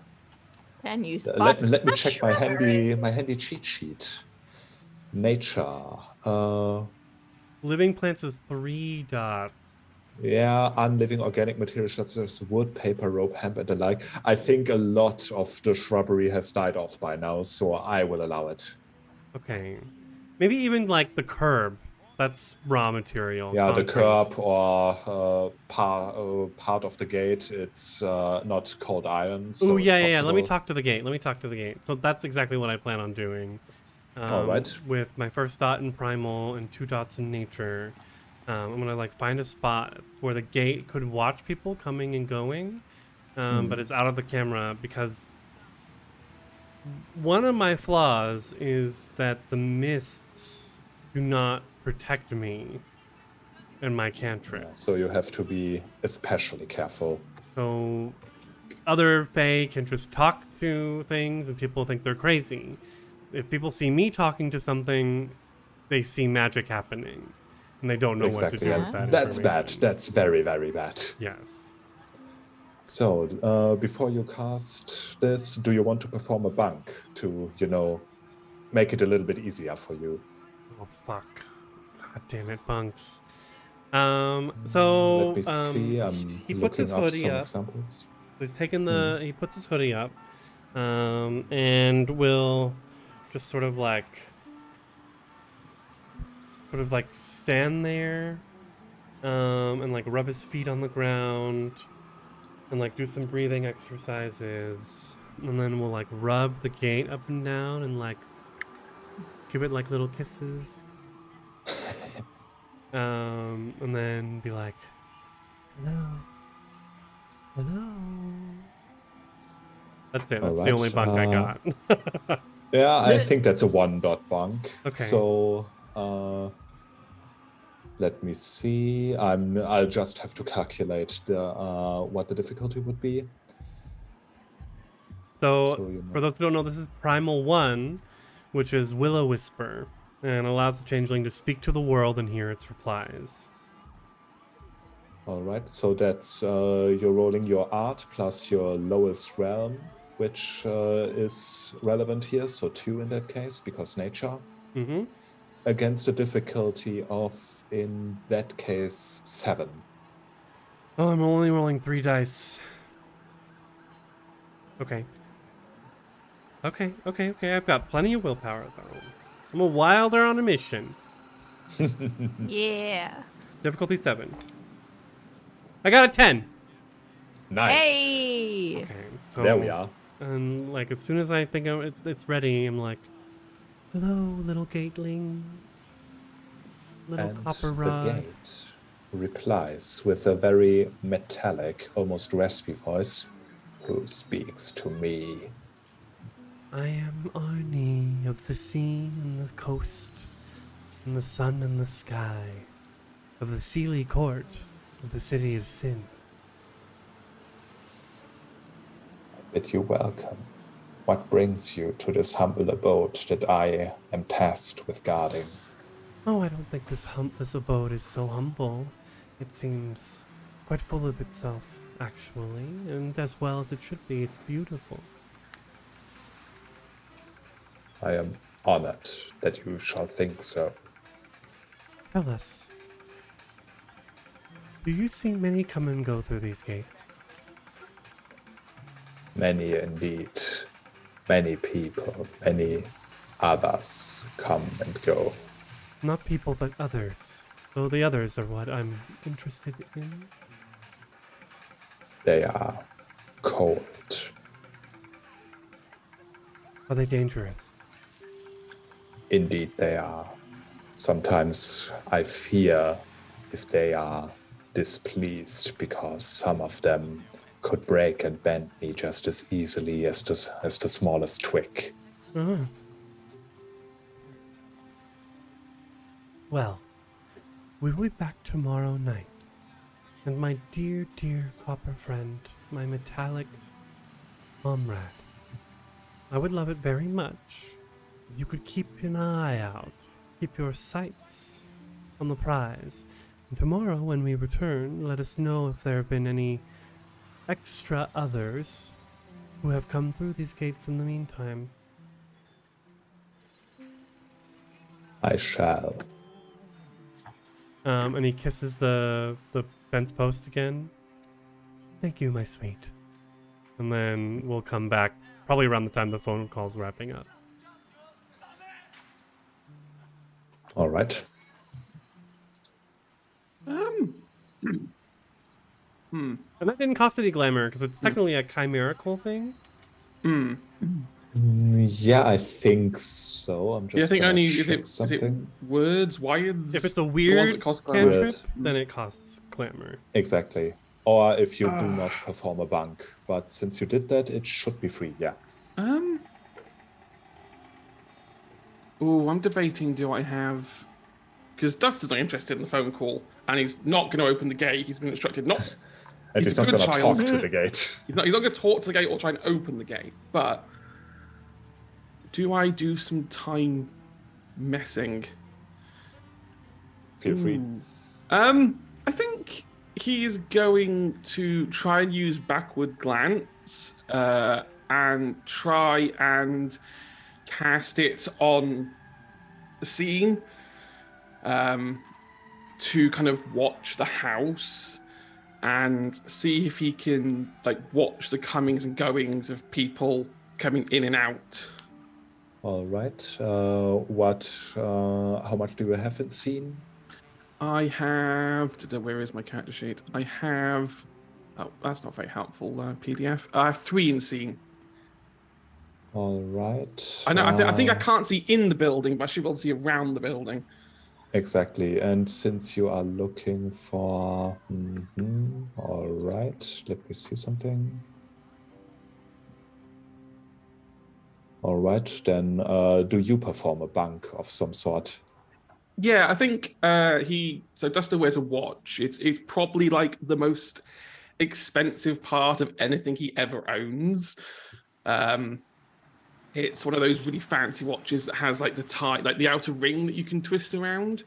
Can you spot Let me the check shrubbery? my handy cheat sheet. Nature. Living plants is 3 dots. Yeah, unliving organic materials such as wood, paper, rope, hemp, and the like. I think a lot of the shrubbery has died off by now, so I will allow it. Okay. Maybe even like the curb. That's raw material. Yeah, the concrete. curb or part of the gate. It's not cold iron. So Oh, it's yeah. Let me possible. talk to the gate. So that's exactly what I plan on doing. All right. With my first dot in primal and 2 dots in nature. I'm gonna like find a spot where the gate could watch people coming and going, but it's out of the camera because one of my flaws is that the mists do not protect me and my cantrips. So you have to be especially careful. So other fae can just talk to things and people think they're crazy. If people see me talking to something, they see magic happening. And they don't know what to Exactly. do And with that that's bad. information. That's very, very bad. Yes. So, before you cast this, do you want to perform a bunk to, make it a little bit easier for you? Oh, fuck. God damn it, bunks. So... Let me see. I'm he puts his looking up hoodie some up. examples. He's taking the... He puts his hoodie up. And will just sort of like stand there and like rub his feet on the ground and like do some breathing exercises, and then we'll like rub the gate up and down and like give it like little kisses, and then be like, hello. That's it. That's the only bunk I got. Yeah, I think that's a 1-dot bunk. Okay. So, let me see. I'll just have to calculate what the difficulty would be. So, you for those who don't know, this is Primal 1, which is Will-O-Wisper, and allows the Changeling to speak to the world and hear its replies. All right. So that's you're rolling your art plus your lowest realm, which is relevant here. So 2 in that case, because nature. Mm-hmm. Against a difficulty of, in that case, 7. Oh, I'm only rolling 3 dice. Okay. I've got plenty of willpower, though. I'm a wilder on a mission. Yeah. Difficulty 7. I got a 10. Nice. Hey. Okay, so There we are. And like as soon as I think it's ready, I'm like, hello, little gateling. Little And copper the rod. gate replies with a very metallic, almost raspy voice. who speaks to me? I am Arnie of the sea and the coast, and the sun and the sky, of the Sealy Court, of the city of sin. Bid you welcome. What brings you to this humble abode that I am tasked with guarding? Oh, I don't think this abode is so humble. It seems quite full of itself, actually, and as well as it should be. It's beautiful. I am honored that you shall think so. Tell us, do you see many come and go through these gates? Many indeed. Many people, many others come and go. Not people, but others. So the others are what I'm interested in. They are cold. Are they dangerous? Indeed they are. Sometimes I fear if they are displeased, because some of them could break and bend me just as easily as the smallest twig. Uh-huh. Well, we will be back tomorrow night. And my dear, dear copper friend, my metallic comrade, I would love it very much if you could keep an eye out, keep your sights on the prize. And tomorrow when we return, let us know if there have been any extra others who have come through these gates in the meantime. I shall. And he kisses the fence post again. Thank you, my sweet. And then we'll come back probably around the time the phone call's wrapping up. All right. And that didn't cost any glamour because it's technically a chimerical thing. Yeah, I think so. I'm just. Yeah, I think gonna only check is something. it words, wireds? If it's a the ones weird that cost glamour? cantrip, Weird. then it costs glamour. Exactly. Or if you do not perform a bunk. But since you did that, it should be free. Yeah. Oh, I'm debating. Do I have? Because Duster's not interested in the phone call, and he's not going to open the gate. He's been instructed not. And He's he's a not good going to child. talk to the gate. He's not going to talk to the gate or try and open the gate. But do I do some time messing? Feel free. I think he is going to try and use backward glance and try and cast it on the scene to kind of watch the house and see if he can like watch the comings and goings of people coming in and out. All right. How much do you have in scene? I have. Where is my character sheet? I have. Oh, that's not very helpful. PDF. I have 3 in scene. All right. I know. I think I can't see in the building, but I should be able to see around the building. Exactly. And since you are looking for. All right. Let me see something. All right. Then do you perform a bunk of some sort? Yeah, I think so Duster wears a watch. It's probably like the most expensive part of anything he ever owns. It's one of those really fancy watches that has like the tie, like the outer ring that you can twist around.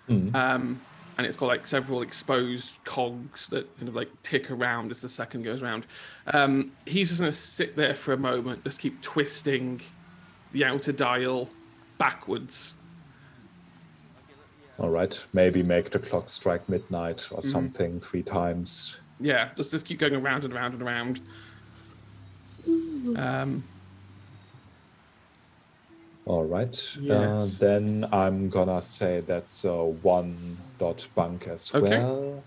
And it's got like several exposed cogs that kind of like tick around as the second goes around. He's just going to sit there for a moment, just keep twisting the outer dial backwards. All right. Maybe make the clock strike midnight or something 3 times. Yeah, just keep going around and around and around. All right. Yes. Then I'm gonna say that's a 1 dot bunk as well.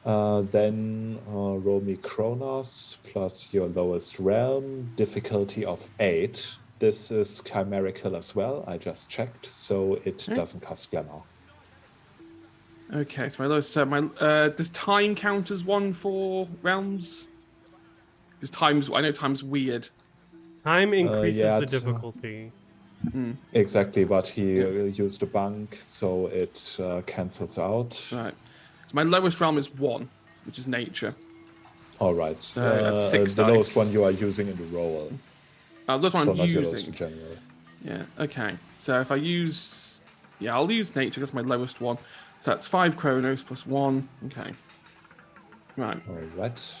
Then roll me Kronos plus your lowest realm, difficulty of 8. This is chimerical as well. I just checked, so it doesn't cost glamour. Okay, so my lowest. Does time count as 1 for realms? Because I know time's weird. Time increases yeah, the difficulty. Exactly, but he used a bunk, so it cancels out. Right. So my lowest realm is 1, which is nature. All right. So that's 6 the lowest dice. one you are using in the roll. That's what So I'm not your lowest using. in general. Yeah, okay. So if I use... Yeah, I'll use nature. That's my lowest one. So that's 5 Chronos plus 1. Okay. Right. All right.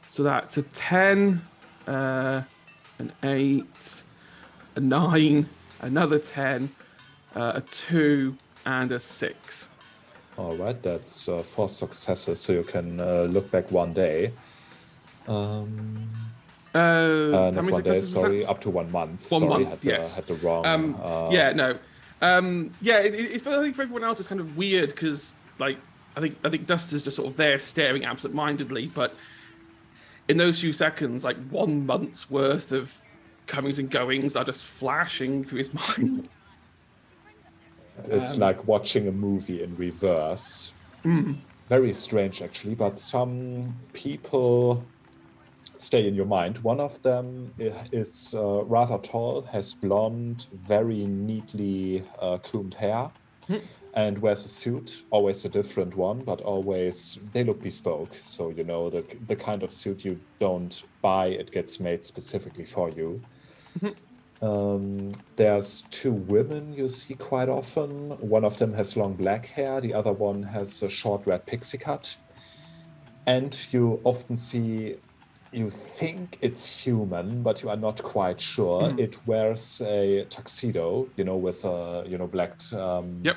So that's a 10, an 8, a 9, another 10, a 2, and a 6. All right, that's 4 successes, so you can look back one day. How Not many one day, successes was sorry, that? up to 1 month. 1 sorry, month, yes. had the wrong. Yeah, no. It's, I think for everyone else, it's kind of weird because, like, I think Duster's just sort of there staring absent-mindedly, but in those few seconds, like 1 month's worth of comings and goings are just flashing through his mind. It's like watching a movie in reverse. Very strange, actually, but some people stay in your mind. One of them is rather tall, has blonde, very neatly combed hair, and wears a suit, always a different one, but always they look bespoke. So, you know, the kind of suit you don't buy, it gets made specifically for you. There's 2 women you see quite often. One of them has long black hair, the other one has a short red pixie cut. And you often see, you think it's human, but you are not quite sure. It wears a tuxedo, you know, with black. Yep.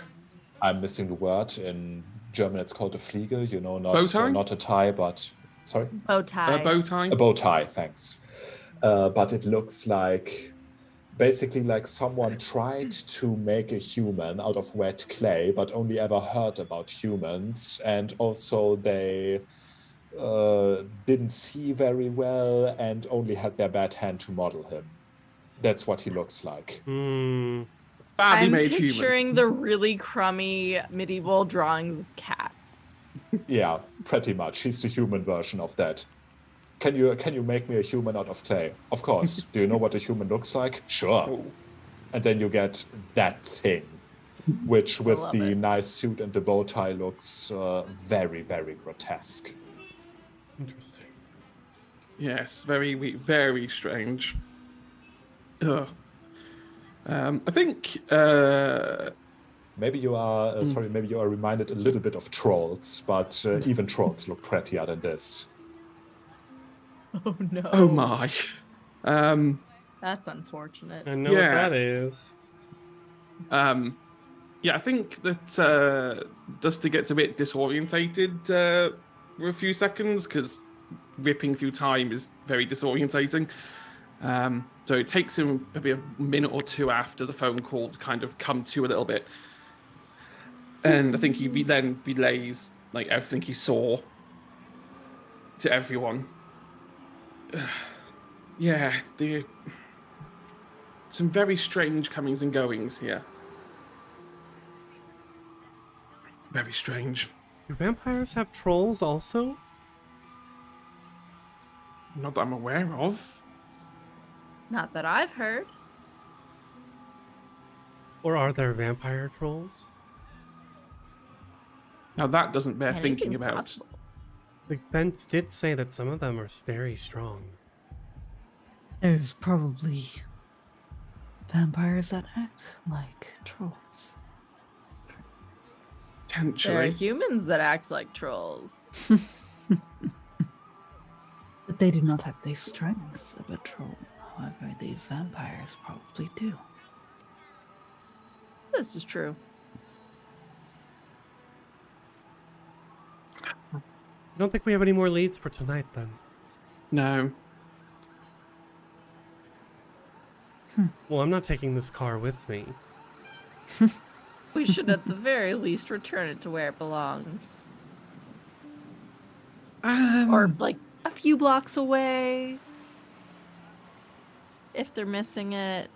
I'm missing the word. In German, it's called a Fliege, you know, Bow tie? Not a tie, but sorry? Bow tie. Bow tie? A bow tie, thanks. But it looks like basically like someone tried to make a human out of wet clay, but only ever heard about humans. And also they didn't see very well and only had their bad hand to model him. That's what he looks like. Badly I'm made human. picturing the really crummy medieval drawings of cats. Yeah, pretty much. He's the human version of that. Can you make me a human out of clay? Of course. Do you know what a human looks like? Sure. Oh. And then you get that thing, which with love the it. nice suit and the bow tie looks very, very grotesque. Interesting. Yes, very strange. Ugh. I think Maybe you are maybe you are reminded a little bit of trolls, but even trolls look prettier than this. Oh no. oh my. That's unfortunate. I know Yeah. what that is. Yeah, I think that Duster gets a bit disorientated for a few seconds because ripping through time is very disorientating. So it takes him maybe a minute or 2 after the phone call to kind of come to a little bit. And I think he then relays like everything he saw to everyone. Yeah, some very strange comings and goings here. Very strange. Do vampires have trolls also? Not that I'm aware of. Not that I've heard. Or are there vampire trolls? Now that doesn't bear thinking Anything's about. possible. Like Ben did say that some of them are very strong. There's probably vampires that act like trolls. There are Potentially. humans that act like trolls. But they do not have the strength of a troll. However, these vampires probably do. This is true. I don't think we have any more leads for tonight then. No. Well, I'm not taking this car with me. We should at the very least return it to where it belongs. Or like a few blocks away. If they're missing it.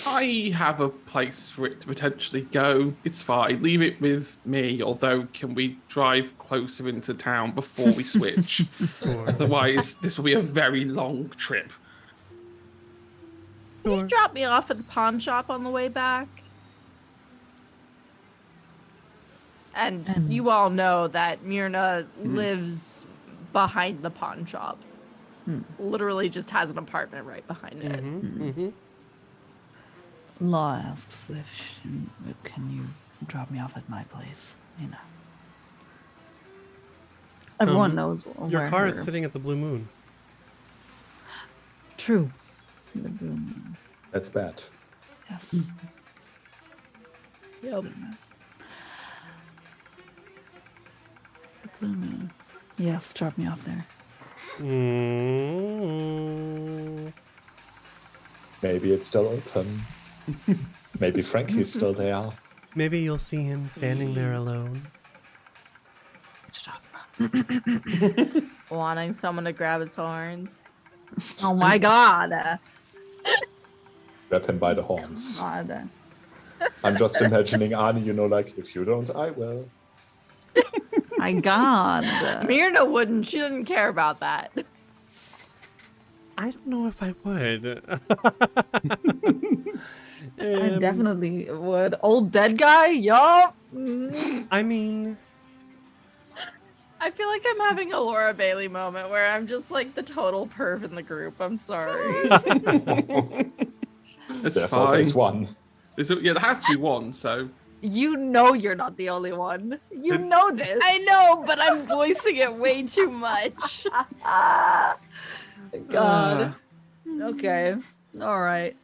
I have a place for it to potentially go. It's fine. Leave it with me. Although, can we drive closer into town before we switch? Sure. Otherwise, this will be a very long trip. Can you drop me off at the pawn shop on the way back? And you all know that Myrna lives behind the pawn shop. Literally just has an apartment right behind it. Law asks if can you drop me off at my place? You know, everyone knows Your where car her... is sitting at the Blue Moon. True. The Blue Moon. That's bad. Yes. Yep. The Blue Moon. Yes, drop me off there. Mm. Maybe it's still open. Maybe Frankie's still there. Maybe you'll see him standing there alone. Stop. Wanting someone to grab his horns. Oh my god. Grab him by the horns. God. I'm just imagining Arnie, like, if you don't, I will. My god. Myrna wouldn't. She didn't care about that. I don't know if I would. I definitely would. Old dead guy? Yup. I mean, I feel like I'm having a Laura Bailey moment where I'm just like the total perv in the group. I'm sorry. It's There's fine. always one. There has to be one. So You know you're not the only one. You know this. I know, but I'm voicing it way too much. God. Okay. All right.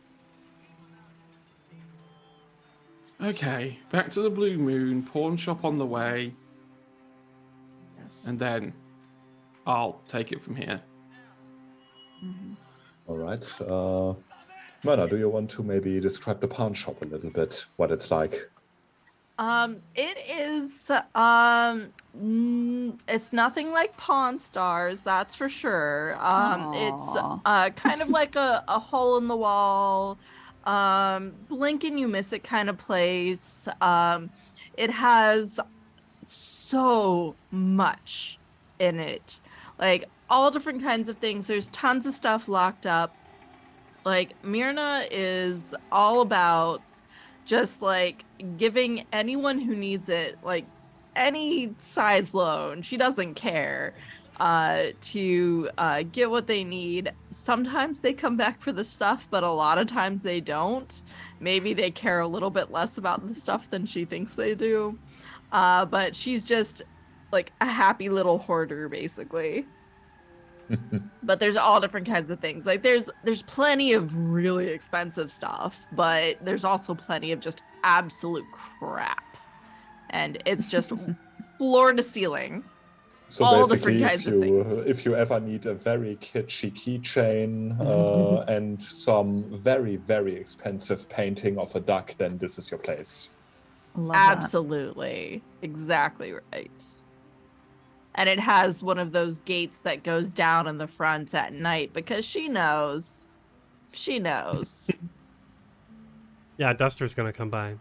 okay, back to the Blue Moon. Pawn shop on the way, Yes. and then I'll take it from here. All right. Myrna, do you want to maybe describe the pawn shop a little bit, what it's like? It is it's nothing like Pawn Stars, that's for sure. It's kind of like a hole in the wall, blink and you miss it kind of place. It has so much in it, like all different kinds of things. There's tons of stuff locked up. Like Myrna is all about just like giving anyone who needs it, like any size loan, she doesn't care, to get what they need. Sometimes they come back for the stuff, but a lot of times they don't. Maybe they care a little bit less about the stuff than she thinks they do. But she's just like a happy little hoarder, basically. But there's all different kinds of things. Like there's plenty of really expensive stuff, but there's also plenty of just absolute crap. And it's just floor to ceiling. So all basically, different kinds of things. if you ever need a very kitschy keychain and some very, very expensive painting of a duck, then this is your place. Love that. Absolutely. Exactly right. And it has one of those gates that goes down in the front at night because she knows. She knows. yeah, Duster's gonna come by.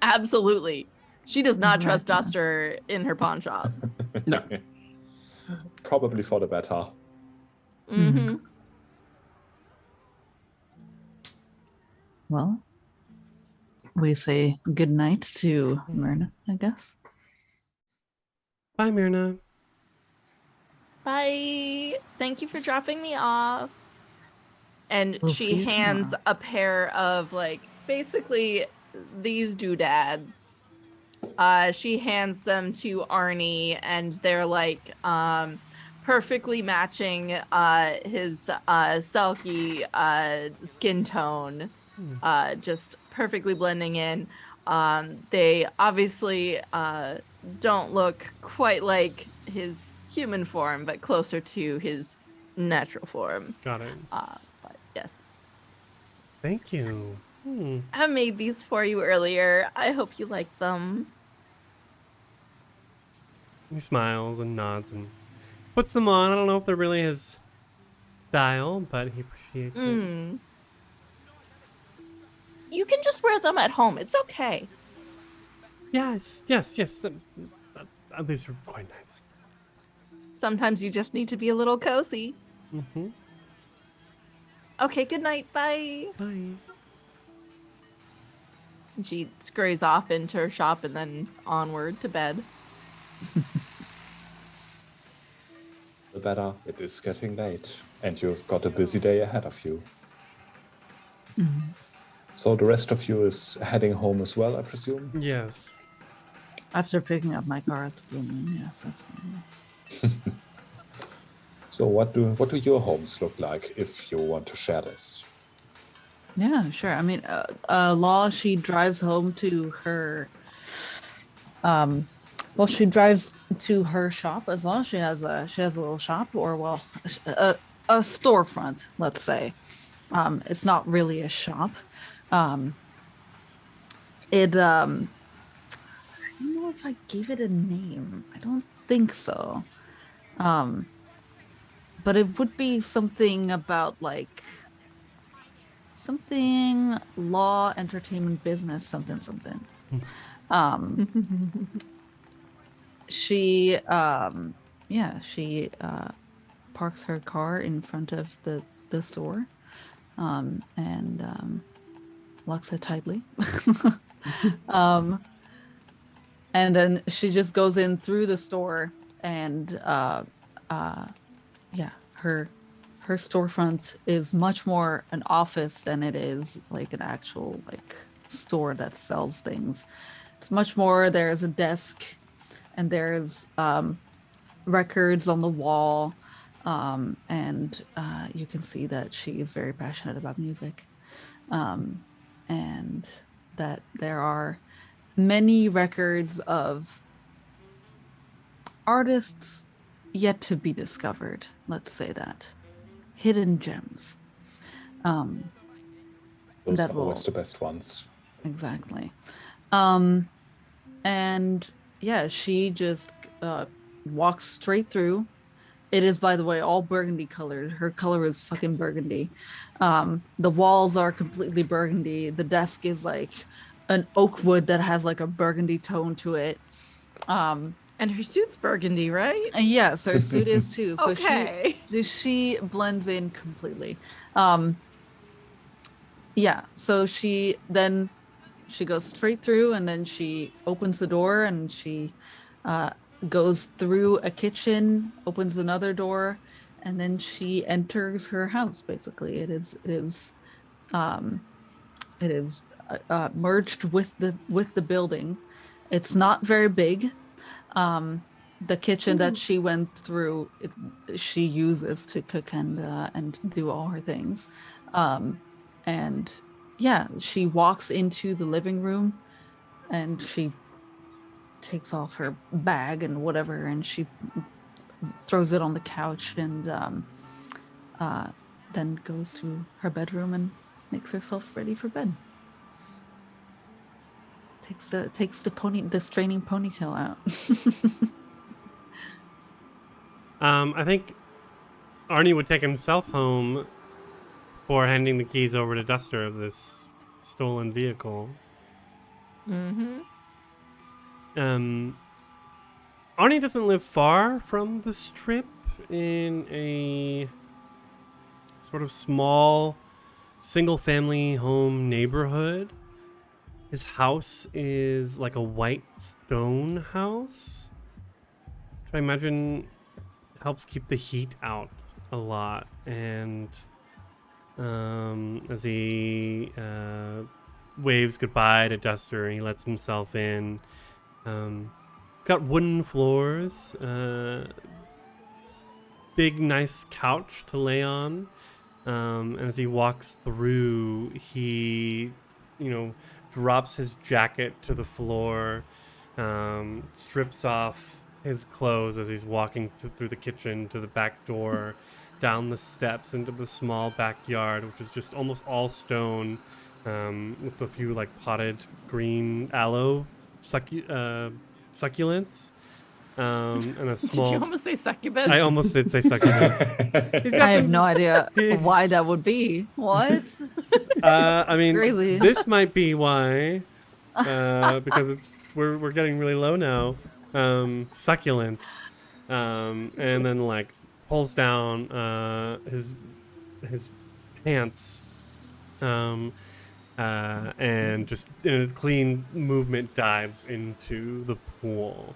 Absolutely. She does not trust Right. Duster in her pawn shop. No. Probably for the better. Mm-hmm. Well, we say good night to Myrna, I guess. Bye, Myrna. Bye. Thank you for dropping me off. And We'll see she you hands tomorrow. a pair of like basically these doodads. She hands them to Arnie, and they're like perfectly matching his Selkie skin tone. Just perfectly blending in. They obviously don't look quite like his human form, but closer to his natural form. Got it. But yes. Thank you. I made these for you earlier. I hope you like them. He smiles and nods and puts them on. I don't know if they're really his style, but he appreciates it. Mm. You can just wear them at home. It's okay. Yes. These are quite nice. Sometimes you just need to be a little cozy. Mm-hmm. Okay, good night. Bye. Bye. And she scurries off into her shop and then onward to bed. The better. It is getting late, and you've got a busy day ahead of you. So the rest of you is heading home as well, I presume? Yes. After picking up my car at the Blue Moon, yes, absolutely. So what do your homes look like if you want to share this? Yeah, sure. I mean, Law, she drives home to her. Well, she drives to her shop as well. She has a little shop, or well, a storefront, let's say. It's not really a shop. It I don't know if I gave it a name. I don't think so. But it would be something about like something law, entertainment, business, something. She she parks her car in front of the store and locks it tightly. And then she just goes in through the store and her storefront is much more an office than it is like an actual like store that sells things. It's much more, there's a desk and there's records on the wall, and you can see that she is very passionate about music, and that there are many records of artists yet to be discovered, let's say that. Hidden gems. Those are always the best ones. Exactly. And yeah, she just walks straight through. It is, by the way, all burgundy colored. Her color is fucking burgundy. The walls are completely burgundy. The desk is like an oak wood that has like a burgundy tone to it. And her suit's burgundy, right? And yes, her suit is too. So Okay. she blends in completely. Yeah, so she goes straight through and then she opens the door and she goes through a kitchen, opens another door, and then she enters her house. Basically, it is merged with the building. It's not very big. The kitchen that she went through, she uses to cook and do all her things. And yeah, she walks into the living room and she takes off her bag and whatever, and she throws it on the couch and then goes to her bedroom and makes herself ready for bed. Takes the straining ponytail out. I think Arnie would take himself home for handing the keys over to Duster of this stolen vehicle. Mm-hmm. Arnie doesn't live far from the strip in a sort of small single-family home neighborhood. His house is like a white stone house, which I imagine helps keep the heat out a lot. And as he waves goodbye to Duster and he lets himself in, it's got wooden floors, big nice couch to lay on, and as he walks through, he drops his jacket to the floor, strips off his clothes as he's walking through the kitchen to the back door, down the steps into the small backyard, which is just almost all stone, with a few like potted green aloe succulents. And a Did small. you almost say succubus? I almost did say succubus. He's got I have some- no idea why that would be. What? I mean, crazy. this might be why, because we're getting really low now. Succulents, and then like pulls down his pants, and just in a clean movement dives into the pool.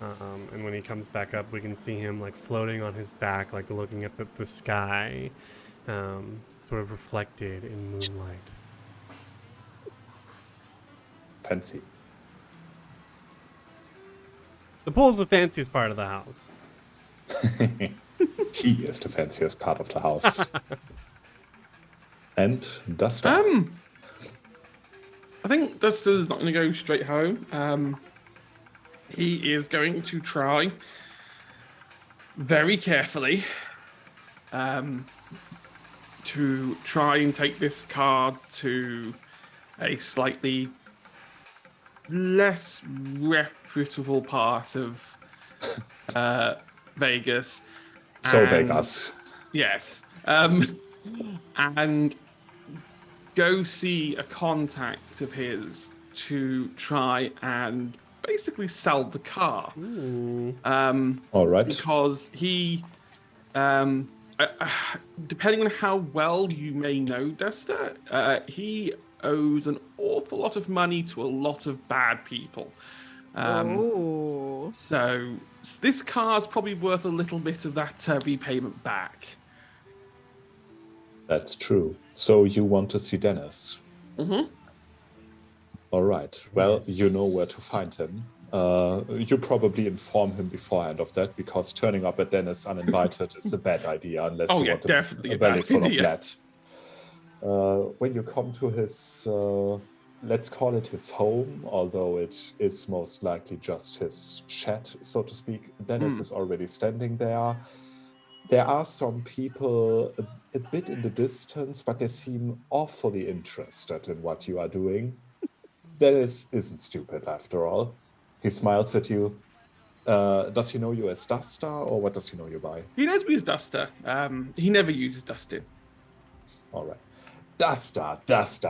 And when he comes back up, we can see him like floating on his back, like looking up at the sky, sort of reflected in moonlight. Fancy. The pool's the fanciest part of the house. He is the fanciest part of the house. And Duster. I think Duster's not going to go straight home. He is going to try very carefully to try and take this card to a slightly less reputable part of Vegas. So And- Vegas. Yes. And go see a contact of his to try and basically sell the car. All right. Because he, depending on how well you may know Duster, he owes an awful lot of money to a lot of bad people. Oh. So this car's probably worth a little bit of that repayment back. That's true. So you want to see Dennis? Mm-hmm. All right. Well, you know where to find him. You probably inform him beforehand of that, because turning up at Dennis uninvited is a bad idea unless Oh, you yeah, want definitely a a belly bad full of idea. lead. When you come to his, let's call it his home, although it is most likely just his shed, so to speak, Dennis is already standing there. There are some people a bit in the distance, but they seem awfully interested in what you are doing. Dennis isn't stupid after all. He smiles at you. Does he know you as Duster, or what does he know you by? He knows me as Duster. He never uses dusting. All right. Duster,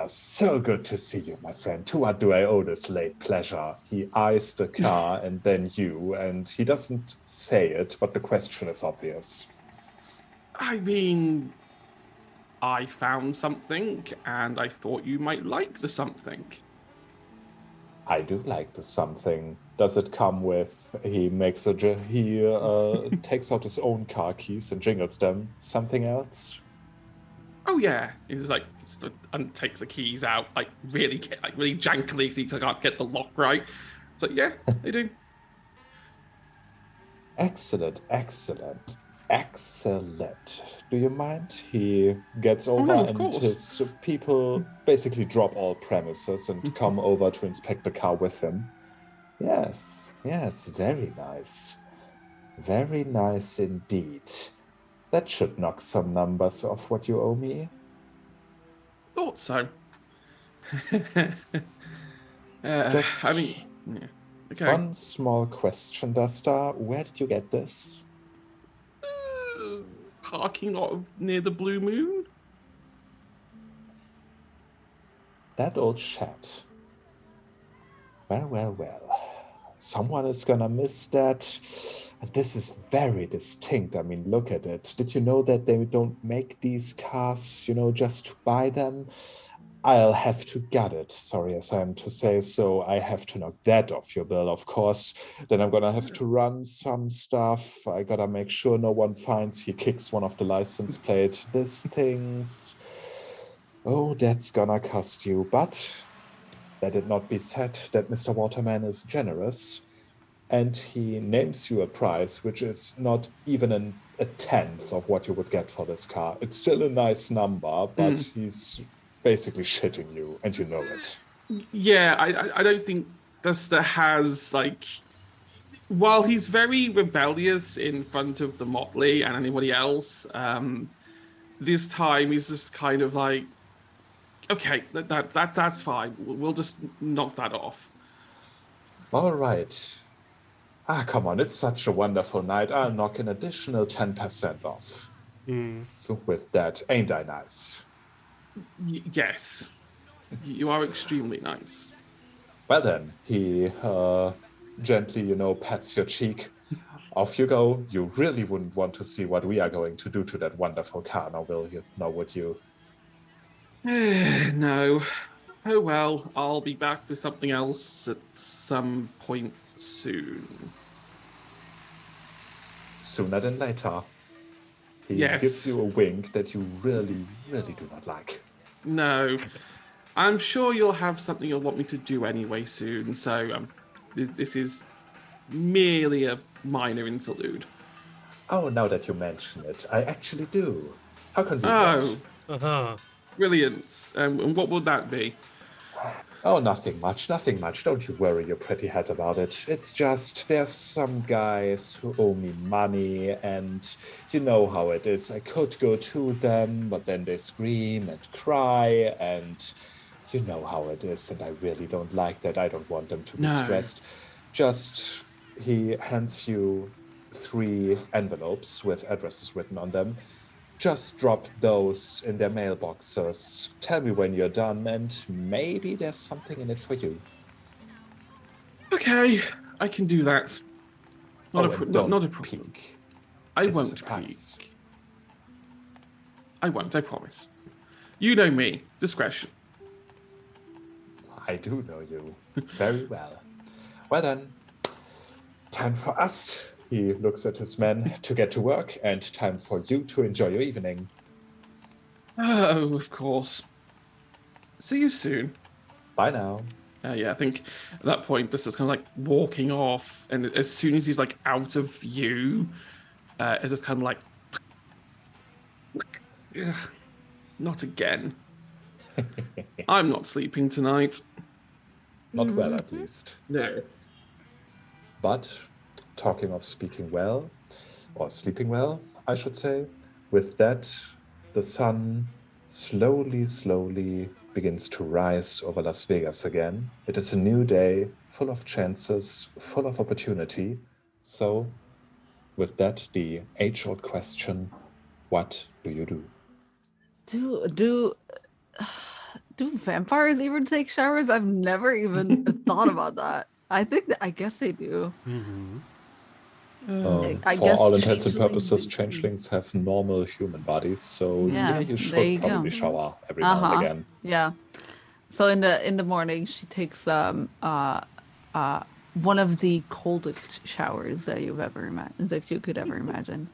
so good to see you, my friend. To what do I owe this late pleasure? He eyes the car and then you, and he doesn't say it, but the question is obvious. I mean, I found something, and I thought you might like the something. I do like the something. Does it come with, he takes out his own car keys and jingles them, something else? Oh yeah, he's like takes the keys out really jankily, so he can't get the lock right. It's like, yeah, they do. Excellent. Do you mind? He gets over no, of and course. his people basically drop all premises and come over to inspect the car with him. Yes, very nice. Very nice indeed. That should knock some numbers off what you owe me. Thought so. Just I mean, yeah. Okay. one small question, Duster. Where did you get this? Parking lot near the Blue Moon. That old shed. Well. Someone is gonna miss that. And this is very distinct. I mean, look at it. Did you know that they don't make these cars, just to buy them? I'll have to gut it. Sorry as I am to say so. I have to knock that off your bill, of course. Then I'm gonna have to run some stuff. I gotta make sure no one finds he kicks one of the license plate. This thing's... Oh, that's gonna cost you. But let it not be said that Mr. Waterman is generous. And he names you a price which is not even a tenth of what you would get for this car. It's still a nice number, but he's basically shitting you, and you know it. Yeah, I don't think Duster has while he's very rebellious in front of the Motley and anybody else, this time he's just kind of like, okay, that's fine. We'll just knock that off. All right. Ah, come on, it's such a wonderful night. I'll knock an additional 10% off. Mm. With that, ain't I nice? Yes, you are extremely nice. Well then, he gently, pats your cheek. Off you go. You really wouldn't want to see what we are going to do to that wonderful car, now will you? Now would you? No. Oh well, I'll be back with something else at some point soon. Sooner than later. He Yes. gives you a wink that you really, really do not like. No. I'm sure you'll have something you'll want me to do anyway soon, so this is merely a minor interlude. Oh, now that you mention it, I actually do. How convenient. Oh, Uh-huh. brilliant. And what would that be? Oh, nothing much. Don't you worry your pretty head about it. It's just there's some guys who owe me money, and you know how it is. I could go to them, but then they scream and cry, and you know how it is, and I really don't like that. I don't want them to be No. stressed. Just, he hands you 3 envelopes with addresses written on them. Just drop those in their mailboxes. Tell me when you're done, and maybe there's something in it for you. Okay, I can do that. Not a problem. Peek. I It's a won't surprise. peek. I won't, I promise. You know me. Discretion. I do know you very well. Well then, time for us. He looks at his men to get to work, and time for you to enjoy your evening. Oh, of course. See you soon. Bye now. Yeah, I think at that point, just kind of like walking off, and as soon as he's like out of view, it's just kind of like, ugh, not again. I'm not sleeping tonight. Not well, at least. No. But, talking of speaking well, or sleeping well, I should say, with that, the sun slowly begins to rise over Las Vegas again. It is a new day, full of chances, full of opportunity. So, with that, the age-old question, what do you do? Do vampires even take showers? I've never even thought about that. I guess they do. Mm-hmm. I For guess all intents and changelings purposes, do. changelings have normal human bodies, so Yeah, yeah, you there should you probably go. shower every now and again. Yeah. So in the morning, she takes one of the coldest showers that you could ever imagine.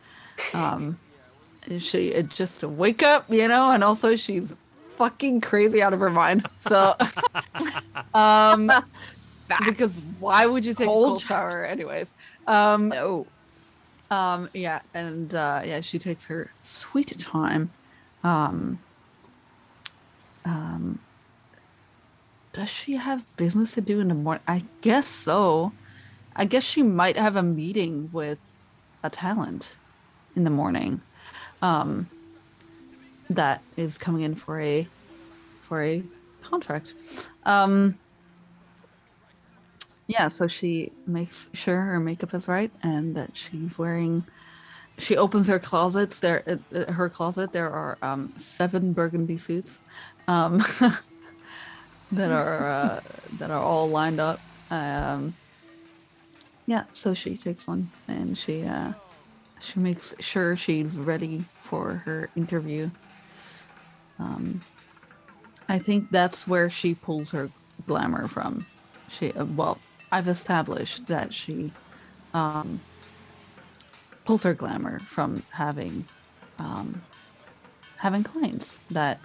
She just to wake up, and also she's fucking crazy out of her mind. So, because why would you take a cold shower anyways? No. Yeah, and she takes her sweet time. Does she have business to do in the morning? I guess so. I guess she might have a meeting with a talent in the morning. That is coming in for a contract. Yeah, so she makes sure her makeup is right and that she opens her closets. There are 7 burgundy suits that are all lined up. Yeah, so she takes one and she makes sure she's ready for her interview. I think that's where she pulls her glamour from. I've established that she pulls her glamour from having clients that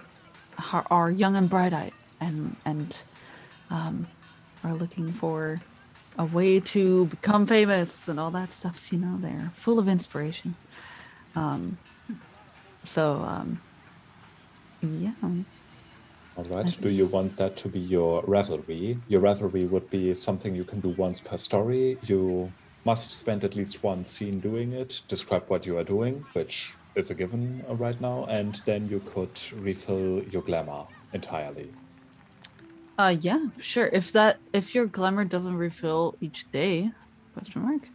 are young and bright-eyed and are looking for a way to become famous and all that stuff. They're full of inspiration. Yeah. All right. Do you want that to be your revelry? Your revelry would be something you can do once per story. You must spend at least one scene doing it, describe what you are doing, which is a given right now, and then you could refill your glamour entirely. Yeah, sure. If your glamour doesn't refill each day, question mark.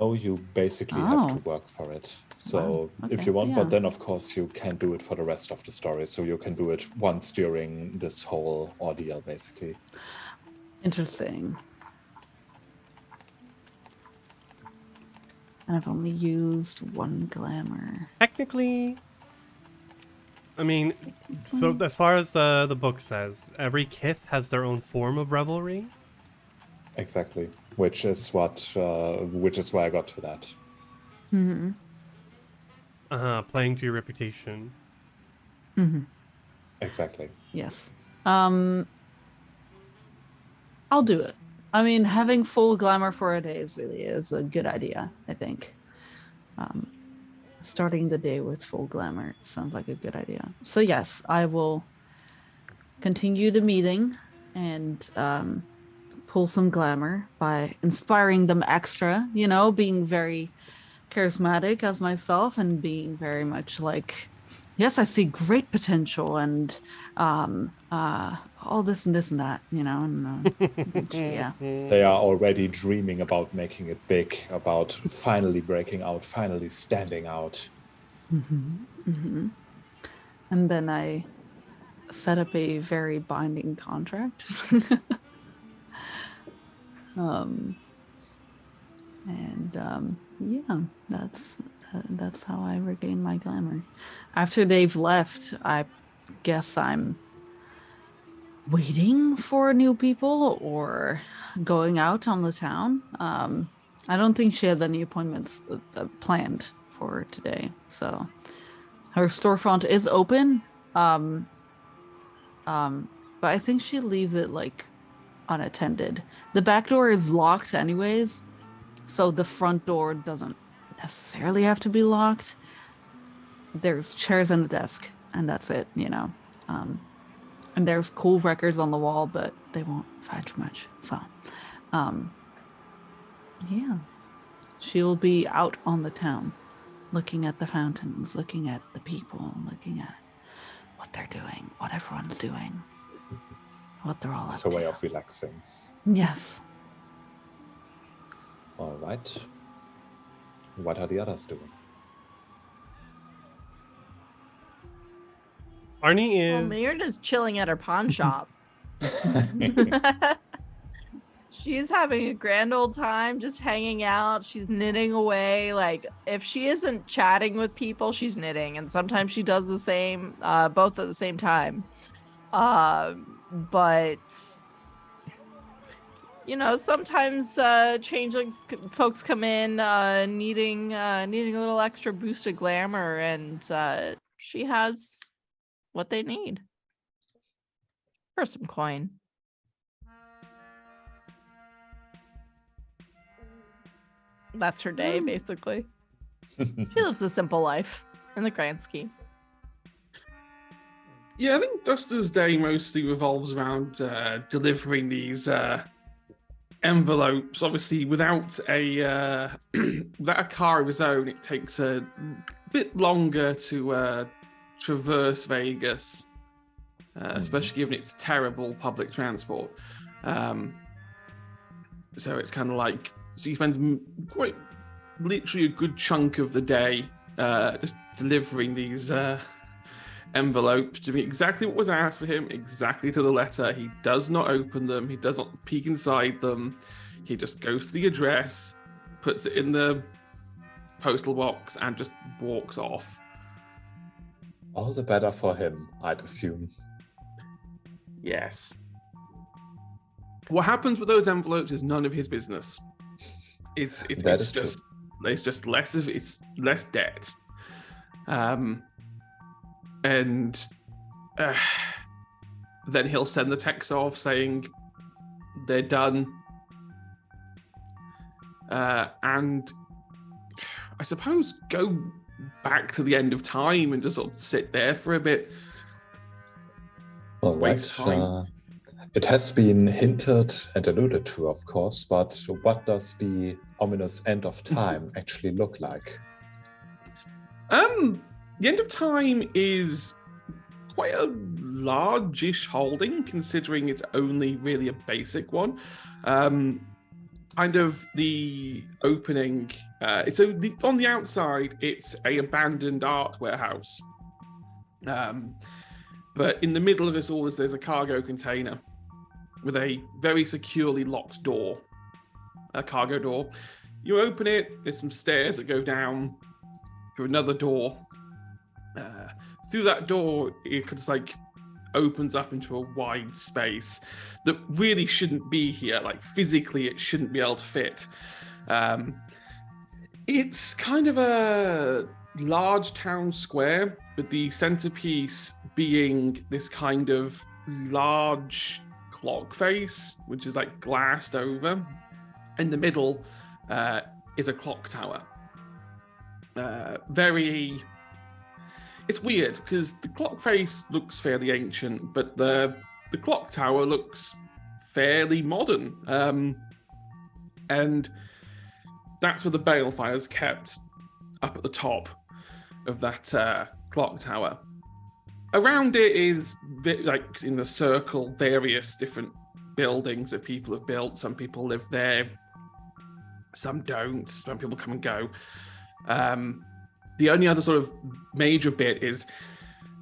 No, you basically have to Oh. work for it. So Wow, if okay, you want, yeah. but then of course you can do it for the rest of the story. So you can do it once during this whole ordeal, basically. Interesting. And I've only used one glamour. Technically, I mean, so as far as the book says, every kith has their own form of revelry. Exactly. Which is why I got to that. Mm-hmm. Playing to your reputation. Mm-hmm. Exactly. Yes. I'll do it. I mean, having full glamour for a day is a good idea, I think. Starting the day with full glamour sounds like a good idea. So yes, I will continue the meeting and pull some glamour by inspiring them extra, being very charismatic as myself and being very much like, yes, I see great potential and all this and this and that, yeah. They are already dreaming about making it big, about finally breaking out, finally standing out. And then I set up a very binding contract. Yeah, that's how I regain my glamour. After they've left, I guess I'm waiting for new people or going out on the town. I don't think she has any appointments planned for today, so her storefront is open. But I think she leaves it like unattended. The back door is locked anyways, so the front door doesn't necessarily have to be locked. There's chairs and a desk, and that's it, And there's cool records on the wall, but they won't fetch much. So, yeah. She'll be out on the town, looking at the fountains, looking at the people, looking at what they're doing, what everyone's doing, what they're all up to. It's a way of relaxing. Yes. All right. What are the others doing? Arnie is. Well, Myrna's chilling at her pawn shop. She's having a grand old time, just hanging out. She's knitting away. Like, if she isn't chatting with people, she's knitting. And sometimes she does the same, both at the same time. But, sometimes changelings folks come in needing a little extra boost of glamour. And she has what they need for some coin. That's her day, basically. She lives a simple life in the grand scheme. Yeah, I think Duster's day mostly revolves around delivering these envelopes. Obviously, without a car of his own, it takes a bit longer to traverse Vegas, especially given its terrible public transport. So it's kind of like, so he spends quite literally a good chunk of the day just delivering these envelopes, doing exactly what was asked for him, exactly to the letter. He does not open them. He does not peek inside them. He just goes to the address, puts it in the postal box, and just walks off. All the better for him, I'd assume. Yes. What happens with those envelopes is none of his business. It's just less debt. And then he'll send the text off saying they're done. And I suppose go back to the end of time and just sort of sit there for a bit. All right. It has been hinted and alluded to, of course, but what does the ominous end of time actually look like? The end of time is quite a large-ish holding, considering it's only really a basic one. kind of the opening. On the outside, it's a abandoned art warehouse. But in the middle of this all, there's a cargo container with a very securely locked door, a cargo door. You open it, there's some stairs that go down through another door. Through that door, it just like opens up into a wide space that really shouldn't be here. Like physically, it shouldn't be able to fit. It's kind of a large town square, with the centerpiece being this kind of large clock face, which is like glassed over. In the middle is a clock tower. It's weird because the clock face looks fairly ancient, but the clock tower looks fairly modern. And that's where the balefire is kept, up at the top of that clock tower. Around it is, like in the circle, various different buildings that people have built. Some people live there, some don't. Some people come and go. The only other sort of major bit is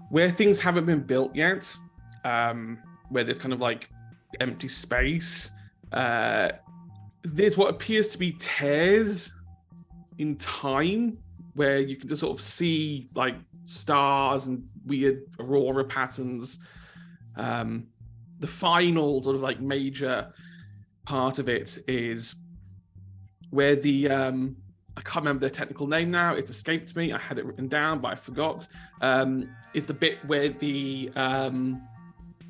where things haven't been built yet, where there's kind of like empty space. There's what appears to be tears in time, where you can just sort of see like stars and weird aurora patterns. The final sort of like major part of it is where the I can't remember the technical name now. It's escaped me. I had it written down, but I forgot. Is the bit where the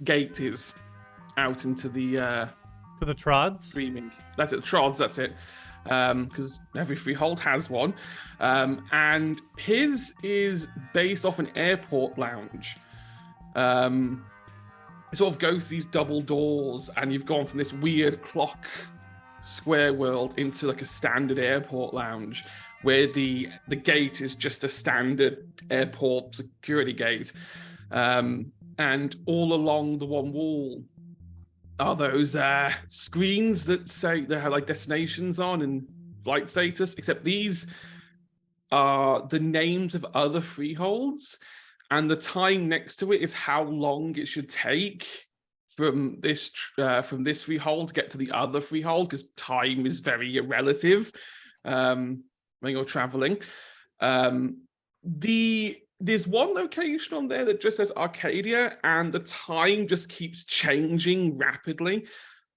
gate is out into the For the Trods? Dreaming. That's it. The Trods. That's it. Because every freehold has one. And his is based off an airport lounge. You sort of go through these double doors, and you've gone from this weird clock square world into like a standard airport lounge, where the gate is just a standard airport security gate. And all along the one wall are those screens that say they have like destinations on and flight status, except these are the names of other freeholds, and the time next to it is how long it should take from this freehold to get to the other freehold, because time is very relative when you're traveling. There's one location on there that just says Arcadia, and the time just keeps changing rapidly,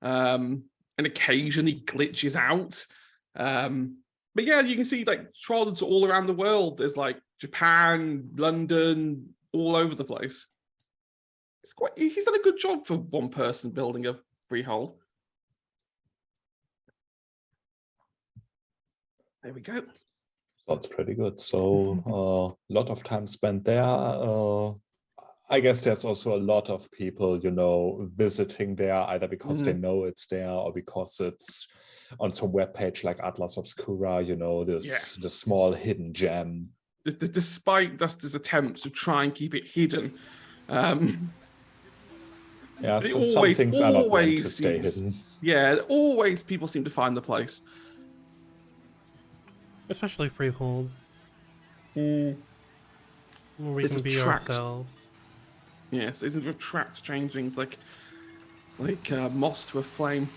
and occasionally glitches out. But yeah, you can see like Trods all around the world. There's like Japan, London, all over the place. He's done a good job for one person building a freehold. There we go. Sounds pretty good. So a lot of time spent there. I guess there's also a lot of people, visiting there, either because they know it's there or because it's on some webpage like Atlas Obscura, the small hidden gem. Despite Duster's attempts to try and keep it hidden. Yeah, so some things are not meant to stay hidden. Yeah, always people seem to find the place. Especially freeholds. Where we can be ourselves. Yes, they seem to attract changelings like moss to a flame.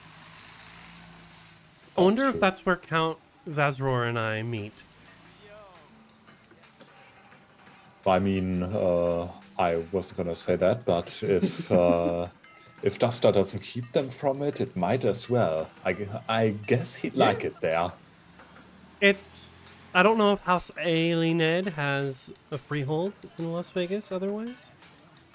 I wonder if that's where Count Zazror and I meet. I mean, I wasn't gonna say that, but if Duster doesn't keep them from it, it might as well. I guess he'd like it there. I don't know if House Alined has a freehold in Las Vegas otherwise.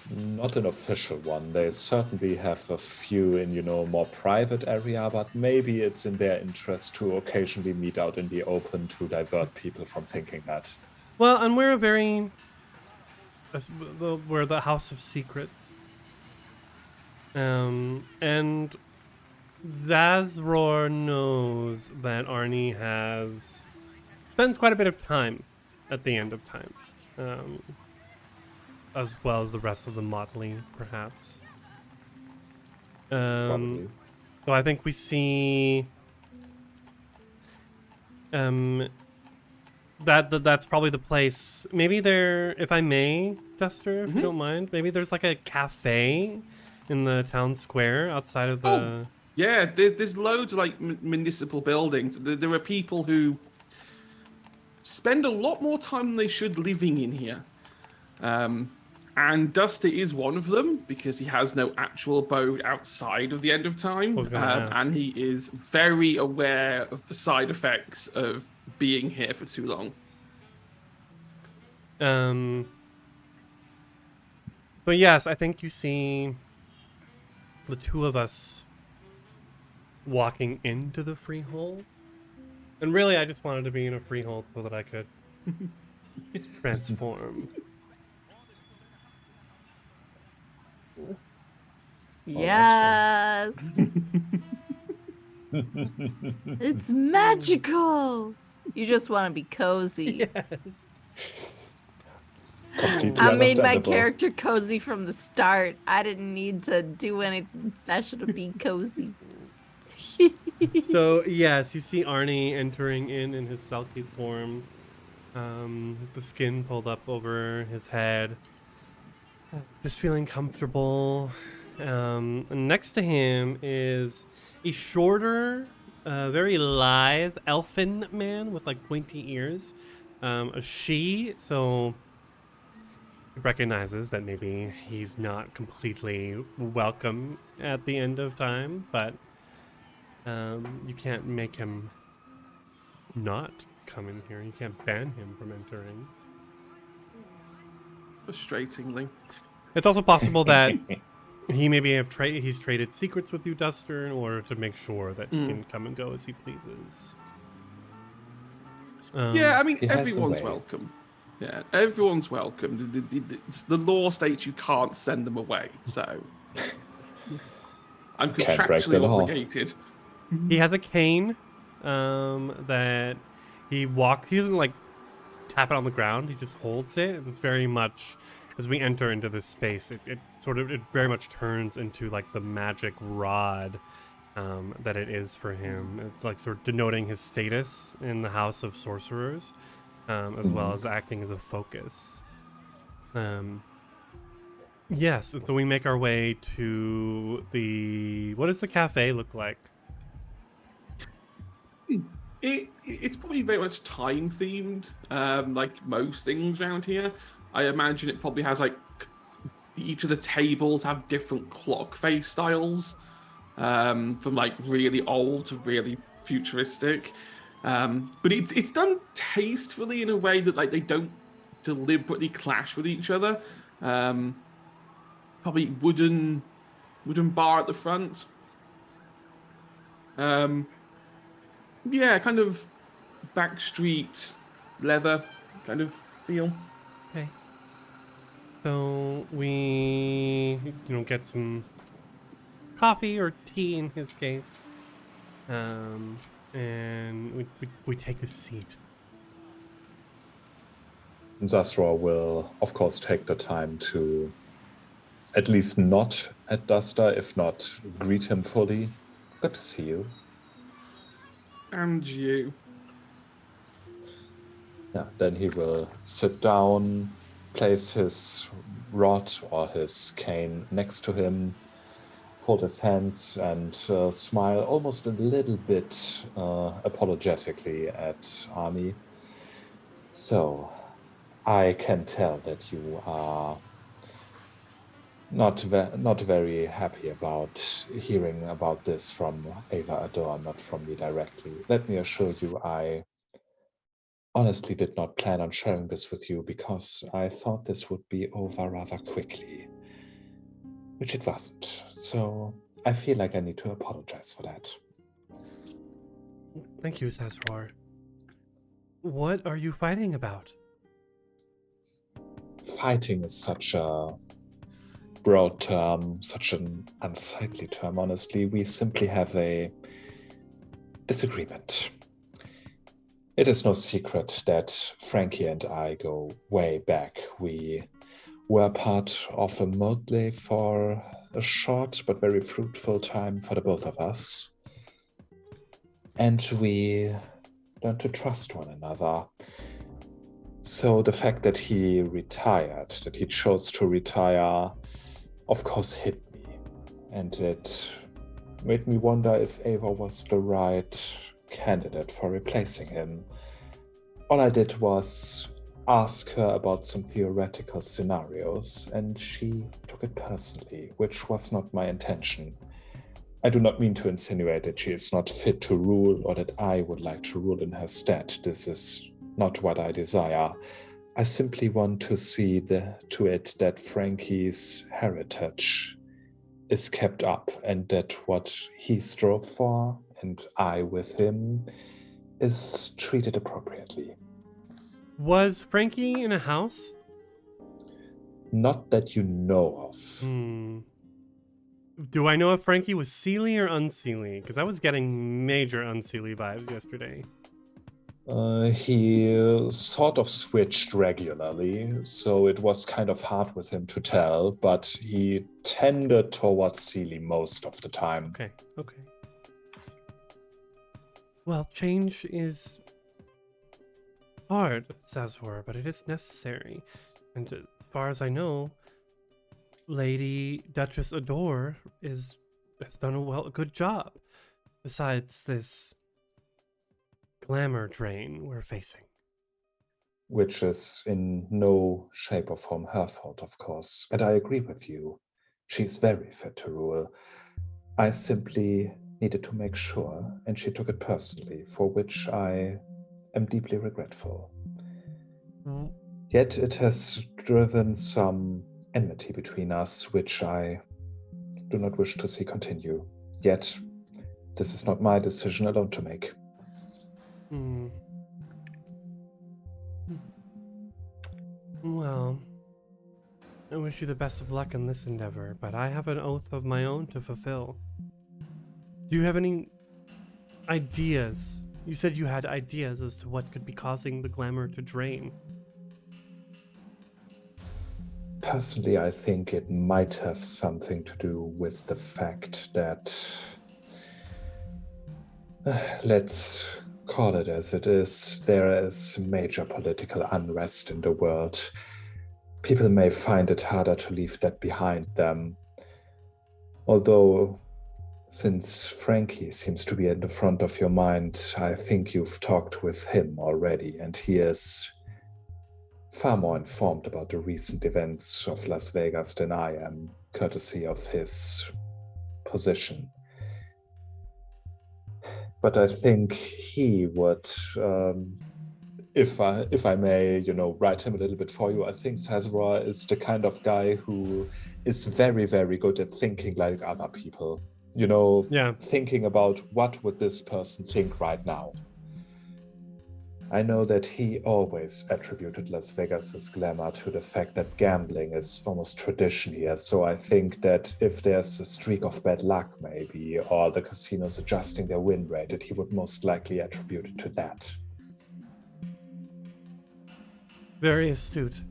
Not an official one. They certainly have a few in, more private area, but maybe it's in their interest to occasionally meet out in the open to divert people from thinking that. Well, and we're we're the House of Secrets. And Zazror knows that Arnie spends quite a bit of time at the end of time. As well as the rest of the motley, perhaps. Probably. So I think we see that's probably the place. Maybe there, if I may, Duster, if you don't mind, maybe there's like a cafe in the town square outside of the. Oh, yeah, there's loads of like municipal buildings. There are people who spend a lot more time than they should living in here. And Duster is one of them because he has no actual abode outside of the end of time. And he is very aware of the side effects of being here for too long. But yes, I think you see the two of us walking into the freehold. And really, I just wanted to be in a freehold so that I could transform. Yes. It's magical. You just want to be cozy. Yes. Completely I made my understandable. character cozy from the start. I didn't need to do anything special to be cozy. So yes, you see Arnie entering in his sulky form, the skin pulled up over his head, just feeling comfortable. And next to him is a shorter, very lithe elfin man with like pointy ears. A she, so he recognizes that maybe he's not completely welcome at the end of time, but you can't make him not come in here. You can't ban him from entering. Frustratingly. It's also possible that he maybe he's traded secrets with you, Duster, in order to make sure that he can come and go as he pleases. Yeah, I mean, He has a everyone's way. welcome. Yeah, everyone's welcome. The law states you can't send them away, so I'm Can't break the contractually law. obligated. He has a cane that he doesn't like tap it on the ground, he just holds it, and it's very much, as we enter into this space, it very much turns into like the magic rod that it is for him. It's like sort of denoting his status in the House of Sorcerers, as well as acting as a focus. Yes, so we make our way to what does the cafe look like? It's probably very much time themed, like most things around here. I imagine it probably has like each of the tables have different clock face styles, from like really old to really futuristic. But it's done tastefully in a way that like they don't deliberately clash with each other. Probably wooden bar at the front. Yeah, kind of backstreet leather kind of feel. Okay. So we, get some coffee or tea in his case, and we take a seat. Zasra will, of course, take the time to at least nod at Duster, if not greet him fully. Good to see you. And you. Yeah, then he will sit down, place his rod or his cane next to him, fold his hands, and smile almost a little bit apologetically at Arnie. So, I can tell that you are not very happy about hearing about this from Ava Ador, not from me directly. Let me assure you, I honestly did not plan on sharing this with you because I thought this would be over rather quickly, which it wasn't. So I feel like I need to apologize for that. Thank you, Sazrar. What are you fighting about? Fighting is such a broad term, such an unsightly term, honestly. We simply have a disagreement. It is no secret that Frankie and I go way back. We were part of a motley for a short but very fruitful time for the both of us. And we learned to trust one another. So the fact that he retired, that he chose to retire, of course hit me. And it made me wonder if Ava was the right candidate for replacing him. All I did was ask her about some theoretical scenarios, and she took it personally, which was not my intention. I do not mean to insinuate that she is not fit to rule or that I would like to rule in her stead. This is not what I desire. I simply want to see to it that Frankie's heritage is kept up and that what he strove for, and I with him, is treated appropriately. Was Frankie in a house? Not that you know of. Do I know if Frankie was Seelie or unseelie? Because I was getting major unseelie vibes yesterday. He sort of switched regularly, so it was kind of hard with him to tell, but he tended towards Seelie most of the time. Okay. Well, change is hard, Sazor, but it is necessary. And as far as I know, Lady Duchess Adore has done a good job. Besides this glamour drain we're facing. Which is in no shape or form her fault, of course. And I agree with you. She's very fit to rule. I simply needed to make sure, and she took it personally, for which I am deeply regretful. Yet it has driven some enmity between us, which I do not wish to see continue. Yet, this is not my decision alone to make. Well, I wish you the best of luck in this endeavor, but I have an oath of my own to fulfill. Do you have any ideas? You said you had ideas as to what could be causing the glamour to drain. Personally, I think it might have something to do with the fact that, let's call it as it is, there is major political unrest in the world. People may find it harder to leave that behind them. Although, since Frankie seems to be at the front of your mind, I think you've talked with him already, and he is far more informed about the recent events of Las Vegas than I am, courtesy of his position. But I think he would, if I may, write him a little bit for you, I think Sazra is the kind of guy who is very, very good at thinking like other people. Thinking about what would this person think right now. I know that he always attributed Las Vegas's glamour to the fact that gambling is almost tradition here. So I think that if there's a streak of bad luck maybe, or the casinos adjusting their win rate, that he would most likely attribute it to that. Very astute.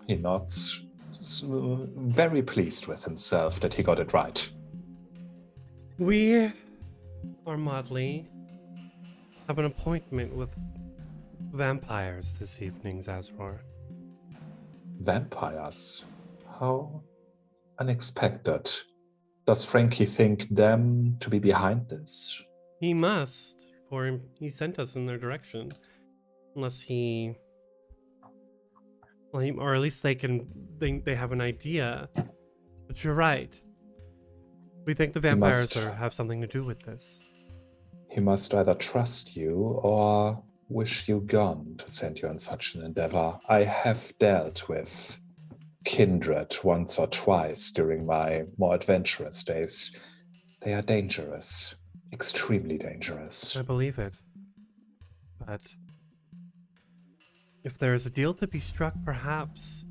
He nods, very pleased with himself that he got it right. We are Motley. Have an appointment with vampires this evening, Zazror. Vampires? How unexpected. Does Frankie think them to be behind this? He must, for he sent us in their direction. Unless he... Well, or at least they have an idea. But you're right. We think the vampires have something to do with this. He must either trust you or wish you gone to send you on such an endeavor. I have dealt with kindred once or twice during my more adventurous days. They are dangerous, extremely dangerous. I believe it. But if there is a deal to be struck, perhaps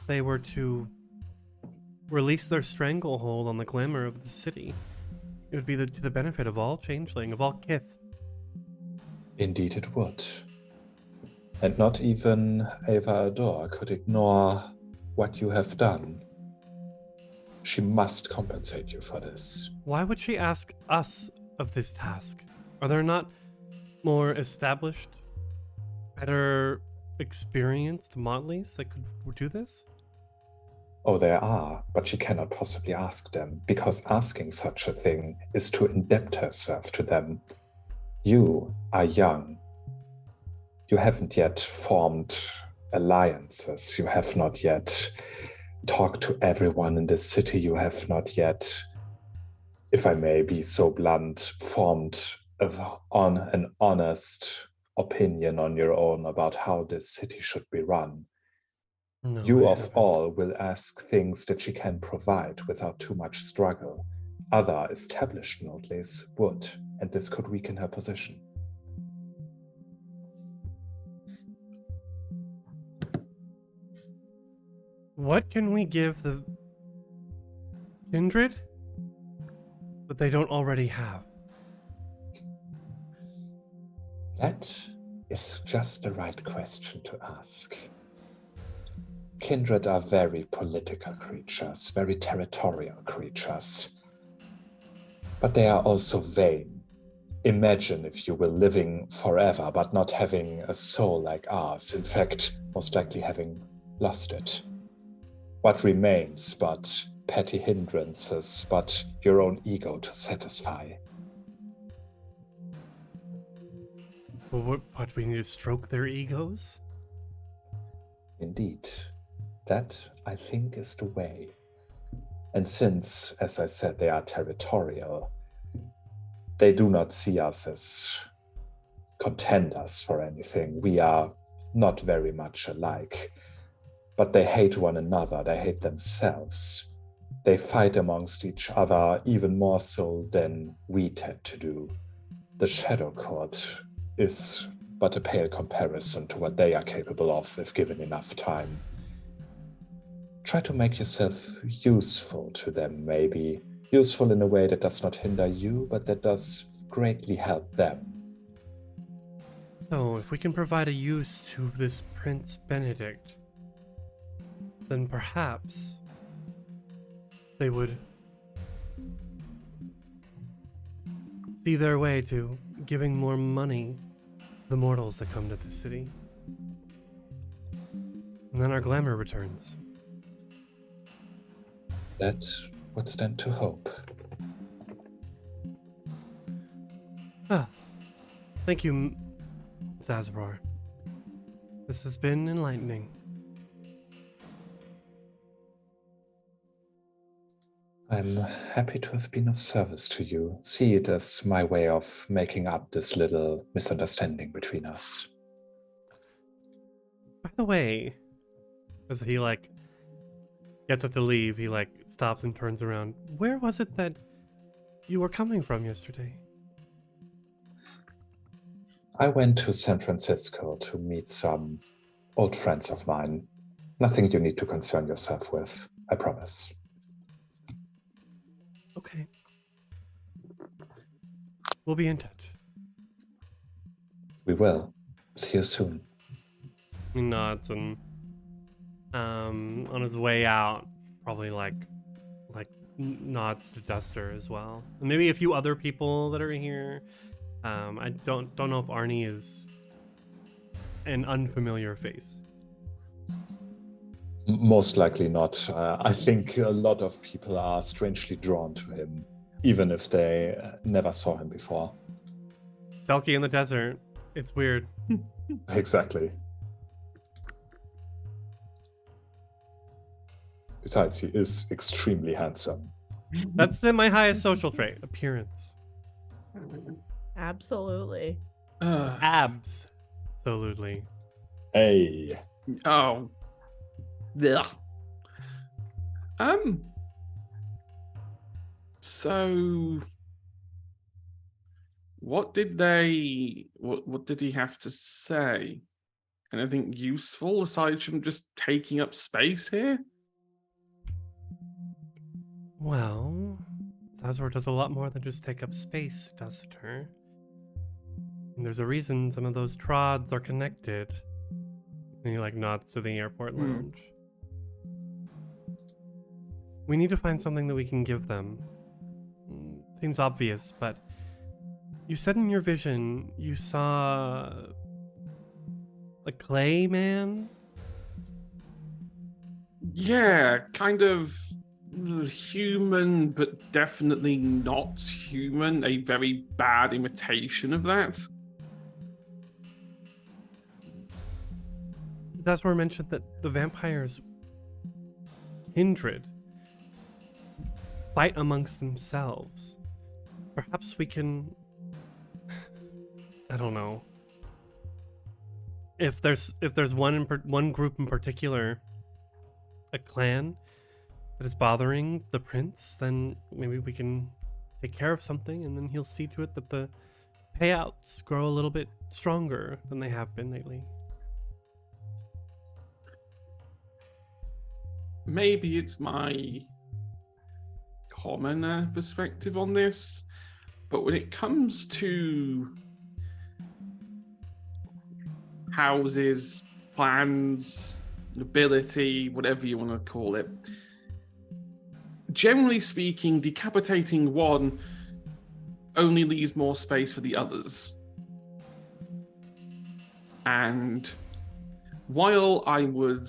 they were to release their stranglehold on the glamour of the city. It would be to the benefit of all Changeling, of all Kith. Indeed it would. And not even Ava Adore could ignore what you have done. She must compensate you for this. Why would she ask us of this task? Are there not more established, better experienced motleys that could do this? Oh, there are, but she cannot possibly ask them, because asking such a thing is to indebt herself to them. You are young. You haven't yet formed alliances. You have not yet talked to everyone in the city. You have not yet, if I may be so blunt, formed an honest opinion on your own about how this city should be run. No, You I of haven't. all will ask things that she can provide without too much struggle. Other established notleys would, and this could weaken her position. What can we give the kindred that they don't already have? That is just the right question to ask. Kindred are very political creatures, very territorial creatures. But they are also vain. Imagine, if you will, living forever, but not having a soul like ours. In fact, most likely having lost it. What remains but petty hindrances, but your own ego to satisfy? What, we need to stroke their egos? Indeed. That, I think, is the way. And since, as I said, they are territorial, they do not see us as contenders for anything. We are not very much alike. But they hate one another, they hate themselves. They fight amongst each other even more so than we tend to do. The Shadow Court is but a pale comparison to what they are capable of if given enough time. Try to make yourself useful to them, maybe. Useful in a way that does not hinder you, but that does greatly help them. So, if we can provide a use to this Prince Benedict, then perhaps they would see their way to giving more money to the mortals that come to the city. And then our glamour returns. That would stand to hope. Thank you, Zazbar. This has been enlightening. I'm happy to have been of service to you. See it as my way of making up this little misunderstanding between us. By the way, as he gets up to leave, he stops and turns around. Where was it that you were coming from yesterday? I went to San Francisco to meet some old friends of mine. Nothing you need to concern yourself with, I promise. Okay. We'll be in touch. We will. See you soon. He nods and on his way out, probably nods to Duster as well. And maybe a few other people that are here. I don't know if Arnie is an unfamiliar face. Most likely not. I think a lot of people are strangely drawn to him, even if they never saw him before. Selkie in the desert. It's weird. Exactly. Besides, he is extremely handsome. That's my highest social trait, appearance. Absolutely. Abs. Absolutely. Hey. Oh. Yeah. So what did he have to say? Anything useful aside from just taking up space here? Well, Zazor does a lot more than just take up space, doesn't her? And there's a reason some of those trods are connected. And he nods to the airport lounge. We need to find something that we can give them. Seems obvious, but You said in your vision you saw a clay man? Yeah, kind of human, but definitely not human. A very bad imitation of that. That's where I mentioned that the vampires kindred fight amongst themselves. Perhaps we can, I don't know. If there's one group in particular, a clan that is bothering the prince, then maybe we can take care of something, and then he'll see to it that the payouts grow a little bit stronger than they have been lately. Maybe it's my commoner perspective on this, but when it comes to houses, plans, nobility, whatever you want to call it, generally speaking, decapitating one only leaves more space for the others. And while I would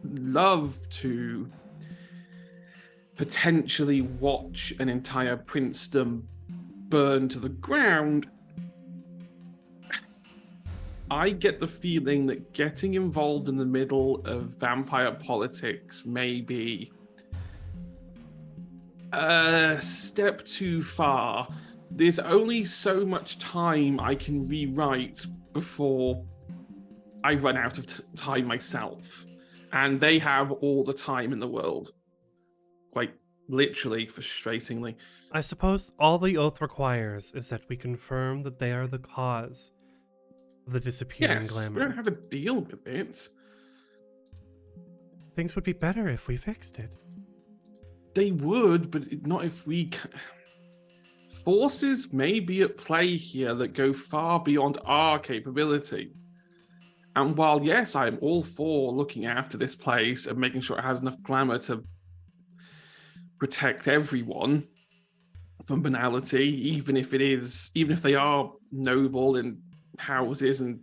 love to potentially watch an entire princedom burn to the ground, I get the feeling that getting involved in the middle of vampire politics may be a step too far. There's only so much time I can rewrite before I run out of time myself. And they have all the time in the world. Quite literally, frustratingly. I suppose all the oath requires is that we confirm that they are the cause of the disappearing Yes, Glamour. we don't have to deal with it. Things would be better if we fixed it. They would, but not if we... Forces may be at play here that go far beyond our capability. And while, yes, I'm all for looking after this place and making sure it has enough glamour to protect everyone from banality, even if they are noble in houses and,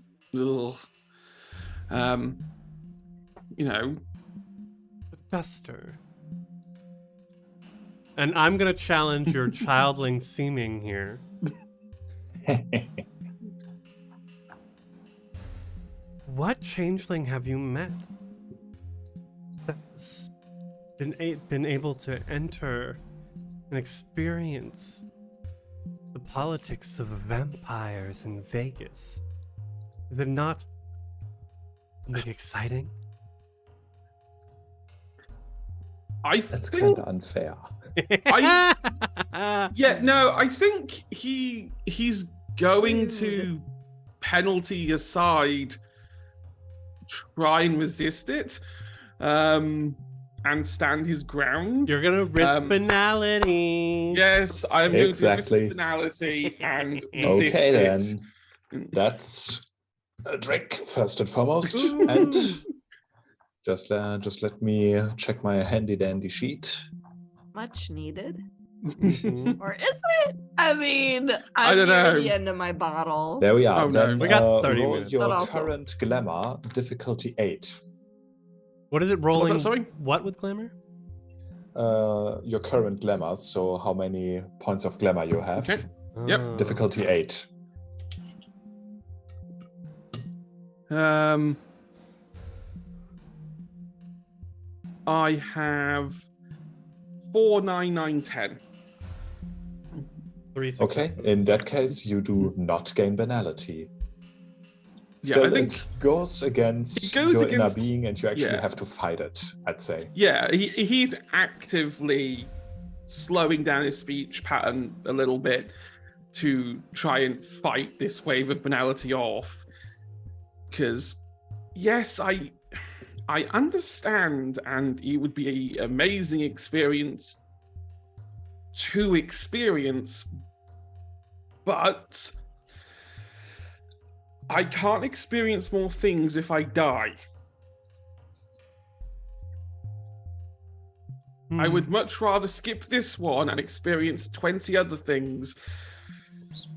Duster. And I'm gonna challenge your childling seeming here. What changeling have you met that's been able to enter and experience the politics of vampires in Vegas? Is it not something exciting? That's kind of unfair. I think he's going to, penalty aside, try and resist it, and stand his ground. You're gonna risk banality. Yes, I'm going to risk banality and resist Okay, it. then. That's a drink, first and foremost. And just let me check my handy dandy sheet. Much needed. Mhm. Or is it? I mean, I I'm don't near know. the end of my bottle. There we are. Oh, no. Then We got 30 roll minutes. your But also- current glamour, difficulty 8. What is it rolling? what's that, sorry? What with glamour? Your current glamour, so how many points of glamour you have. Okay. Yep. Oh. Difficulty 8. I have 4, 9, 9, 10. 3 Okay, successes. in that case, you do not gain banality. Yeah, Still, I think it goes against It goes your against- inner being, and you actually yeah. have to fight it, I'd say. Yeah, he's actively slowing down his speech pattern a little bit to try and fight this wave of banality off. Because, yes, I understand, and it would be an amazing experience to experience, but I can't experience more things if I die. I would much rather skip this one and experience 20 other things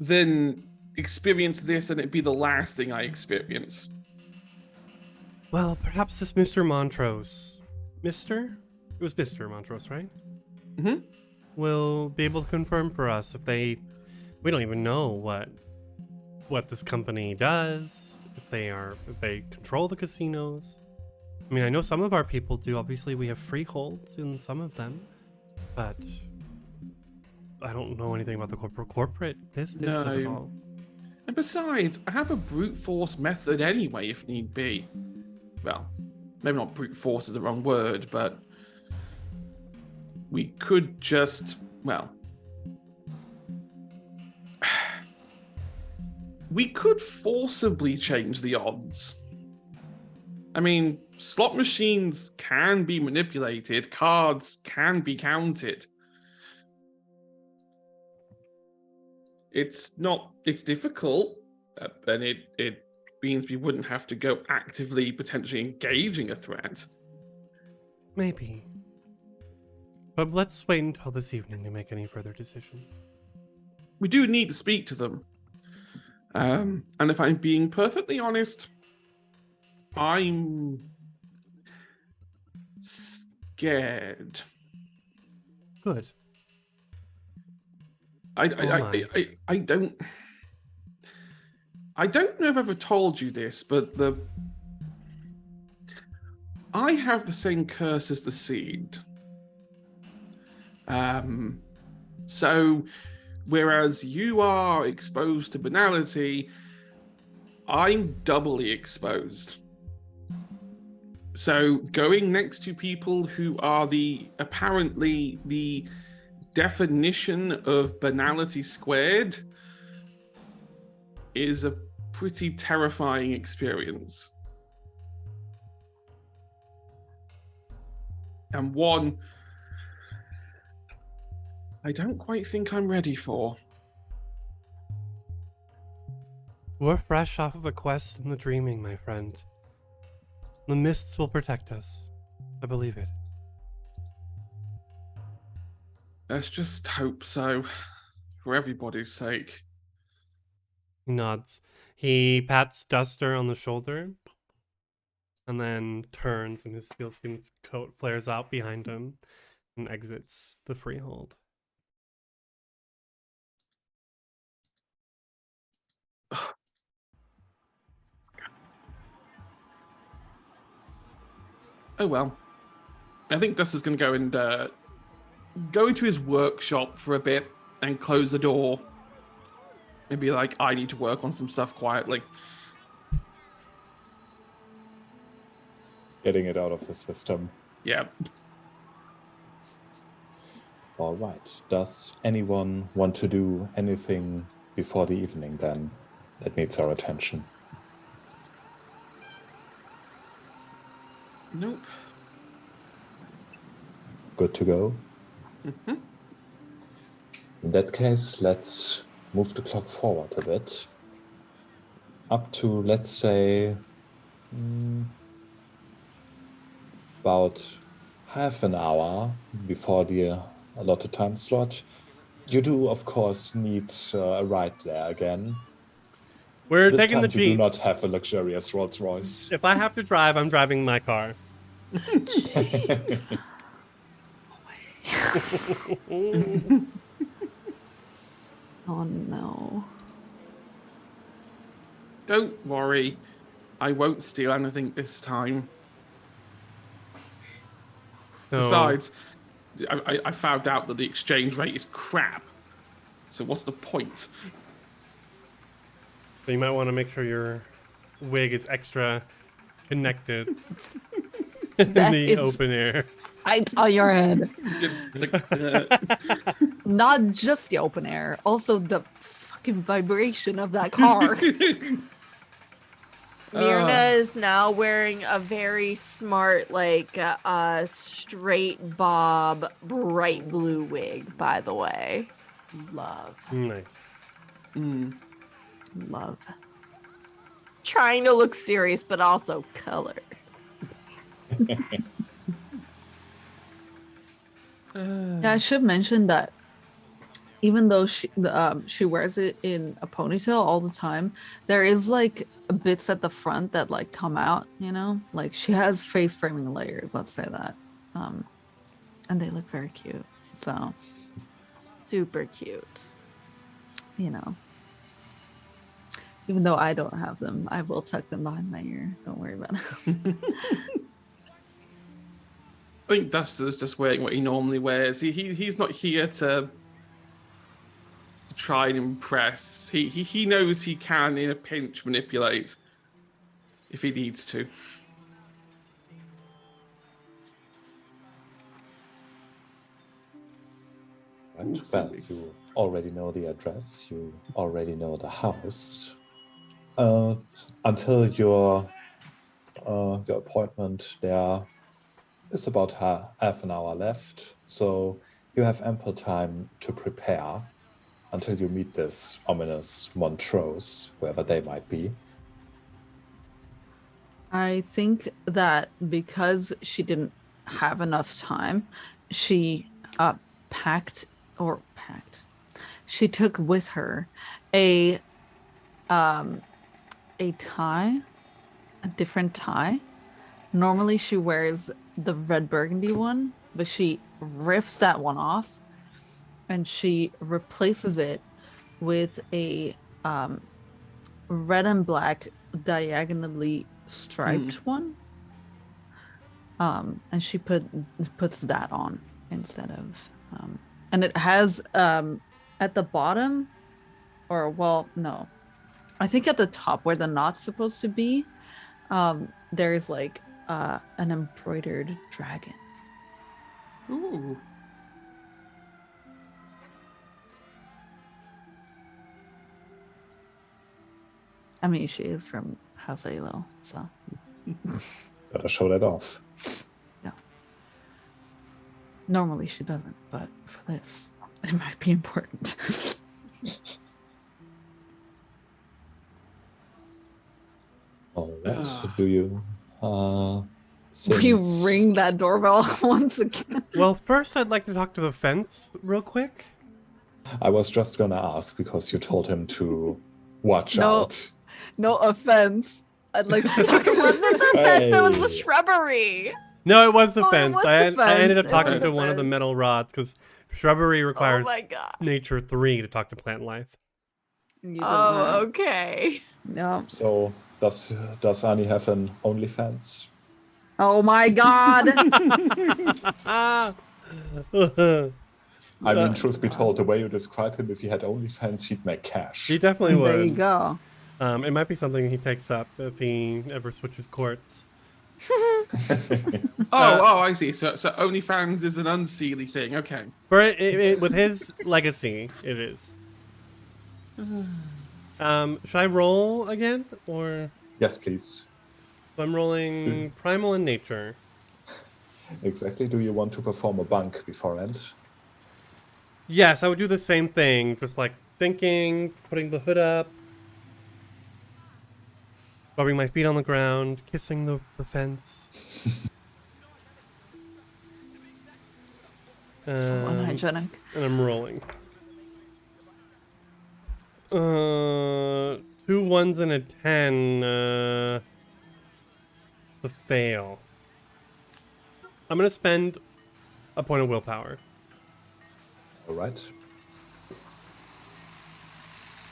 than experience this and it'd be the last thing I experience. Well, perhaps this Mr. Montrose. Mr.? It was Mr. Montrose, right? Mm-hmm. Will be able to confirm for us if they... We don't even know what this company does, if they control the casinos. I mean, I know some of our people do. Obviously, we have freeholds in some of them, but I don't know anything about the corporate business of it all. And besides, I have a brute force method anyway, if need be. Well, maybe not brute force is the wrong word, but we could just, well, we could forcibly change the odds. I mean, slot machines can be manipulated, cards can be counted. It's difficult, and it means we wouldn't have to go actively potentially engaging a threat. Maybe. But let's wait until this evening to make any further decisions. We do need to speak to them. And if I'm being perfectly honest, I'm scared. Good. I don't know if I've ever told you this, but I have the same curse as the seed. So whereas you are exposed to banality, I'm doubly exposed. So going next to people who are apparently the definition of banality squared is a pretty terrifying experience. And one I don't quite think I'm ready for. We're fresh off of a quest in the Dreaming, my friend. The mists will protect us. I believe it. Let's just hope so, for everybody's sake. He nods. He pats Duster on the shoulder, and then turns, and his sealskin coat flares out behind him, and exits the freehold. Oh well. I think Duster's going to go and go into his workshop for a bit and close the door. Maybe like, I need to work on some stuff quietly. Getting it out of his system. Yeah. All right. Does anyone want to do anything before the evening then that needs our attention? Nope. Good to go? Mm-hmm. In that case, let's move the clock forward a bit. Up to, let's say, about half an hour before the allotted time slot. You do, of course, need a ride there again. We're This taking time the you do Jeep. not have a luxurious Rolls Royce. If I have to drive, I'm driving my car. Oh no. Don't worry. I won't steal anything this time. So, Besides, I found out that the exchange rate is crap. So what's the point? so you might want to make sure your wig is extra connected in That the is- open air. Right on your head. Just like, Not just the open air, also the fucking vibration of that car. Mirna is now wearing a very smart, like, straight bob, bright blue wig, by the way. Love. Nice. Love. Trying to look serious, but also color. Yeah, I should mention that even though she wears it in a ponytail all the time, there is like bits at the front that like come out, you know, like she has face framing layers, let's say that, and they look very cute. So Super cute. you know, even though I don't have them, I will tuck them behind my ear. Don't worry about it. I think Duster's just wearing what he normally wears. He's not here to try and impress. He knows he can, in a pinch, manipulate if he needs to. Right. Well, you already know the address. You already know the house. Until your appointment, there is about half an hour left, so you have ample time to prepare until you meet this ominous Montrose, whoever they might be. I think that because she didn't have enough time, she she took with her a tie, a different tie. Normally she wears the red burgundy one, but she rips that one off and she replaces it with a red and black diagonally striped one. And she puts that on instead of and it has at the bottom, or well, no, I think at the top where the knot's supposed to be, there's like an embroidered dragon. Ooh. I mean, she is from House Alo, so Gotta show that off. yeah. Normally she doesn't, but for this, it might be important. All right. Do you We ring that doorbell once again. Well, first I'd like to talk to the fence real quick. I was just gonna ask because you told him to watch No. out. No offense. I'd like to talk It wasn't the fence, it was the Hey. shrubbery. No, it was the Oh, it fence. was I the ended up fence. It talking was to the one of the fence. metal rods because shrubbery requires Oh my god. nature 3 to talk to plant life. You Oh, okay. no. So does Ani have an OnlyFans? Oh my god. I mean, truth be told, the way you describe him, if he had OnlyFans, he'd make cash. He definitely would. There you go. It might be something he takes up if he ever switches courts. I see. So OnlyFans is an unseelie thing. Okay. With his legacy, it is. Should I roll again, or Yes, please. so I'm rolling primal in nature? Exactly. Do you want to perform a bunk beforehand? Yes, I would do the same thing, just like thinking, putting the hood up, rubbing my feet on the ground, kissing the fence. So unhygienic. And I'm rolling. 2 1s and a 10. To fail. I'm gonna spend a point of willpower. All right.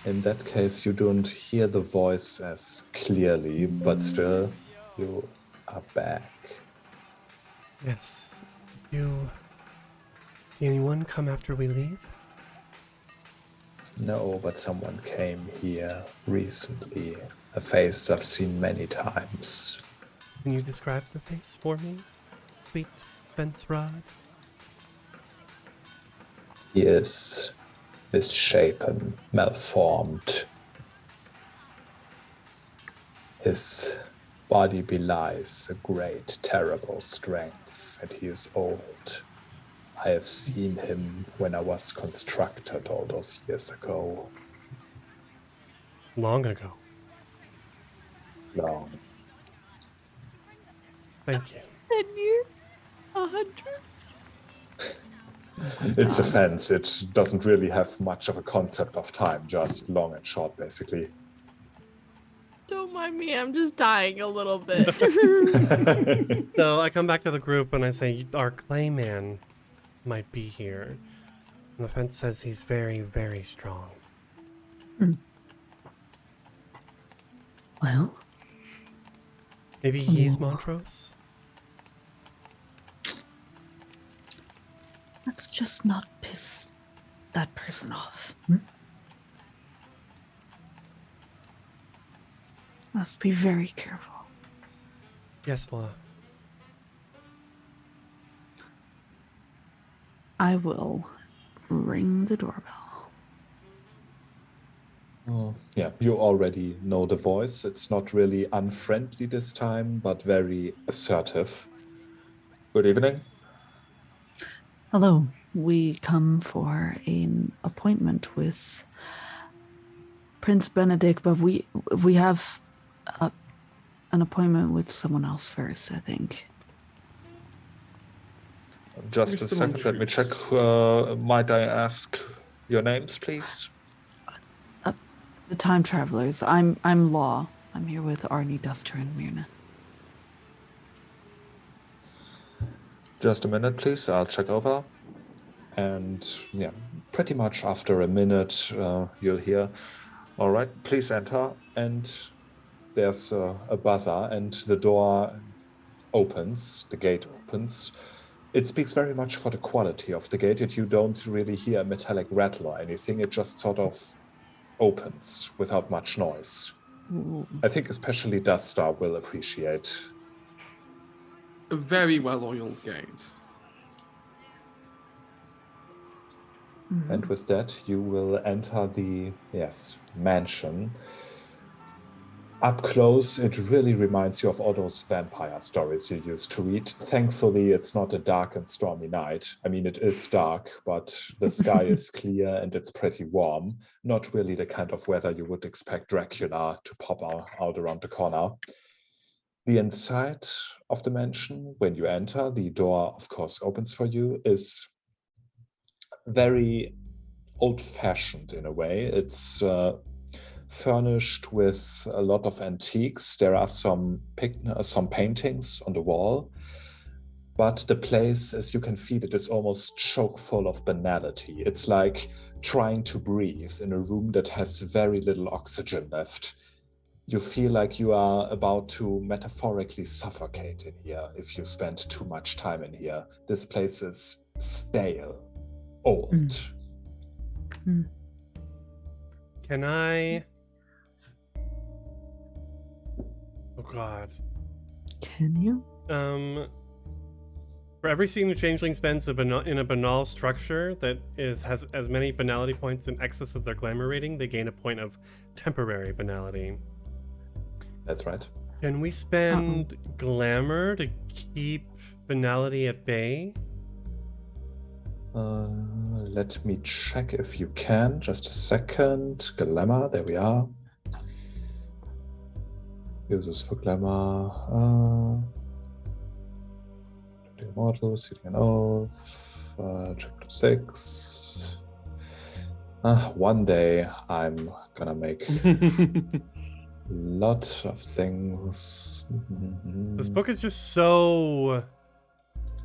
In that case, you don't hear the voice as clearly, but still, you are back. Yes. You see anyone come after we leave? No, but someone came here recently. A face I've seen many times. Can you describe the face for me, sweet fence rod? He is misshapen, malformed. His body belies a great, terrible strength, and he is old. I have seen him when I was constructed all those years ago. Long ago. Long. Thank you. 10 years? 100? It's a God. fence. It doesn't really have much of a concept of time, just long and short, basically. Don't mind me, I'm just dying a little bit. So I come back to the group and I say, our clayman might be here. And the fence says he's very, very strong. Well, Maybe he's Ooh. Montrose? let's just not piss that person off. Must be very careful. Yes, La. I will ring the doorbell. Oh, yeah, you already know the voice. It's not really unfriendly this time, but very assertive. Good evening. Hello, we come for an appointment with Prince Benedict, but we have an appointment with someone else first, I think. Just a Mr. second, let me check. Montrose. Might I ask your names, please? The time travelers. I'm Law. I'm here with Arnie, Duster, and Myrna. Just a minute, please. I'll check over. And yeah, pretty much after a minute, you'll hear, all right, please enter. And there's a buzzer and the door opens, the gate opens. It speaks very much for the quality of the gate. You don't really hear a metallic rattle or anything. It just sort of opens without much noise. Ooh. I think especially Duster will appreciate. A very well-oiled gate. And with that, you will enter the, mansion. Up close, it really reminds you of all those vampire stories you used to read. Thankfully, it's not a dark and stormy night. I mean, it is dark, but the sky is clear and it's pretty warm. Not really the kind of weather you would expect Dracula to pop out around the corner. The inside of the mansion, when you enter, the door, of course, opens for you, is very old-fashioned in a way. It's furnished with a lot of antiques. There are some paintings on the wall, but the place, as you can feel it, is almost chock full of banality. It's like trying to breathe in a room that has very little oxygen left. You feel like you are about to metaphorically suffocate in here if you spend too much time in here. This place is stale, old. Can I... Oh god. Can you? For every scene the Changeling spends in a banal structure that has as many banality points in excess of their glamour rating, they gain a point of temporary banality. That's right. Can we spend glamour to keep banality at bay? Let me check if you can. Just a second. Glamour, there we are. Uses for glamour. Models, you can off. Chapter 6. One day I'm gonna make lot of things. This book is just so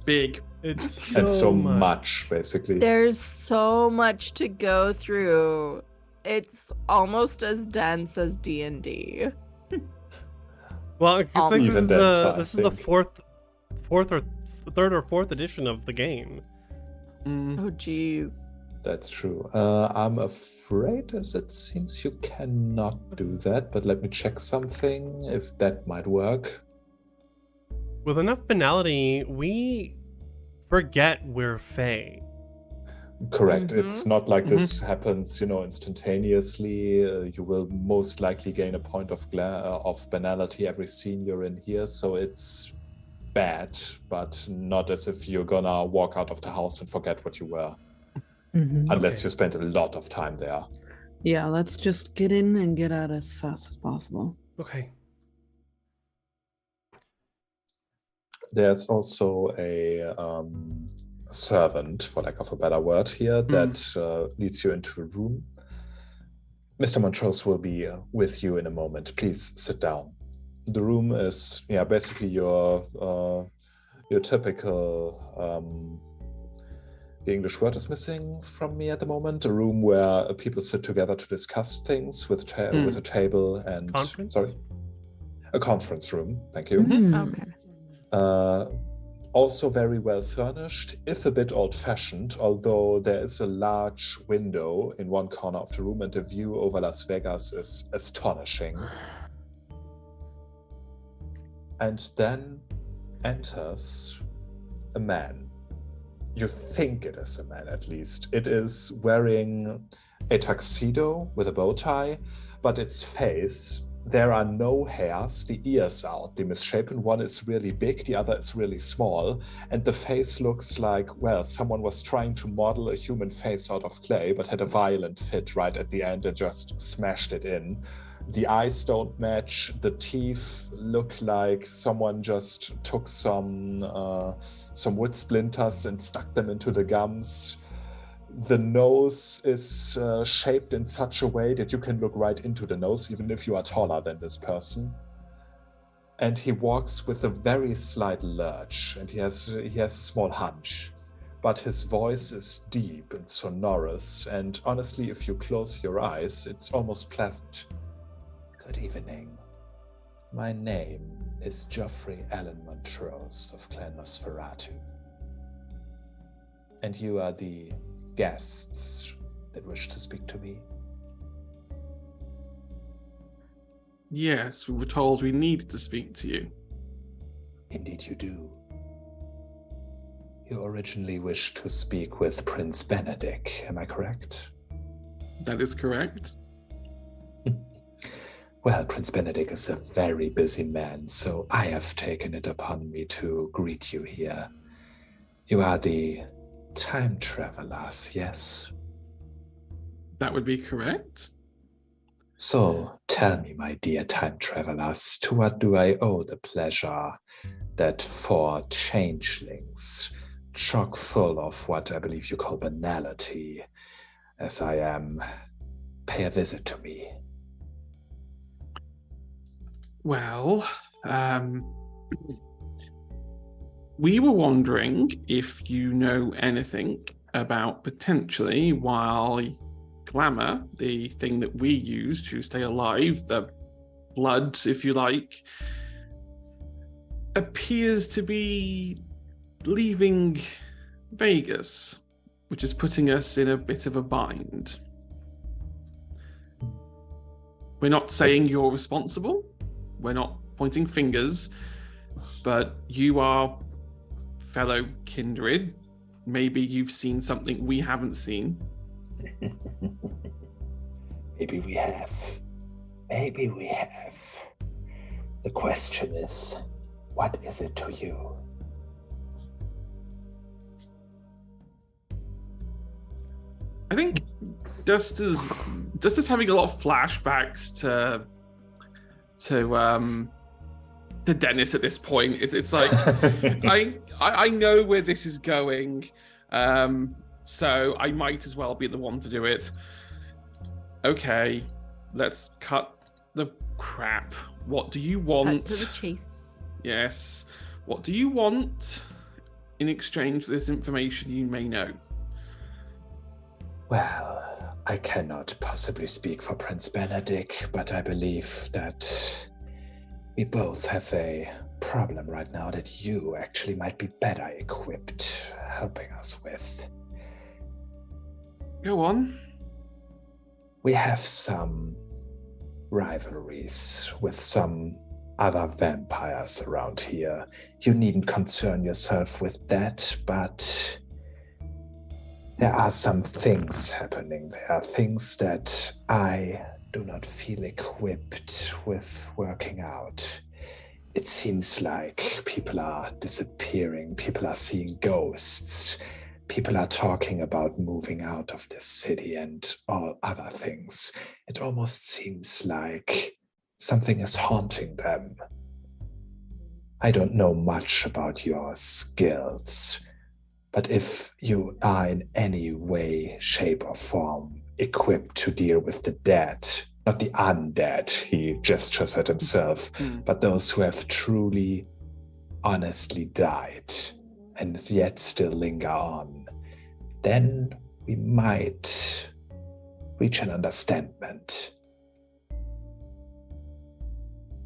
Big. It's so, and so much, basically. There's so much to go through. It's almost as dense as D&D. Well, I think Even this is the fourth or third or fourth edition of the game. Oh, jeez. That's true. I'm afraid, as it seems, you cannot do that. But let me check something if that might work. With enough banality, we forget we're Fae. Correct. Mhm. It's not like this happens, instantaneously. You will most likely gain a point of banality every scene you're in here. So it's bad, but not as if you're gonna walk out of the house and forget what you were. Unless Okay. you spend a lot of time there. Yeah, let's just get in and get out as fast as possible. Okay. There's also a servant, for lack of a better word here, that leads you into a room. Mr. Montrose will be with you in a moment. Please sit down. The room is, basically your typical. The English word is missing from me at the moment. A room where people sit together to discuss things with a table and Conference? Sorry, a conference room. Thank you. Okay. Also very well furnished, if a bit old-fashioned, although there is a large window in one corner of the room and the view over Las Vegas is astonishing. And then enters a man. You think it is a man, at least. It is wearing a tuxedo with a bow tie, but its face, there are no hairs, the ears out. The misshapen one is really big, the other is really small, and the face looks like, well, someone was trying to model a human face out of clay, but had a violent fit right at the end and just smashed it in. The eyes don't match, the teeth look like someone just took some wood splinters and stuck them into the gums. The nose is shaped in such a way that you can look right into the nose, even if you are taller than this person. And he walks with a very slight lurch, and he has a small hunch. But his voice is deep and sonorous, and honestly, if you close your eyes, it's almost pleasant. Good evening. My name is Geoffrey Allen Montrose of Clan Nosferatu. And you are the guests that wish to speak to me? Yes, we were told we needed to speak to you. Indeed you do. You originally wished to speak with Prince Benedict, am I correct? That is correct. Well, Prince Benedict is a very busy man, so I have taken it upon me to greet you here. You are the time travelers, yes? That would be correct. So, tell me, my dear time travelers, to what do I owe the pleasure that 4 changelings, chock full of what I believe you call banality, as I am, pay a visit to me? Well, we were wondering if you know anything about potentially while Glamour, the thing that we use to stay alive, the blood, if you like, appears to be leaving Vegas, which is putting us in a bit of a bind. We're not saying you're responsible. We're not pointing fingers, but you are fellow kindred. Maybe you've seen something we haven't seen. Maybe we have. Maybe we have. The question is, what is it to you? I think Duster's having a lot of flashbacks to Dennis at this point. It's like I know where this is going, so I might as well be the one to do it. Okay, let's cut the crap. What do you want? Cut to the chase. Yes. What do you want in exchange for this information you may know? Well, I cannot possibly speak for Prince Benedict, but I believe that we both have a problem right now that you actually might be better equipped helping us with. Go on. We have some rivalries with some other vampires around here. You needn't concern yourself with that, but there are some things happening. There are things that I do not feel equipped with working out. It seems like people are disappearing, people are seeing ghosts, people are talking about moving out of this city and all other things. It almost seems like something is haunting them. I don't know much about your skills, But if you are in any way, shape, or form equipped to deal with the dead, not the undead, he gestures at himself, but those who have truly, honestly died and yet still linger on, then we might reach an understanding.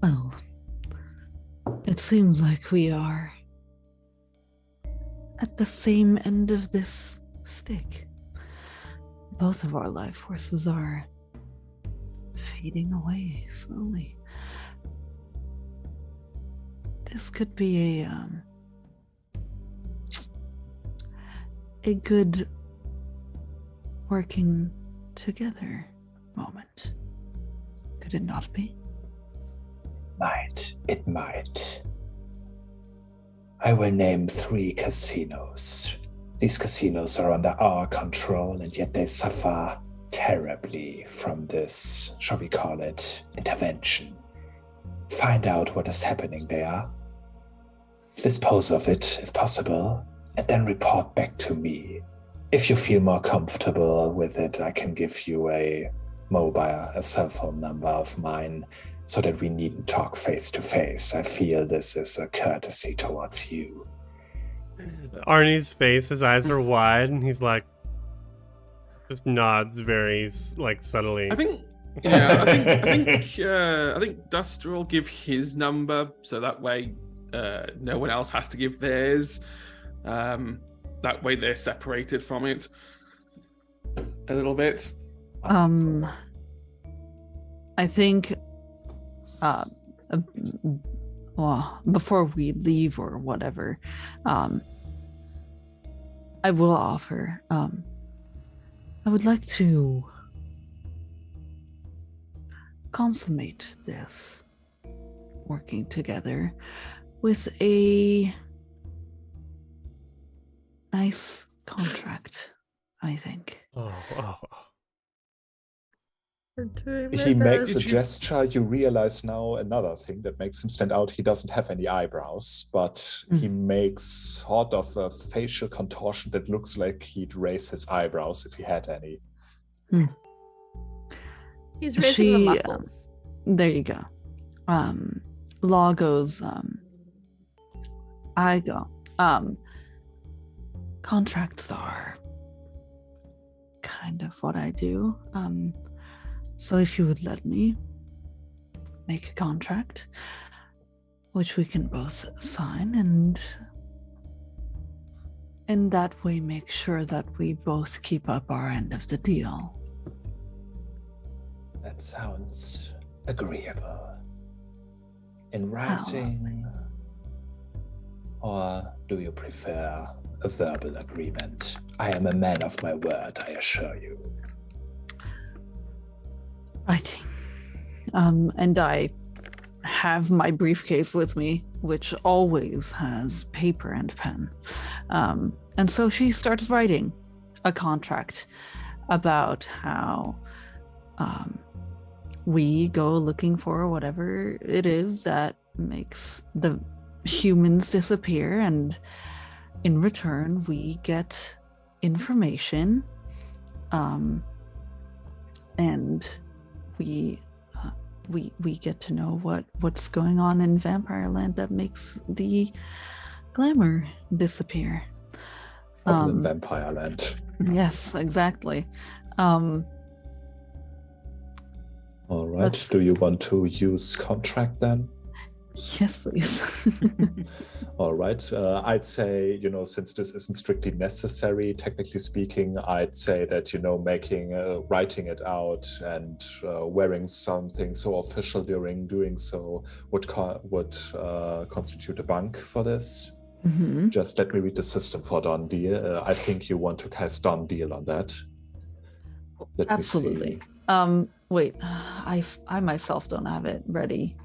Well, it seems like we are at the same end of this stick. Both of our life forces are fading away slowly. This could be a good working together moment. Could it not be? It might. I will name 3 casinos. These casinos are under our control, and yet they suffer terribly from this, shall we call it, intervention. Find out what is happening there, dispose of it if possible, and then report back to me. If you feel more comfortable with it, I can give you a cell phone number of mine, so that we needn't talk face to face. I feel this is a courtesy towards you. Arnie's face, his eyes are wide, and he's like, just nods very like subtly. I think Duster will give his number, so that way no one else has to give theirs. That way they're separated from it a little bit. I think well, before we leave or whatever, I will offer, I would like to consummate this working together with a nice contract, I think. Oh. He makes a gesture. You realize now another thing that makes him stand out. He doesn't have any eyebrows, but he makes sort of a facial contortion that looks like he'd raise his eyebrows if he had any. He's raising the muscles. There you go. Law goes, I go. Contracts are kind of what I do. So if you would let me make a contract, which we can both sign, and in that way make sure that we both keep up our end of the deal. That sounds agreeable. In writing, or do you prefer a verbal agreement? I am a man of my word, I assure you. Writing. And I have my briefcase with me, which always has paper and pen. And so she starts writing a contract about how we go looking for whatever it is that makes the humans disappear, and in return we get information, and we get to know what's going on in Vampire Land that makes the Glamour disappear. In Vampire Land. Yes, exactly. All right. Do you want to use contract then? Yes, please. All right. I'd say, since this isn't strictly necessary, technically speaking, I'd say that, writing it out and wearing something so official during doing so would constitute a bunk for this. Mm-hmm. Just let me read the system for Don Deal. I think you want to cast Don Deal on that. Let Absolutely. me see. Wait, I myself don't have it ready.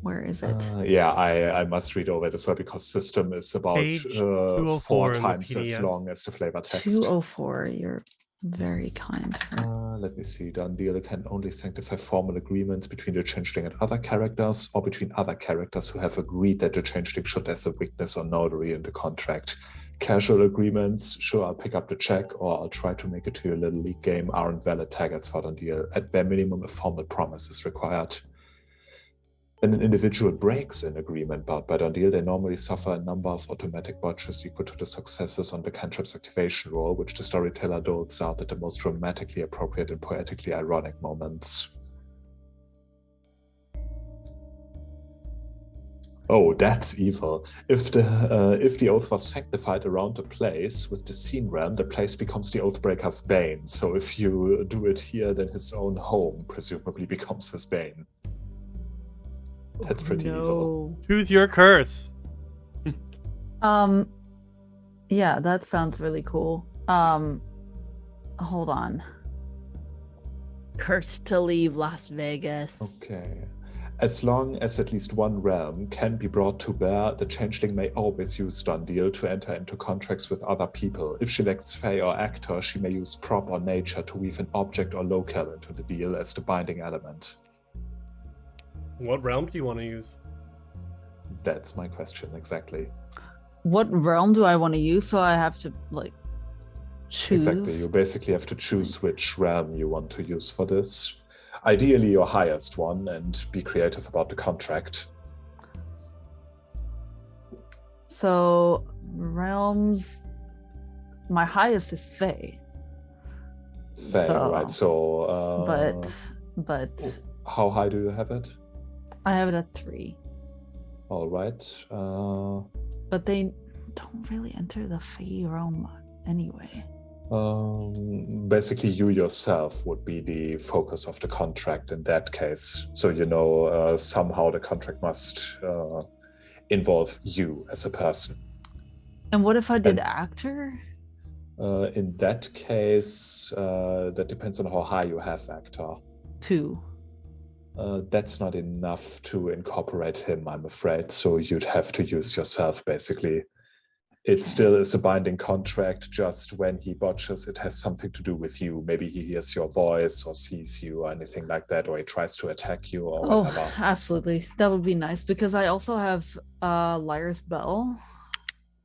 Where is it? I must read over it as well, because system is about Page 4 in the times as PDF. long as the flavor text. 204. You're Very kind. Let me see. Done deal can only sanctify formal agreements between the changeling and other characters, or between other characters who have agreed that the changeling should as a witness or notary in the contract. Casual agreements, sure, I'll pick up the check, or I'll try to make it to your little league game, aren't valid targets for done deal. At bare minimum, a formal promise is required. When an individual breaks an agreement bound by done deal, they normally suffer a number of automatic botches equal to the successes on the cantrip's activation roll, which the storyteller doles out at the most dramatically appropriate and poetically ironic moments. Oh, that's evil. If the oath was sanctified around the place with the scene realm, the place becomes the Oathbreaker's bane. So if you do it here, then his own home presumably becomes his bane. That's pretty evil. Choose your curse. Yeah, that sounds really cool. Hold on. Cursed to leave Las Vegas. Okay. As long as at least one realm can be brought to bear, the changeling may always use done deal to enter into contracts with other people. If she lacks Fae or Actor, she may use prop or nature to weave an object or locale into the deal as the binding element. What realm do you want to use? That's my question, exactly. What realm do I want to use? So I have to like choose. Exactly, you basically have to choose which realm you want to use for this. Ideally your highest one, and be creative about the contract. So realms, my highest is Fae. Fair, So- right, so... But How high do you have it? I have it at 3. All right. But they don't really enter the Fae realm anyway. Basically, you yourself would be the focus of the contract in that case. So, you know, somehow the contract must involve you as a person. And what if I did And- actor? In that case, that depends on how high you have actor. 2. That's not enough to incorporate him, I'm afraid. So you'd have to use yourself, basically. It still is a binding contract, just when he botches, it has something to do with you. Maybe he hears your voice or sees you or anything like that, or he tries to attack you or whatever. Oh, absolutely. That would be nice because I also have Liar's Bell,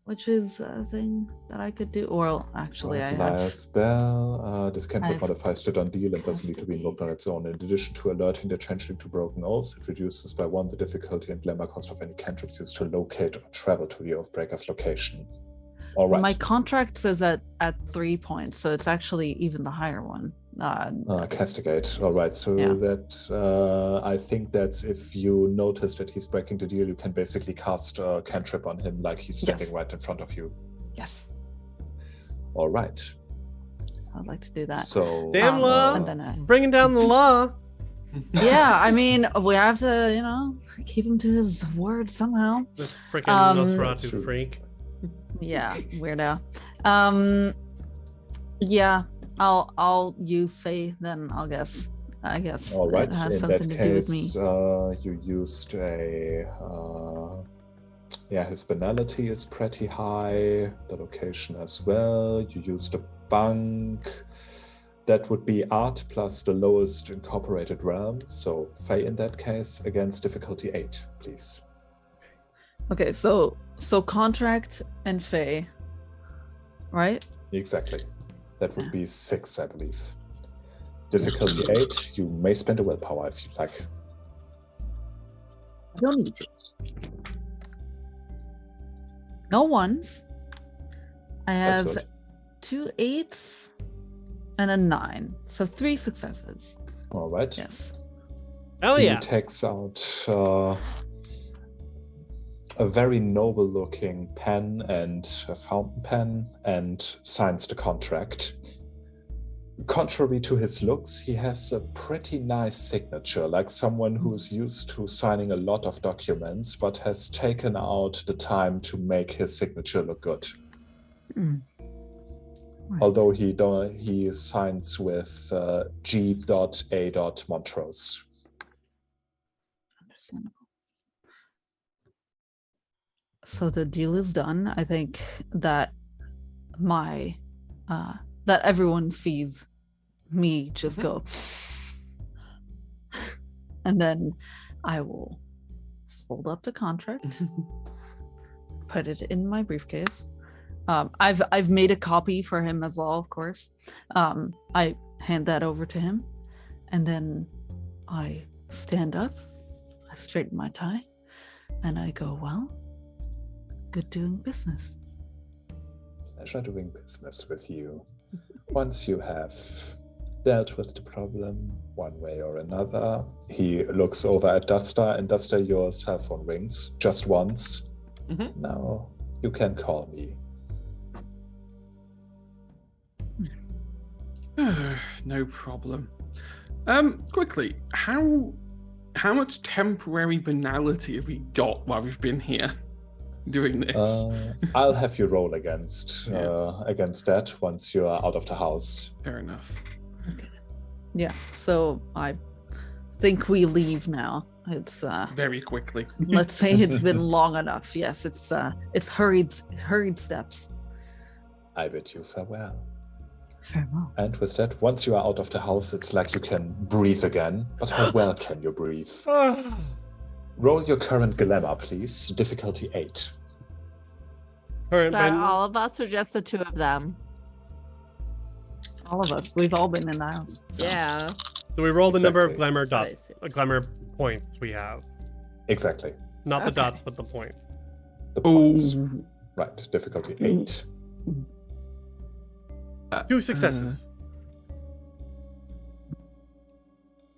which is a thing that I could do. Or actually, I Liar's have. Bell. This cantrip I've modifies the done deal and doesn't need to be castigate. invoked on its own. In addition to alerting the changeling to broken oaths, it reduces by 1 the difficulty and glamour cost of any cantrips used to locate or travel to the Oathbreaker's location. All right. My contract says at 3 points, so it's actually even the higher one. Castigate. All right. So Yeah. that I think that's if you notice that he's breaking the deal, you can basically cast a cantrip on him like he's standing Yes. right in front of you. Yes, All right. I'd like to do that. So Damn law. And then Bringing down the law. yeah, I mean, we have to, keep him to his word somehow. This freaking True. Nosferatu freak. Yeah, weirdo. Yeah, I'll use Fae then. I guess. all right. It has In something that to do with me. case, you used a. His banality is pretty high. The location as well. You used a bunk. That would be art plus the lowest incorporated realm. So Fae in that case against difficulty 8, please. Okay, so contract and Fae, right? Exactly. That would be 6, I believe. Difficulty 8, you may spend a willpower if you'd like. I don't need to. No ones. I That's have good. 2 8s and a 9, so 3 successes. All right. Yes. Hell He yeah. takes out a very noble looking pen and a fountain pen and signs the contract. Contrary to his looks, he has a pretty nice signature, like someone who's used to signing a lot of documents, but has taken out the time to make his signature look good. Mm. Although he signs with G.A. Montrose. Understandable. So the deal is done. I think that my that everyone sees me just go, and then I will fold up the contract, put it in my briefcase. I've made a copy for him as well, of course. I hand that over to him, and then I stand up, I straighten my tie, and I go, well, good doing business. Pleasure doing business with you. Once you have dealt with the problem one way or another, he looks over at Duster, and Duster, your cell phone rings just once. Now you can call me. No problem. Quickly, how much temporary banality have we got while we've been here doing this? I'll have you roll against that once you're out of the house. Fair enough. Yeah, so I think we leave now. It's Very quickly. let's say it's been long enough. Yes, it's hurried steps. I bid you farewell. Farewell. And with that, once you are out of the house, it's like you can breathe again. But how well can you breathe? Roll your current Glamour, please. Difficulty 8. Current That ban- all of us or just the two of them? All of us. We've all been in the house. So. Yeah. So we roll the number of Exactly. glamour That's what I dots, see. glamour points we have. Exactly. Not the Okay. dots, but the point. The Oh, points. Right, difficulty 8. 2 successes.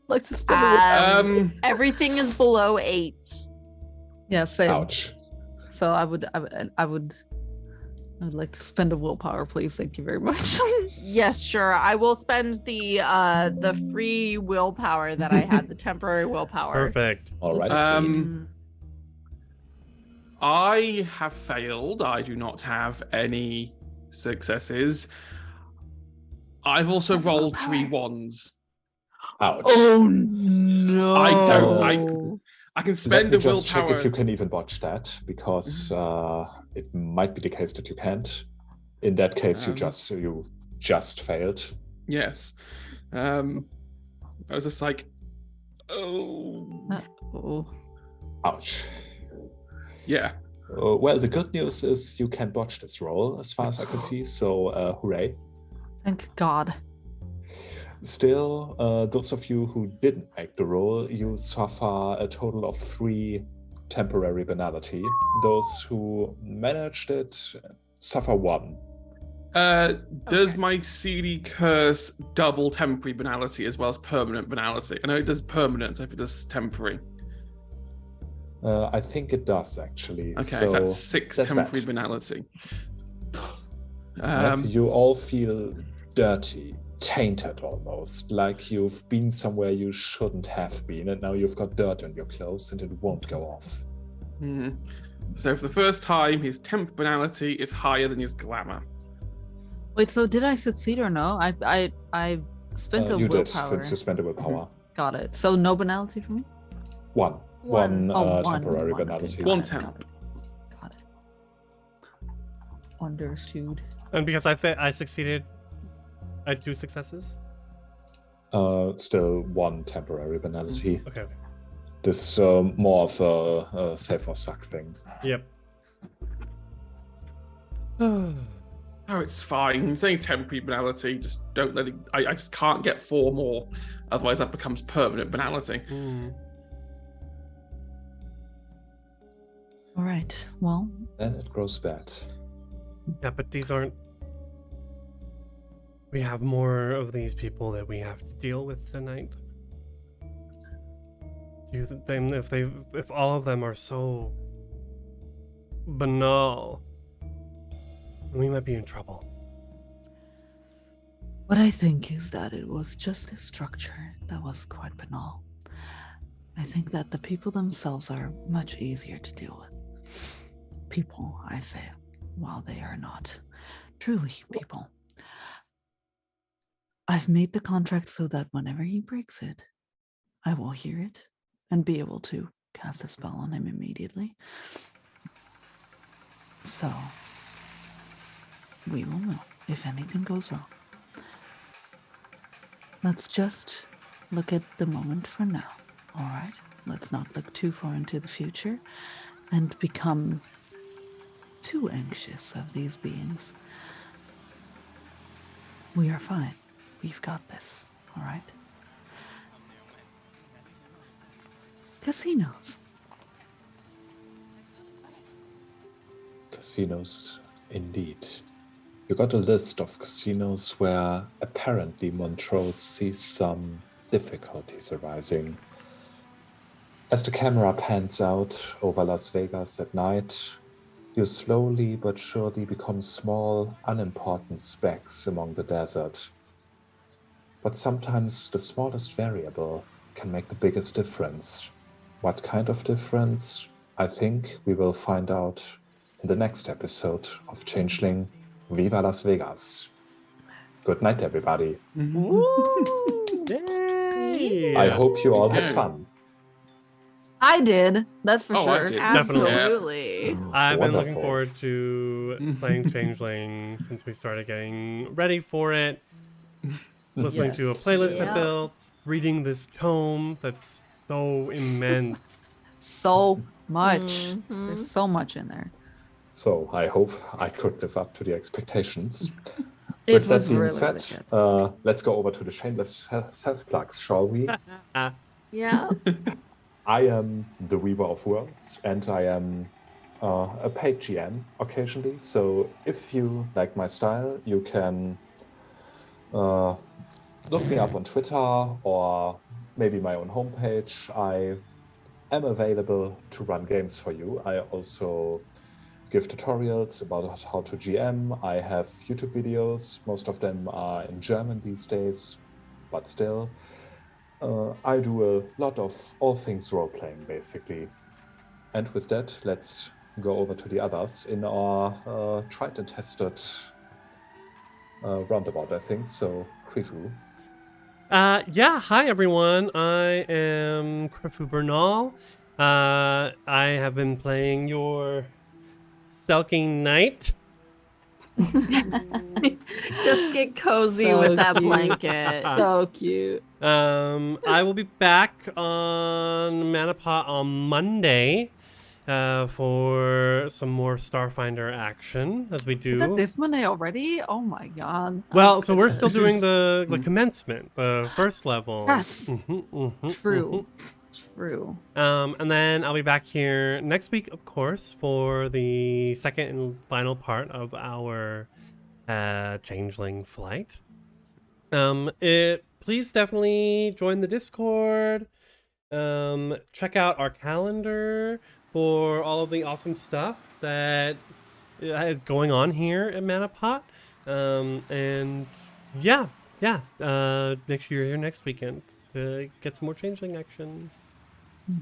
Like to spend the Everything is below 8. Yeah, same. Ouch. So I would like to spend a willpower, please. Thank you very much. Yes, sure. I will spend the free willpower that I had, the temporary willpower. Perfect. All right. I have failed. I do not have any successes. I've also rolled 3 1s. Ouch. Oh no! I don't. I can Let spend me a just check willpower. if you can even botch that, because it might be the case that you can't. In that case, you just failed. Yes. I was just like, oh, Oh. Ouch. yeah. Well, the good news is you can botch this roll, as far as I can see. So, hooray! Thank God. Still, those of you who didn't make the roll, you suffer a total of 3 temporary banality. Those who managed it suffer 1. Does Okay. my CD curse double temporary banality as well as permanent banality? I know it does permanent if it does temporary. I think it does, actually. Okay, so that's 6 that's temporary bad. banality. Yep, you all feel dirty, tainted almost, like you've been somewhere you shouldn't have been, and now you've got dirt on your clothes and it won't go off. So for the first time, his temp banality is higher than his glamour. Wait, so did I succeed or no? I spent a You willpower. did, since you spent a willpower. Got it. So no banality for me? One. One Oh, temporary one, banality. okay, One got it, temp. Got it. Understood. And because I succeeded, I had 2 successes. Still 1 temporary banality. Okay. This more of a save or suck thing. Yep. Oh, it's fine. It's only temporary banality. Just don't let it. I just can't get 4 more. Otherwise, that becomes permanent banality. All right. Well, Then it grows bad. Yeah, but these aren't. We have more of these people that we have to deal with tonight. Do you think if all of them are so banal, we might be in trouble. what I think is that it was just a structure that was quite banal. I think that the people themselves are much easier to deal with. People, I say, while they are not truly people. I've made the contract so that whenever he breaks it, I will hear it and be able to cast a spell on him immediately. So, we will know if anything goes wrong. let's just look at the moment for now, all right? Let's not look too far into the future and become too anxious of these beings. We are fine. We've got this, all right? Casinos. Casinos, indeed. You got a list of casinos where apparently Montrose sees some difficulties arising. As the camera pans out over Las Vegas at night, you slowly but surely become small, unimportant specks among the desert. But sometimes the smallest variable can make the biggest difference. What kind of difference? I think we will find out in the next episode of Changeling, Viva Las Vegas. Good night, everybody. Yay! I hope you all had Okay. fun. I did, that's for Oh, I sure. did. Definitely. Absolutely. I've been looking Wonderful. forward to playing Changeling since we started getting ready for it. Listening to a Yes. playlist I Yeah. built, reading this tome that's so immense. So much. Mhm. There's so much in there. So I hope I could live up to the expectations. It With that was being really, said, really good. let's go over to the shameless self-plugs, shall we? Yeah. I am the Weaver of Worlds, and I am a paid GM occasionally. So if you like my style, you can look me up on Twitter or maybe my own homepage. I am available to run games for you. I also give tutorials about how to GM. I have YouTube videos. Most of them are in German these days, but still. I do a lot of all things role-playing, basically. And with that, let's go over to the others in our tried and tested roundabout, I think. So, Krifu. Yeah, hi everyone. I am Krifu Bernal. I have been playing your Selking Knight. Just get cozy So with that cute. blanket. So cute. I will be back on Manapot on Monday for some more Starfinder action, as we do. Is it this Monday already? Oh my god. Well, Oh, so we're still goodness. doing the commencement, the first level. Yes. True. True. And then I'll be back here next week, of course, for the second and final part of our Changeling flight. Please definitely join the Discord. Check out our calendar for all of the awesome stuff that is going on here at Manapot. And yeah. Make sure you're here next weekend to get some more Changeling action.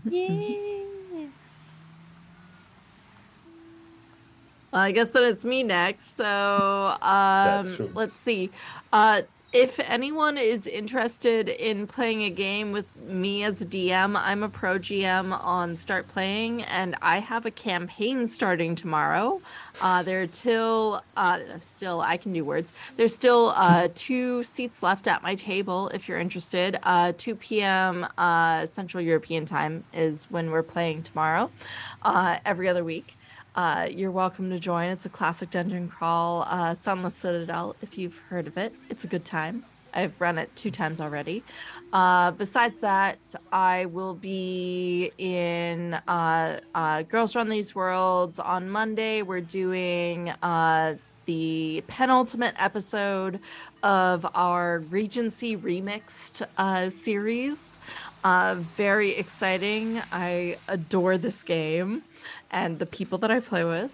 Yay. I guess that it's me next. So That's true. let's see. If anyone is interested in playing a game with me as a DM, I'm a pro GM on Start Playing, and I have a campaign starting tomorrow. There are still I can do words. There's still 2 seats left at my table if you're interested. 2 p.m. Central European time is when we're playing tomorrow. Every other week. You're welcome to join. It's a classic dungeon crawl, Sunless Citadel, if you've heard of it. It's a good time. I've run it 2 times already. Besides that, I will be in Girls Run These Worlds on Monday. We're doing the penultimate episode of our Regency Remixed series. Very exciting. I adore this game and the people that I play with.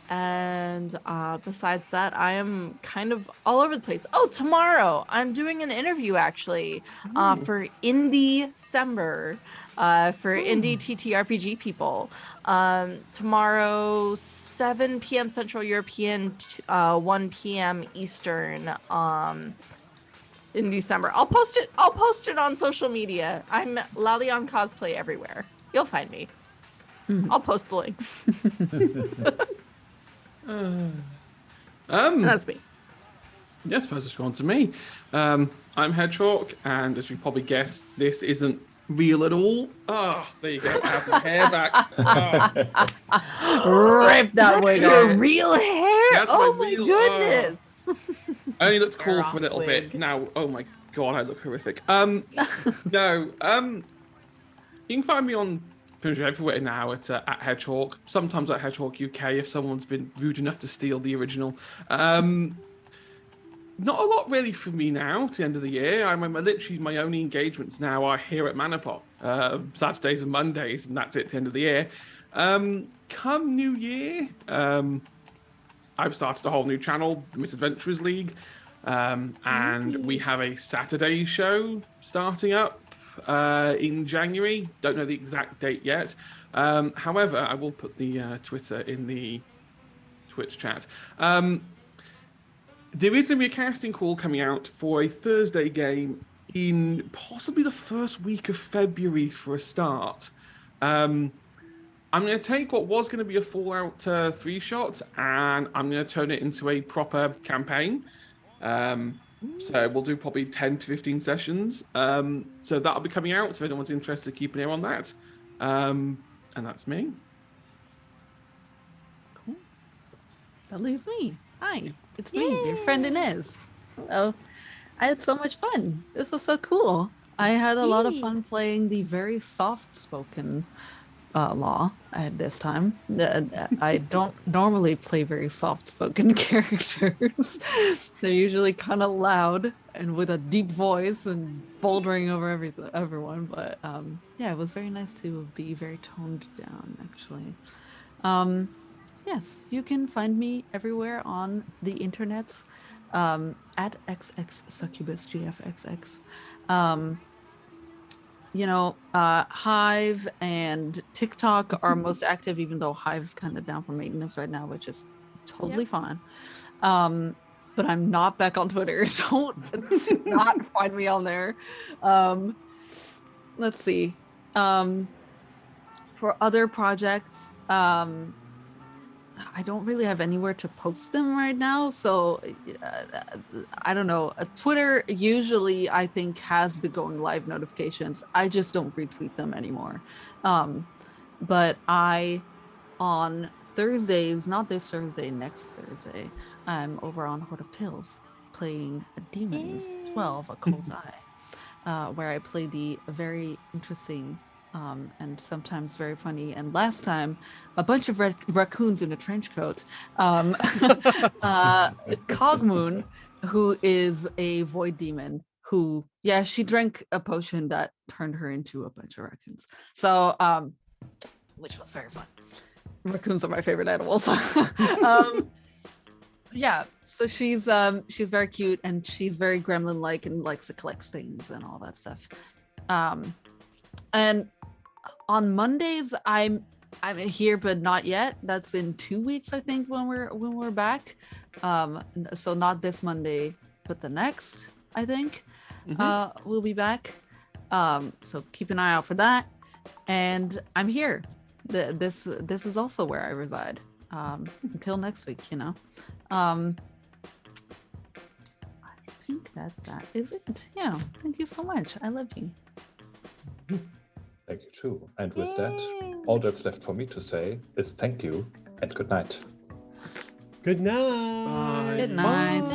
And besides that, I am kind of all over the place. Oh, tomorrow I'm doing an interview actually for Indie December for Indie TTRPG people. Tomorrow, 7 p.m. Central European, 1 p.m. Eastern. In December, I'll post it on social media. I'm Lalion Cosplay everywhere. You'll find me. I'll post the links. And that's me. Yes, suppose it's gone to me. I'm Hedgehog, and as you probably guessed, this isn't real at all. Oh, there you go. I have my hair back. Rip that wig your off. real hair? That's Oh my my real- goodness. I only looked cool Hair for a off little wig. bit. Now, oh my god, I look horrific. No, you can find me on pretty much everywhere now at Hedgehog. Sometimes at Hedgehog UK if someone's been rude enough to steal the original. Not a lot really for me now to the end of the year. I remember literally my only engagements now are here at Manapop, Saturdays and Mondays, and that's it to the end of the year. Come New Year, I've started a whole new channel, the Misadventurers League, and we have a Saturday show starting up in January. Don't know the exact date yet. However, I will put the Twitter in the Twitch chat. There is going to be a casting call coming out for a Thursday game in possibly the first week of February for a start. I'm going to take what was going to be a Fallout 3 shot and I'm going to turn it into a proper campaign. So we'll do probably 10 to 15 sessions. So that'll be coming out. So if anyone's interested, keep an ear on that. And that's me. Cool. That leaves me. Hi, it's me, your friend Inez. Oh, I had so much fun. This was so cool. I had a lot of fun playing the very soft-spoken law at this time. I don't normally play very soft-spoken characters. They're usually kind of loud and with a deep voice and bouldering over everyone. But yeah, it was very nice to be very toned down, actually. Yes, you can find me everywhere on the internets at xxsuccubusgfxx. Hive and TikTok are most active, even though Hive's kind of down for maintenance right now, which is totally fine. But I'm not back on Twitter. Do not find me on there. Let's see. For other projects, I don't really have anywhere to post them right now, so I don't know. Twitter usually, I think, has the going live notifications. I just don't retweet them anymore. But on Thursdays, not this Thursday, next Thursday, I'm over on Horde of Tales playing Demons 12, A Cold's Eye, where I play the very interesting and sometimes very funny. And last time, a bunch of raccoons in a trench coat. Cogmoon, who is a void demon, who, she drank a potion that turned her into a bunch of raccoons. So, which was very fun. Raccoons are my favorite animals. So she's very cute and she's very gremlin-like and likes to collect things and all that stuff. And on Mondays, I'm here, but not yet. That's in 2 weeks, I think, when we're back. So not this Monday, but the next, I think, we'll be back. So keep an eye out for that. And I'm here. This is also where I reside. Until next week, I think that is it. Yeah. Thank you so much. I love you. Thank you too. And with that, all that's left for me to say is thank you and good night. Good night. Bye. Good night.